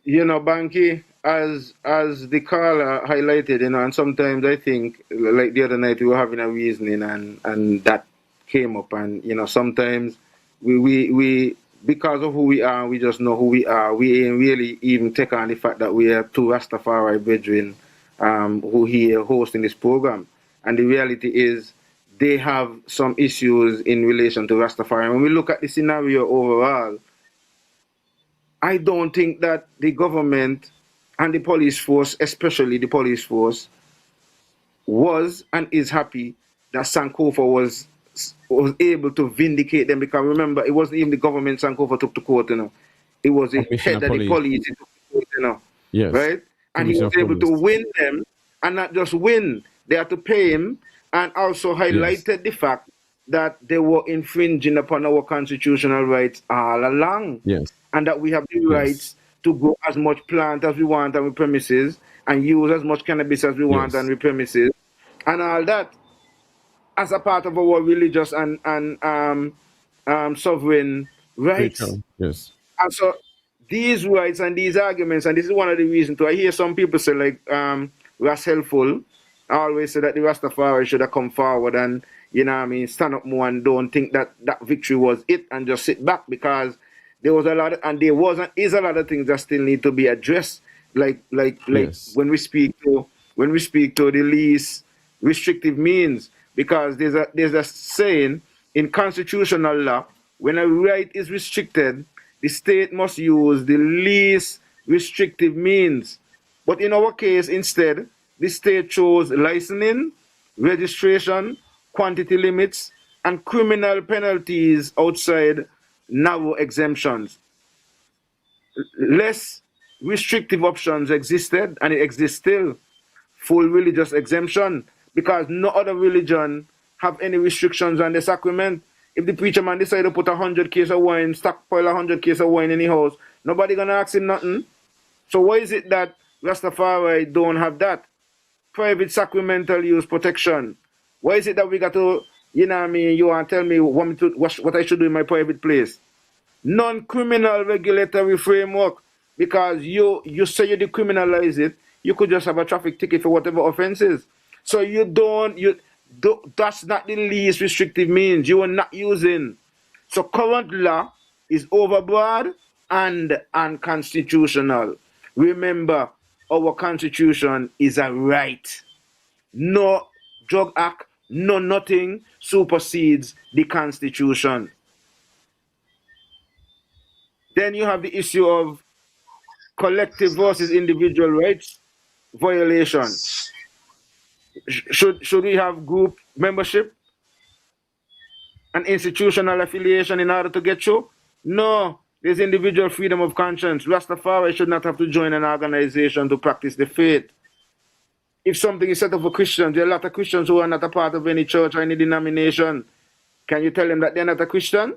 S2: You know, Bankie, as the caller highlighted, you know, and sometimes I think, like the other night, we were having a reasoning and that came up, and you know, sometimes we because of who we are, we just know who we are. We ain't really even take on the fact that we are two Rastafari brethren who here hosting this program. And the reality is they have some issues in relation to Rastafari. And when we look at the scenario overall, I don't think that the government and the police force, especially the police force, was and is happy that Sankofa was able to vindicate them, because remember, it wasn't even the government Sankofa took to court, you know. It was the head of the police who took to court, you know.
S3: Yes.
S2: Right? And he was able to win them, and not just win, they had to pay him, and also highlighted the fact that they were infringing upon our constitutional rights all along.
S3: Yes.
S2: And that we have the rights to grow as much plant as we want on the premises and use as much cannabis as we want on the premises and all that as a part of our religious and sovereign rights.
S3: Yes.
S2: And so these rights and these arguments, and this is one of the reasons I hear some people say, like Ras Helpful, I always say that the Rastafari should have come forward and, you know what I mean, stand up more and don't think that that victory was it and just sit back, because there was a lot of, and there was and is a lot of things that still need to be addressed. Like when we speak to the least restrictive means, because there's a saying in constitutional law, when a right is restricted, the state must use the least restrictive means. But in our case, instead, the state chose licensing, registration, quantity limits, and criminal penalties outside narrow exemptions. Less restrictive options existed, and it exists still. Full religious exemption, because no other religion have any restrictions on the sacrament. If the preacher man decide to put 100 case of wine, stockpile 100 case of wine in the house, nobody gonna ask him nothing. So why is it that Rastafari don't have that? Private sacramental use protection. Why is it that we got to, you know what I mean, you want to tell me what I should do in my private place? non-criminal regulatory framework, because you say you decriminalize it, you could just have a traffic ticket for whatever offenses. So that's not the least restrictive means. You are not using. So current law is overbroad and unconstitutional. Remember, our constitution is a right. No drug act, no nothing supersedes the constitution. Then you have the issue of collective versus individual rights violation. Should we have group membership and institutional affiliation in order to get through? No, there's individual freedom of conscience. Rastafari should not have to join an organization to practice the faith. If something is set up for Christians, there are a lot of Christians who are not a part of any church or any denomination. Can you tell them that they're not a Christian?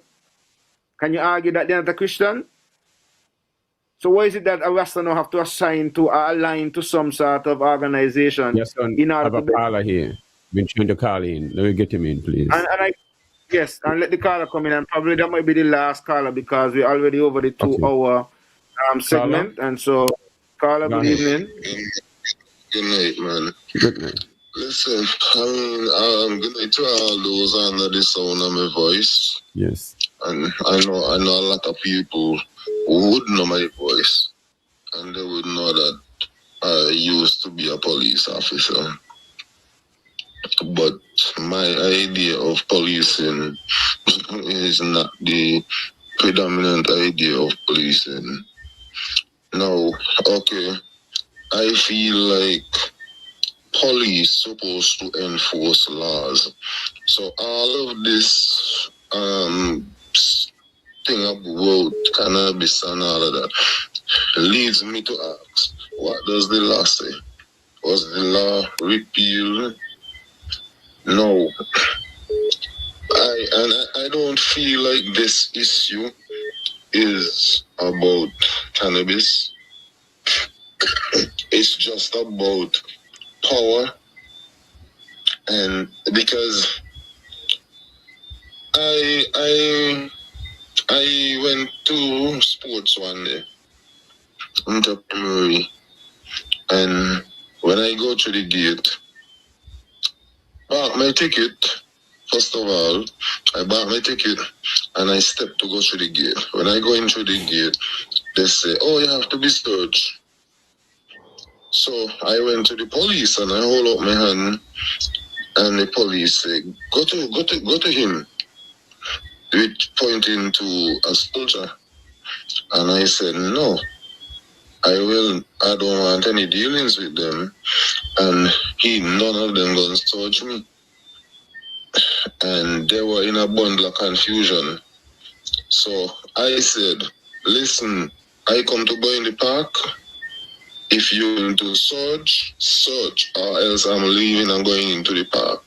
S2: Can you argue that they're not a Christian? So why is it that a Rasta now have to assign to or align to some sort of organization?
S3: Yes, son,
S2: in order
S3: have a
S2: to
S3: caller here. Been trying to call in. Let me get him in, please.
S2: Yes, and let the caller come in, and probably that might be the last caller because we're already over the 2 hour segment. Caller? And so, caller, good evening.
S10: Good night, man.
S3: Good night.
S10: Listen, good night to all those under the sound of my voice.
S3: Yes.
S10: And I know a lot of people who would know my voice, and they would know that I used to be a police officer. But my idea of policing is not the predominant idea of policing. Now, okay, I feel like police supposed to enforce laws. So all of this thing about cannabis and all of that leads me to ask, what does the law say? Was the law repealed? No. I don't feel like this issue is about cannabis. It's just about power. And because I went to sports one day, entrepreneurial, and when I go to the gate, bought my ticket. First of all, I bought my ticket and I stepped to go through the gate. When I go into the gate, they say, "Oh, you have to be searched." So I went to the police and I hold up my hand, and the police say, "Go to him," with pointing to a soldier. And I said, "No, I don't want any dealings with them, and none of them gonna touch me." And they were in a bundle of confusion. So I said, "Listen, I come to go in the park. If you want to search, or else I'm leaving and going into the park."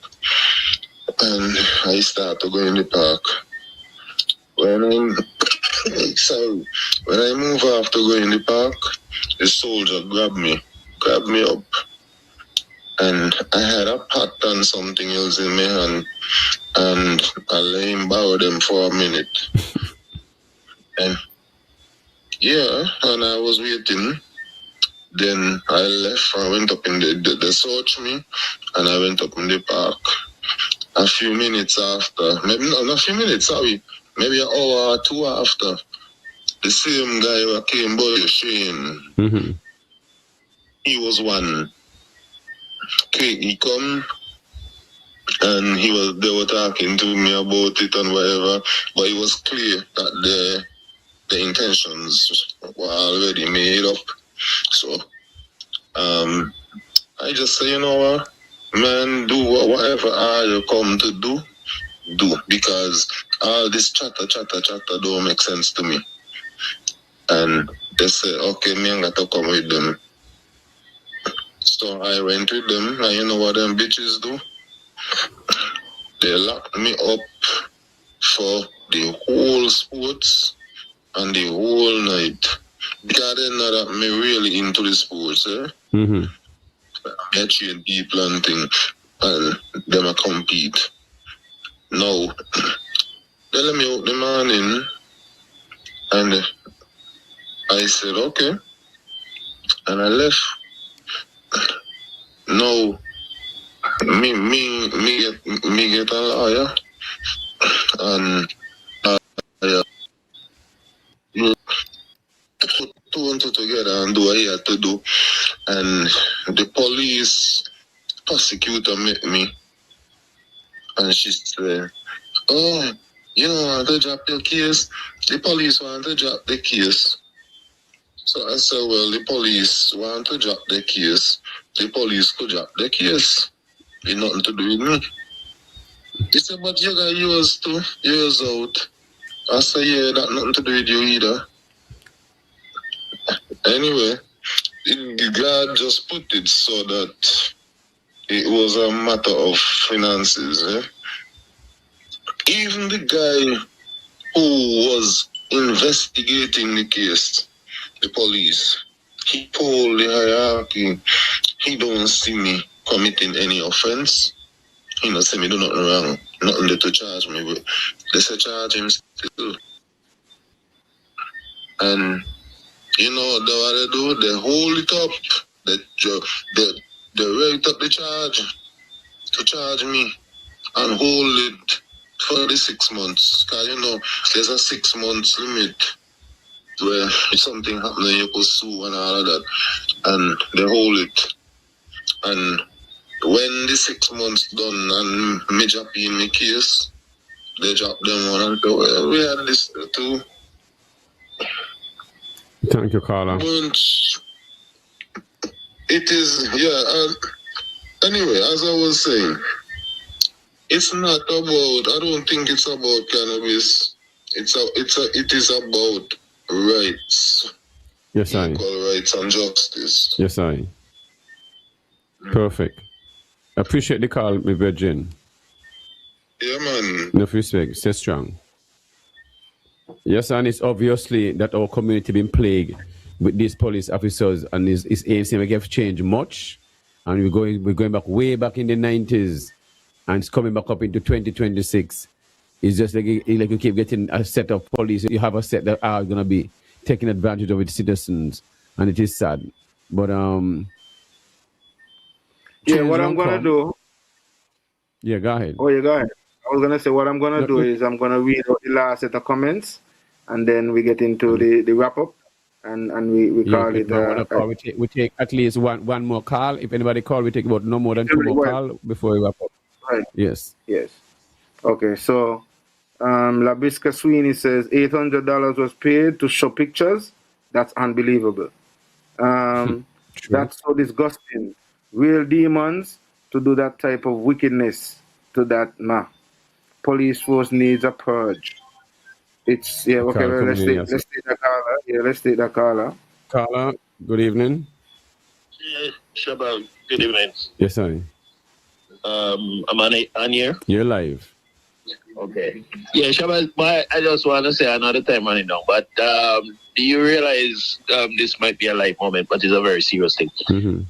S10: And I start to go in the park. When I move off to go in the park, the soldier grabbed me up. And I had a pot and something else in my hand, and I let him borrow them for a minute. And I was waiting. Then I left. I went up in they searched me, and I went up in the park. A few minutes after, maybe not a few minutes, sorry, maybe an hour or two after, the same guy who came by the train, he was one. He come and they were talking to me about it and whatever, but it was clear that the intentions were already made up. So I just say, you know what, man, do whatever you come to do, because all this chatter don't make sense to me. And they say, okay, me I got to come with them. So I went with them, and you know what them bitches do? They locked me up for the whole sports and the whole night. Because they know that me really into the sports, I train people and things, and them a compete. Now, they let me out the morning, And I said, okay. And I left. No, me get a lawyer. And you put two and two together and do what he had to do. And the police prosecutor met me. And she said, oh, you don't want to drop your case? The police want to drop the case. So I said, well, the police want to drop the case. The police could drop the case. It's nothing to do with me. He said, but you got yours too, yours out. I said, yeah, that nothing to do with you either. Anyway, God just put it so that it was a matter of finances. Eh? Even the guy who was investigating the case, the police, he told the hierarchy, he don't see me committing any offense. He don't see me do nothing wrong, nothing there to charge me with. They say charge him still. And you know what they do? They hold it up. They write up the charge to charge me and hold it for the 6 months. Because you know, there's a 6 months limit where if something happens, you could sue and all of that. And they hold it. And when the 6 months done and me drop in my case, they drop them one and say, well, we had this too.
S3: Thank you, Carla.
S10: But it is, anyway, as I was saying, it's not about, I don't think it's about cannabis. It is about rights.
S3: Yes, I.
S10: Equal rights and justice.
S3: Yes, I. Perfect. Appreciate the call, my virgin.
S10: Yeah, man.
S3: Enough respect. Stay strong. Yes, and it's obviously that our community been plagued with these police officers, and it's ain't we have changed much. And we're going back way back in the 90s, and it's coming back up into 2026. It's just like you keep getting a set of police. You have a set that are gonna be taking advantage of its citizens, and it is sad. But
S2: yeah, what I'm gonna do.
S3: Yeah, go ahead.
S2: Oh, yeah, go ahead. I was gonna say what I'm gonna do is I'm gonna read out the last set of comments, and then we get into the wrap up, and we call it.
S3: We take at least one more call. If anybody call, we take about no more than two more call before we wrap up.
S2: Right.
S3: Yes.
S2: Okay, so Labisca Sweeney says $800 was paid to show pictures. That's unbelievable. That's so disgusting. Real demons to do that type of wickedness to that police force needs a purge. It's okay. Well, let's take that caller. Yeah, let's take that caller.
S3: Caller, good evening.
S11: Yeah, Shabba, good evening.
S3: Yes, sorry.
S11: I'm on here.
S3: You're live.
S11: Okay. Yeah, Shabba, I just want to say another time running down, but do you realize this might be a light moment, but it's a very serious thing.
S3: Mm-hmm.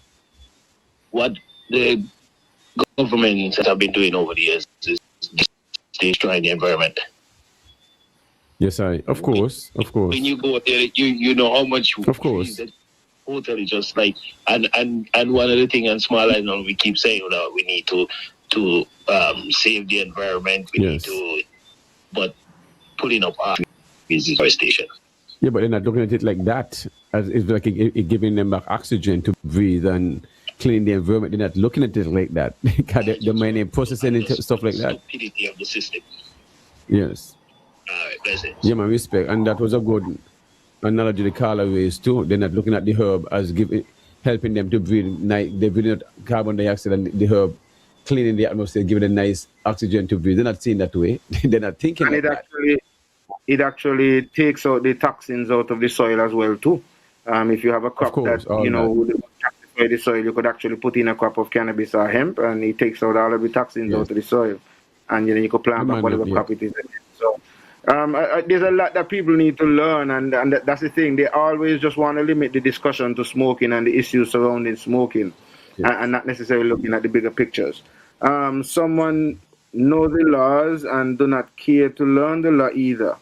S11: What the government have been doing over the years is destroying the environment.
S3: Yes, of course.
S11: When you go there, you know how much.
S3: Of course.
S11: The hotel is just like, and one of the things, and small island, we keep saying that we need to save the environment. We need to, but pulling up our station.
S3: Yeah, but they're not looking at it like that. As it's like it giving them back oxygen to breathe and clean the environment. They're not looking at it like that. The money processing and stuff like that.
S11: Stupidity of the system.
S3: Yes.
S11: That's it.
S3: Yeah, my respect. And that was a good analogy the caller raised too. They're not looking at the herb as helping them to breathe. They're breathing out carbon dioxide and the herb cleaning the atmosphere, giving them nice oxygen to breathe. They're not seeing that way. They're not thinking
S2: and
S3: like
S2: it actually takes out the toxins out of the soil as well too. If you have a crop would toxify the soil, you could actually put in a crop of cannabis or hemp, and it takes out all of the toxins out of the soil, and you could plant back whatever crop it is. So there's a lot that people need to learn, and that's the thing. They always just want to limit the discussion to smoking and the issues surrounding smoking, and not necessarily looking at the bigger pictures. Someone know the laws and do not care to learn the law either.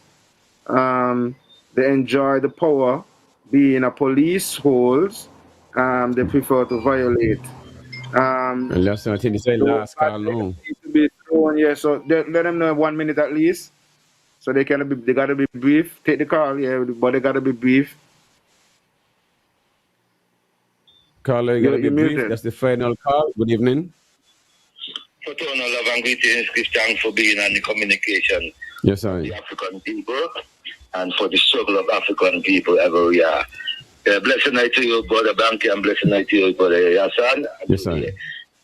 S2: they enjoy the power, being a police holds, they prefer to violate.
S3: And that's I think it's a last call now.
S2: To be thrown, yeah, so let them know 1 minute at least. So they gotta be brief. Take the call, yeah, but they gotta be brief.
S3: Caller, you gotta be brief.
S2: Muted.
S3: That's the final call. Good evening.
S10: Fraternal love and greetings. Give thanks for being on the communication.
S3: Yes, sir.
S10: The African people and for the struggle of African people ever we are. Blessed night to you, Brother Bankie, and blessed night to you, Brother Yahsonn.
S3: Yes, sir.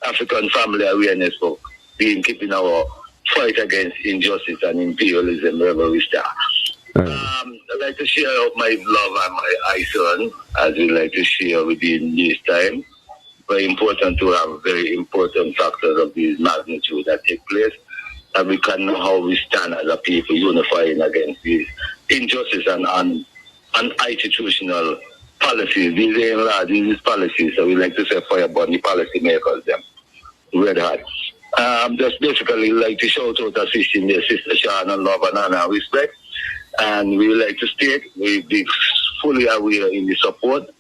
S10: African family awareness for keeping our fight against injustice and imperialism wherever we start. I'd like to share out my love and my Yahsonn, as we like to share within this time. Very important to have very important factors of this magnitude that take place, and we can know how we stand as a people unifying against these injustice and institutional policies. These ain't laws, these policies. So we like to say fire burn the policy makers them. Red hot. Just basically like to shout out assisting their sister Sean and love and honor and respect. And we would like to state we be fully aware in the support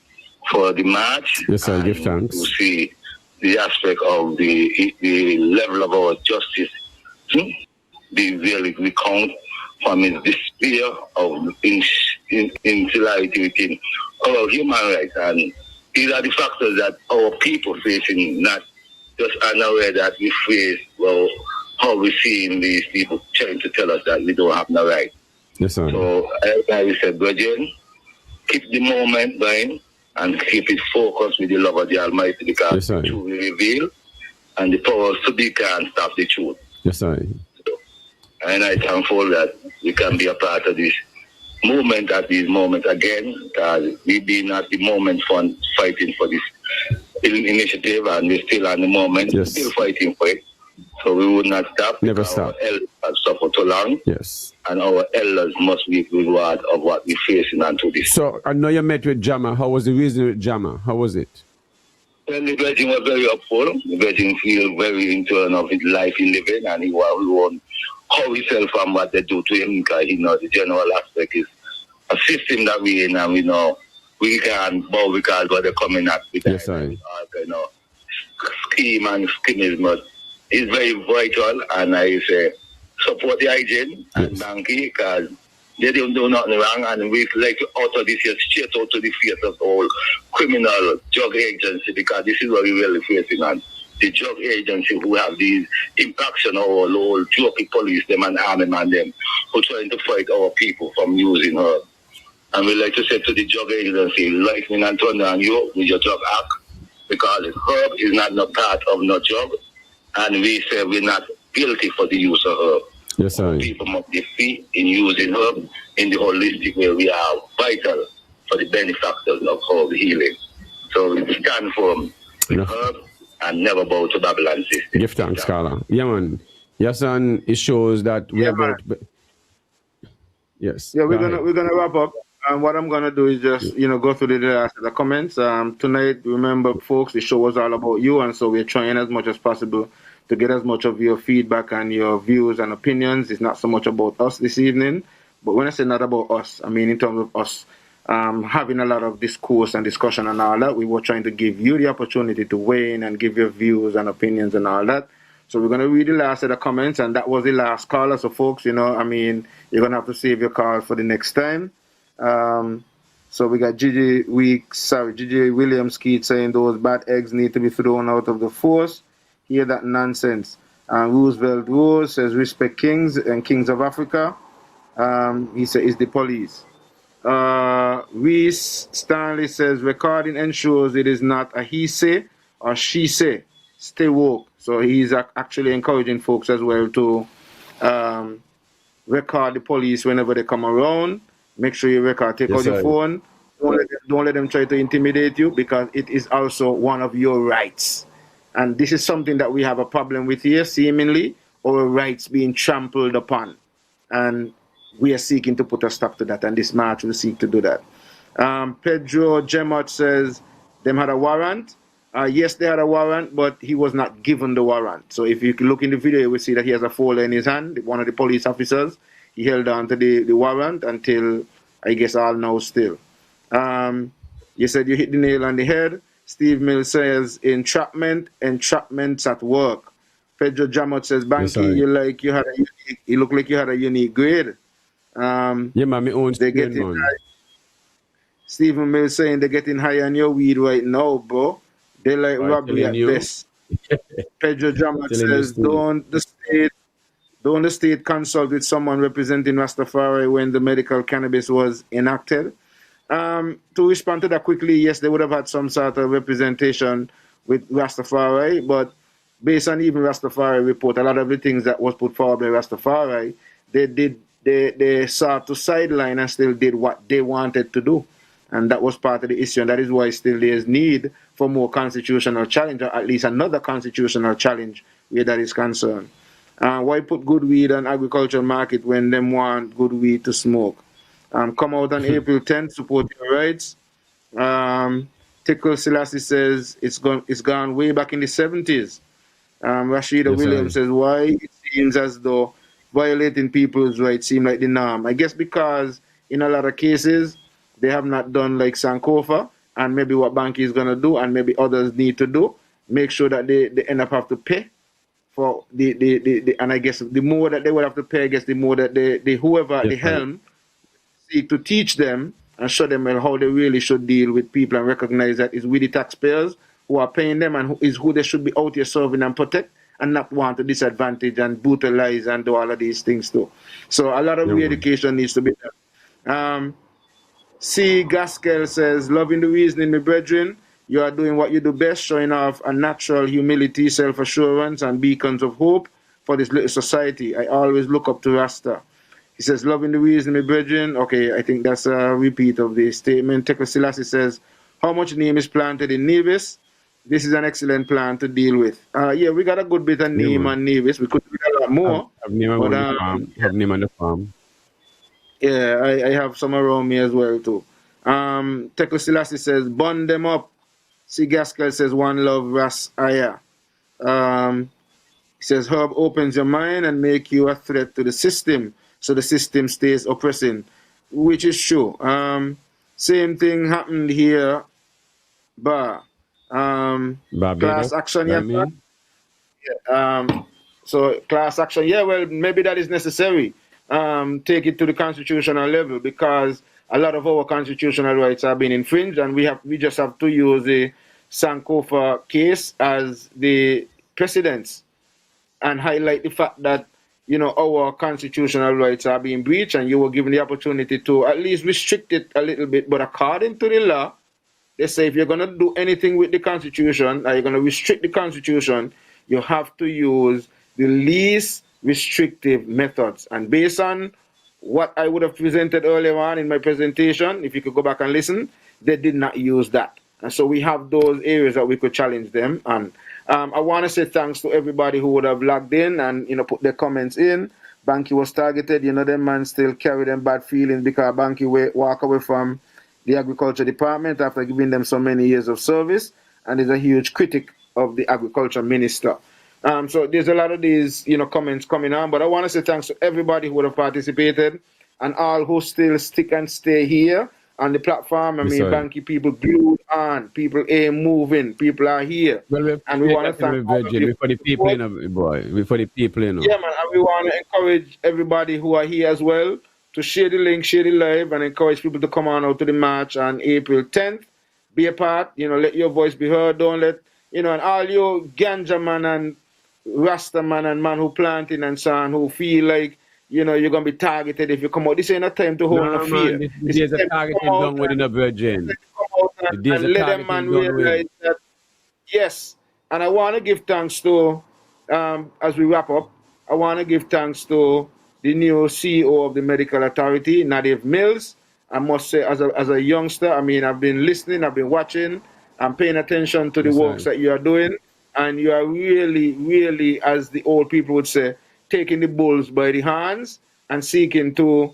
S10: for the march.
S3: Yes, sir. Give thanks.
S10: To see the aspect of the level of our justice be really recount from his despair of insularity within our human rights. And these are the factors that our people facing, not just unaware that we face, well, how we see these people trying to tell us that we don't have no right.
S3: Yes, sir.
S10: So, as we said, brethren, keep the moment going and keep it focused with the love of the Almighty, because the truth will reveal and the powers to be can't stop the truth.
S3: Yes, sir.
S10: And I'm thankful that we can be a part of this movement at this moment again, because we've been at the moment for fighting for this initiative, and we're still at the moment, still fighting for it. So we would not stop.
S3: Never stop.
S10: Our elders have suffered too long.
S3: Yes.
S10: And our elders must be reward of what we're facing unto this.
S3: So I know you met with Jama. How was the reason with Jama? How was it?
S10: Well, the virgin was very upful. The virgin feel very internal of his life he living, and he won't how himself and what they do to him, because he knows the general aspect is a system that we in, and we know we can't bow because what they're coming at with
S3: yes, sir.
S10: Scheme and schemism. But it's very vital, and I say support the hygiene and Bankie, because they don't do nothing wrong, and we like to utter this here straight out to the face of all criminal drug agency, because this is what we're really facing on. The drug agency who have these impacts on our old jokey police, them and army man them, who trying to fight our people from using her. And we like to say to the drug agency, lightning and thunder on you with your drug act, because herb is not no part of no drug, and we say we're not guilty for the use of herb.
S3: Yes, sir.
S10: People must be free in using herb in the holistic way. We are vital for the benefactors of herb healing. So we stand for herb and never bow to Babylon system.
S3: Give thanks, scholar. Yeah, man. Yahsonn, it shows that we are about. Yes.
S2: Yeah, we're gonna wrap up. And what I'm gonna do is just go through the comments. Tonight, remember, folks, the show was all about you, and so we're trying as much as possible to get as much of your feedback and your views and opinions. It's not so much about us this evening, but when I say not about us, I mean in terms of us having a lot of discourse and discussion and all that. We were trying to give you the opportunity to weigh in and give your views and opinions and all that. So we're going to read the last of the comments, and that was the last caller. So folks, you're going to have to save your call for the next time. So we got Gigi Williams Keith saying those bad eggs need to be thrown out of the force. Hear that nonsense. Roosevelt Rose says respect kings and kings of Africa. He says it's the police. Reese Stanley says recording ensures it is not a he say or she say. Stay woke. So he's actually encouraging folks as well to record the police whenever they come around. Make sure you record. Take out your phone. Don't let them try to intimidate you, because it is also one of your rights. And this is something that we have a problem with here, seemingly, our rights being trampled upon. And we are seeking to put a stop to that, and this march will seek to do that. Pedro Gemot says, them had a warrant. Yes, they had a warrant, but he was not given the warrant. So if you look in the video, you will see that he has a folder in his hand, one of the police officers. He held on to the warrant until I guess all now still. You said you hit the nail on the head. Steve Mills says entrapment's at work. Pedro Jamot says, Bankie, you look like you had a unique grade.
S3: Yeah, man, my own
S2: they're getting high. Stephen Mills saying they're getting high on your weed right now, bro. They like robbery at best. Pedro Jamot says, don't the state consult with someone representing Rastafari when the medical cannabis was enacted? To respond to that quickly, yes, they would have had some sort of representation with Rastafari, but based on even Rastafari report, a lot of the things that was put forward by Rastafari, they sought to sideline and still did what they wanted to do. And that was part of the issue, and that is why still there is need for more constitutional challenge, or at least another constitutional challenge where that is concerned. Why put good weed on agricultural market when them want good weed to smoke? Come out on April 10th, support your rights. Tickle Selassie says it's gone way back in the 70s. Rashida Williams says, why it seems as though violating people's rights seem like the norm? I guess because in a lot of cases, they have not done like Sankofa, and maybe what Bankie is going to do, and maybe others need to do, make sure that they end up have to pay for and I guess the more that they would have to pay, I guess the more that whoever at the helm seek to teach them and show them how they really should deal with people and recognize that it's with the taxpayers who are paying them and who they should be out here serving and protect, and not want to disadvantage and brutalize and do all of these things too. So a lot of re-education needs to be done. C. Gaskell says, loving the reasoning, my brethren. You are doing what you do best, showing off a natural humility, self-assurance, and beacons of hope for this little society. I always look up to Rasta. He says, loving the reason, my brethren. Okay, I think that's a repeat of the statement. Tekla Selassie says, how much neem is planted in Nevis? This is an excellent plan to deal with. Yeah, we got a good bit of neem and Nevis. We could do a lot more.
S3: Have neem on the farm.
S2: Yeah, I have some around me as well too. Tekla Selassie says, bond them up. C. Gaskell says, one love, Ras Aya. He says, herb opens your mind and make you a threat to the system, so the system stays oppressing, which is true. Same thing happened here, class action. So class action, well, maybe that is necessary. Take it to the constitutional level, because a lot of our constitutional rights are being infringed, and we just have to use the Sankofa case as the precedence and highlight the fact that, you know, our constitutional rights are being breached, and you were given the opportunity to at least restrict it a little bit. But according to the law, they say if you're going to do anything with the Constitution, or you're going to restrict the Constitution, you have to use the least restrictive methods. And based on what I would have presented earlier on in my presentation, if you could go back and listen, they did not use that. And so we have those areas that we could challenge them. And I want to say thanks to everybody who would have logged in and, you know, put their comments in. Bankie was targeted. You know, them man still carry them bad feelings because Bankie walk away from the agriculture department after giving them so many years of service, and is a huge critic of the agriculture minister. So there's a lot of these, you know, comments coming on, but I want to say thanks to everybody who would have participated and all who still stick and stay here on the platform. I mean, Bankie people glued on, people ain't moving, people are here.
S3: Well,
S2: and we want to thank
S3: for the people, you know, boy. For the people, you know.
S2: Yeah, man, and we want to encourage everybody who are here as well to share the link, share the live, and encourage people to come on out to the march on April 10th. Be a part, you know, let your voice be heard. Don't let, you know, and all you ganja man and Rasta man and man who planting and so on, who feel like, you know, you're going to be targeted if you come out. This ain't a time to hold no fear.
S3: This is a targeting done within a virgin.
S2: And let them man realize that, yes. And I want to give thanks to, as we wrap up, I want to give thanks to the new CEO of the Medical Authority, Nadev Mills. I must say, as a youngster, I mean, I've been listening, I've been watching, I'm paying attention to the works that you are doing. And you are really, really, as the old people would say, taking the bulls by the hands and seeking to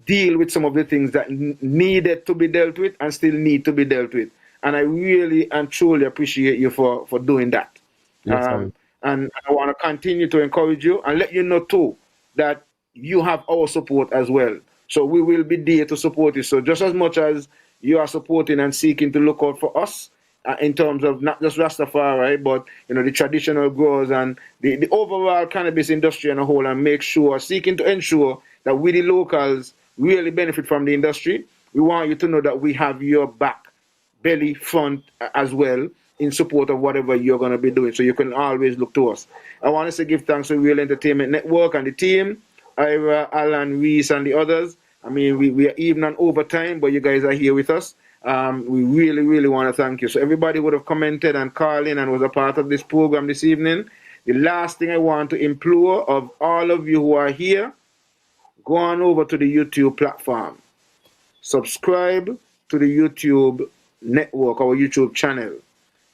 S2: deal with some of the things that needed to be dealt with and still need to be dealt with. And I really and truly appreciate you for doing that.
S3: Yes,
S2: and I want to continue to encourage you and let you know, too, that you have our support as well. So we will be there to support you. So just as much as you are supporting and seeking to look out for us in terms of not just Rastafari, but the traditional growers and the overall cannabis industry on a whole, and seeking to ensure that we the locals really benefit from the industry. We want you to know that we have your back, belly, front as well, in support of whatever you're going to be doing. So you can always look to us. I want to give thanks to Real Entertainment Network and the team, Ira, Alan, Reese, and the others. I mean, we are even on overtime, but you guys are here with us. We really, really want to thank you. So everybody would have commented and called in and was a part of this program this evening. The last thing I want to implore of all of you who are here, go on over to the YouTube platform. Subscribe to the YouTube network, our YouTube channel.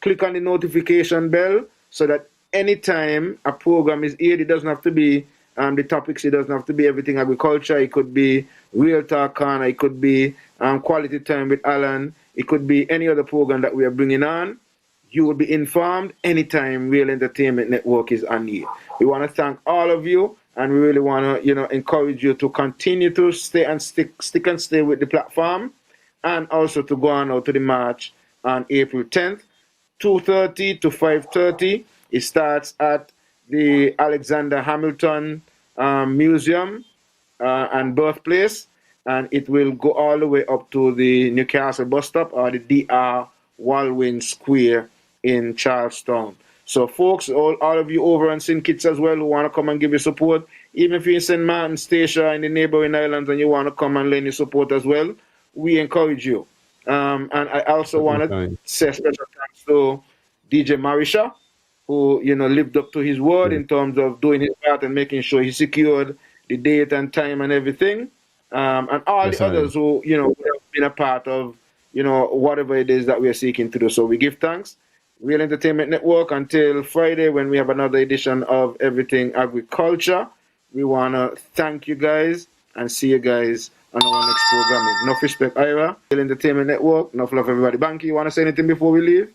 S2: Click on the notification bell so that anytime a program is aired, it doesn't have to be the topics, it doesn't have to be everything agriculture, it could be Real Talk Corner, it could be Quality Time with Alan, it could be any other program that we are bringing on. You will be informed anytime Real Entertainment Network is on here. We want to thank all of you, and we really want to encourage you to continue to stay and stick and stay with the platform, and also to go on out to the march on April 10th, 2:30 to 5:30. It starts at the Alexander Hamilton Museum and Birthplace, and it will go all the way up to the Newcastle bus stop or the DR Walwyn Square in Charlestown. So folks, all of you over on St. Kitts as well who want to come and give you support, even if you're in St. Martin, Statia, in the neighboring islands, and you want to come and lend your support as well, we encourage you. And I also want to say special thanks to DJ Marisha, who lived up to his word in terms of doing his part and making sure he secured the date and time and everything, and all the others who would have been a part of whatever it is that we are seeking to do. So we give thanks. Real Entertainment Network, until Friday when we have another edition of Everything Agriculture. We want to thank you guys and see you guys on our next programming. Enough respect, Ira. Real Entertainment Network. Enough love, everybody. Bankie, you want to say anything before we leave?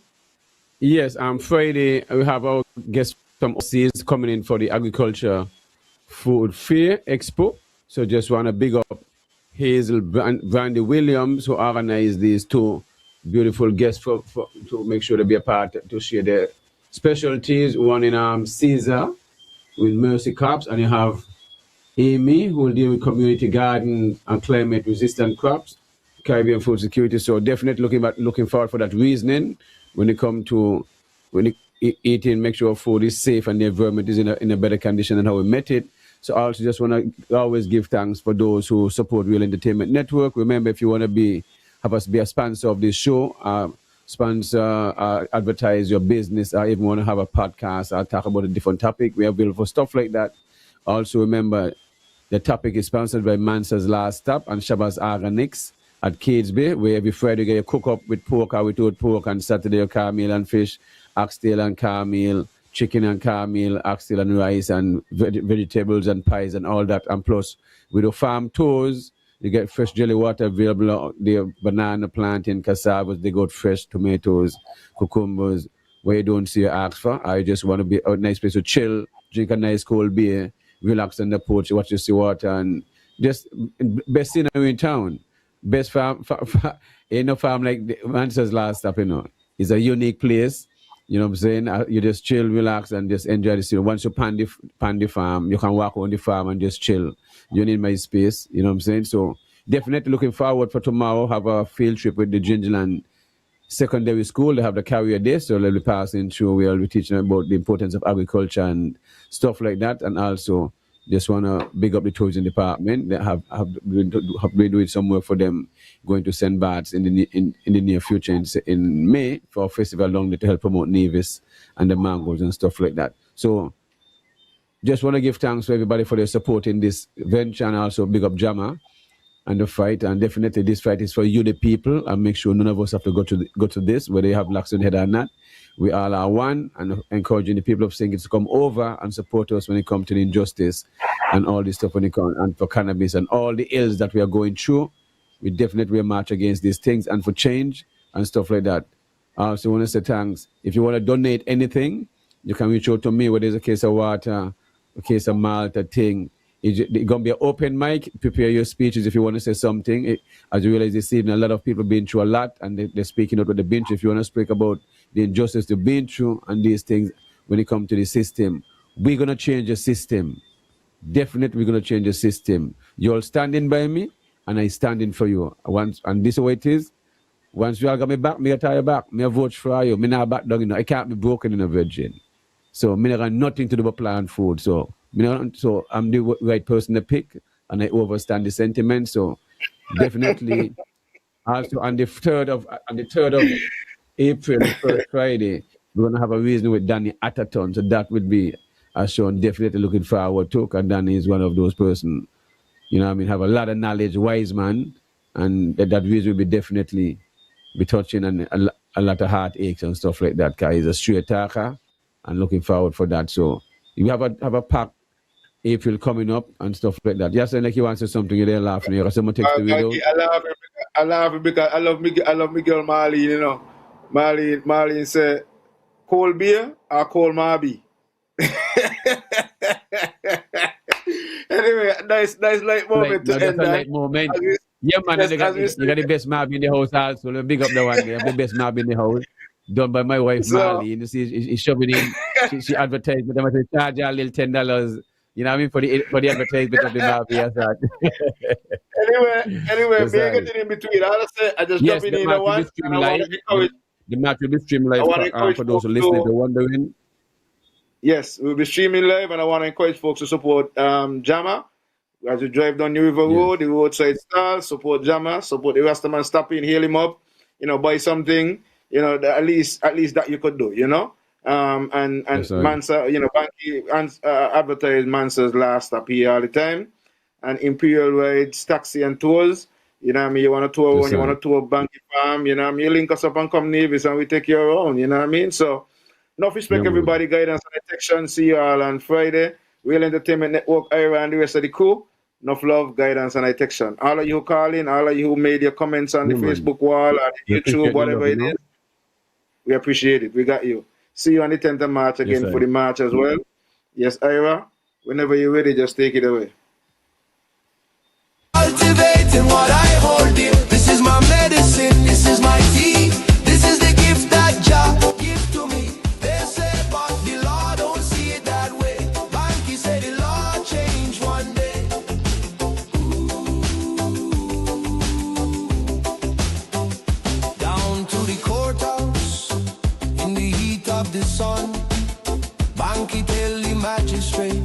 S3: Yes, Friday we have our guests from overseas coming in for the Agriculture Food Fair Expo. So just want to big up Hazel Brandy Williams, who organized these two beautiful guests to make sure to be a part to share their specialties. One in Caesar with Mercy Crops, and you have Amy, who will deal with community garden and climate resistant crops, Caribbean food security. So definitely looking forward for that reasoning when it comes to eating, make sure food is safe and the environment is in a better condition than how we met it. So I also just want to always give thanks for those who support Real Entertainment Network. Remember, if you want to have us be a sponsor of this show, advertise your business, or even want to have a podcast or talk about a different topic, we are available for stuff like that. Also remember, the topic is sponsored by Mansa's Last Stop and Shabazz Organics at Catesby, where every Friday you get a cook up with pork or without pork, and Saturday you carmeal and fish, oxtail and carmeal, chicken and carmeal, oxtail and rice, and vegetables and pies and all that. And plus, with the farm tours, you get fresh jelly water available, the banana, plantain, cassavas, they got fresh tomatoes, cucumbers, where you don't see your ask for. I just want to be a nice place to chill, drink a nice cold beer, relax on the porch, watch the sea water, and just best scenery in town. Best farm farm like the Mansa's Last Stop, It's a unique place. You know what I'm saying? You just chill, relax, and just enjoy the scene. Once you pan the farm, you can walk on the farm and just chill. You need my space, you know what I'm saying? So definitely looking forward for tomorrow, have a field trip with the Gingerland Secondary School. They have the career day, so they'll be passing through. We'll be teaching about the importance of agriculture and stuff like that. And also just want to big up the tourism department. They have been doing some work for them, going to St. Bart's in the near future in May for a festival along there to help promote Nevis and the mangoes and stuff like that. So just want to give thanks to everybody for their support in this venture, and also big up Jama and the fight. And definitely this fight is for you, the people, and make sure none of us have to go to this, whether you have locks on head or not. We all are one, and encouraging the people of St. Kitts to come over and support us when it comes to the injustice and all this stuff when it comes, and for cannabis and all the ills that we are going through. We definitely will march against these things and for change and stuff like that. I also want to say thanks. If you want to donate anything, you can reach out to me, whether it's a case of water, a case of malt, a thing. It's going to be an open mic. Prepare your speeches if you want to say something. As you realize this evening, a lot of people been through a lot, and they're speaking out what they've been through. If you want to speak about the injustice they've been through and these things when it comes to the system, we're going to change the system. Definitely, we're going to change the system. You're all standing by me, and I standing for you. And this is what it is. Once you all got me back, me got you back. Me vote for you. Me not back down. You know, I can't be broken in a virgin. So me not got nothing to do with plant food. So I'm the right person to pick, and I overstand the sentiment. So definitely, also on the 3rd of April, the first Friday, we're gonna have a reason with Danny Atherton. So that would be, as shown, definitely looking forward to. And Danny is one of those persons, you know what I mean, have a lot of knowledge, wise man, and that reason will be definitely be touching and a lot of heartaches and stuff like that. Cause he's a straight talker, and looking forward for that. So you have a pack April coming up and stuff like that. Yes, and like you want to say something, you're there laughing. You someone takes the video.
S2: I laugh because I love me girl Marlene, you know. Marlene said, cold beer or cold Marby. Anyway, nice light moment to end that.
S3: Light moment. Yeah, man, you got the best Marby in the house also. Let me big up the one there. The best Marby in the house. Done by my wife, Marlene. You see, she's shoving in. She advertised, but I'm going to charge her a little $10. You know what I mean? For the advertisement of the Marby. Anyway, me getting in between. I just jump in the one. The match will be streamed live for those who listening to wondering. Yes, we'll be streaming live, and I want to encourage folks to support Jammer. As you drive down the River Road, the roadside stall, support Jammer, support the Rastaman, stop in, hail him up, you know, buy something, you know, at least that you could do, you know. And Mansa, you know, Bankie advertise Mansa's last stop here all the time, and Imperial Rides, taxi and tours. You know what I mean? You want to tour one, you want to tour Bankie Farm, you know what I mean? You link us up and come Nevis and we take you around, you know what I mean? So, enough respect, everybody. Guidance and detection. See you all on Friday. Real Entertainment Network, Ira, and the rest of the crew. Enough love, guidance, and detection. All of you who call in, all of you who made your comments on the Facebook wall, or the YouTube, whatever it is, we appreciate it. We got you. See you on the 10th of March again for the march as well. Yes, Ira, whenever you're ready, just take it away.
S1: Cultivating what I hold dear. This is my medicine, this is my tea. This is the gift that Jah give to me. They say, but the Lord don't see it that way. Bankie said the Lord changed one day. Down to the courthouse, in the heat of the sun, Bankie tell the magistrate,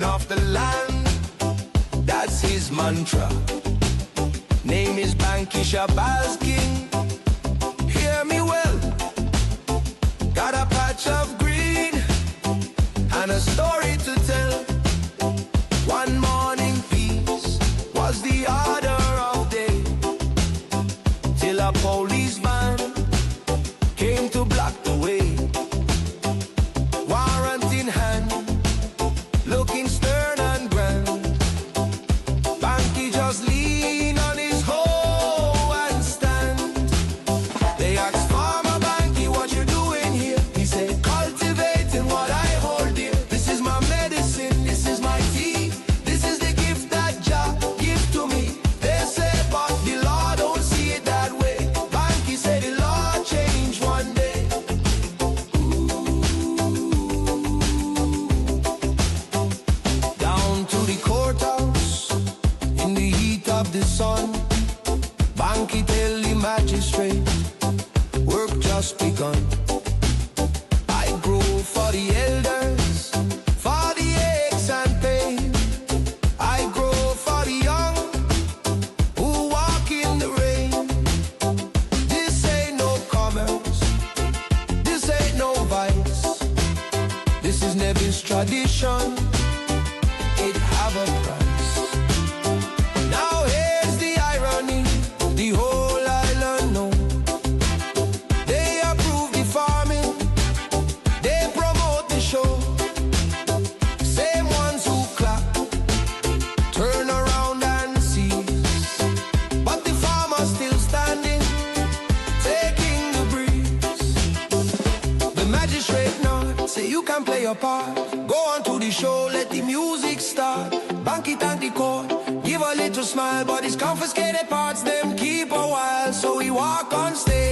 S1: off the land, that's his mantra. Name is Bankie Yahsonn. Hear me well. Got a patch of green and a story to tell. One morning peace was the order of day, till a policeman came to block the way. Warrant in hand, looking stern and grand. Bankie just lean on his hoe and stand. They asked Farmer Bankie, what you doing here? He said, cultivating what I hold dear. This is my medicine, this is my tea. This is the gift that Jah give to me. They say, but the Lord don't see it that way. Bankie said the Lord changed one day. Courthouse, in the heat of the sun, Bankie tell the magistrate, work just begun. I grow for the elders, for the aches and pain. I grow for the young who walk in the rain. This ain't no commerce, this ain't no vice. This is Nevin's tradition. have a price. Now here's the irony, the whole island know. They approve the farming, they promote the show. Same ones who clap, turn around and seize. But the farmer's still standing, taking the breeze. The magistrate nod, say you can play your part. Go on to the show, let the music start. Bankie thank the court, give a little smile, but his confiscated parts them keep a while. So we walk on stage.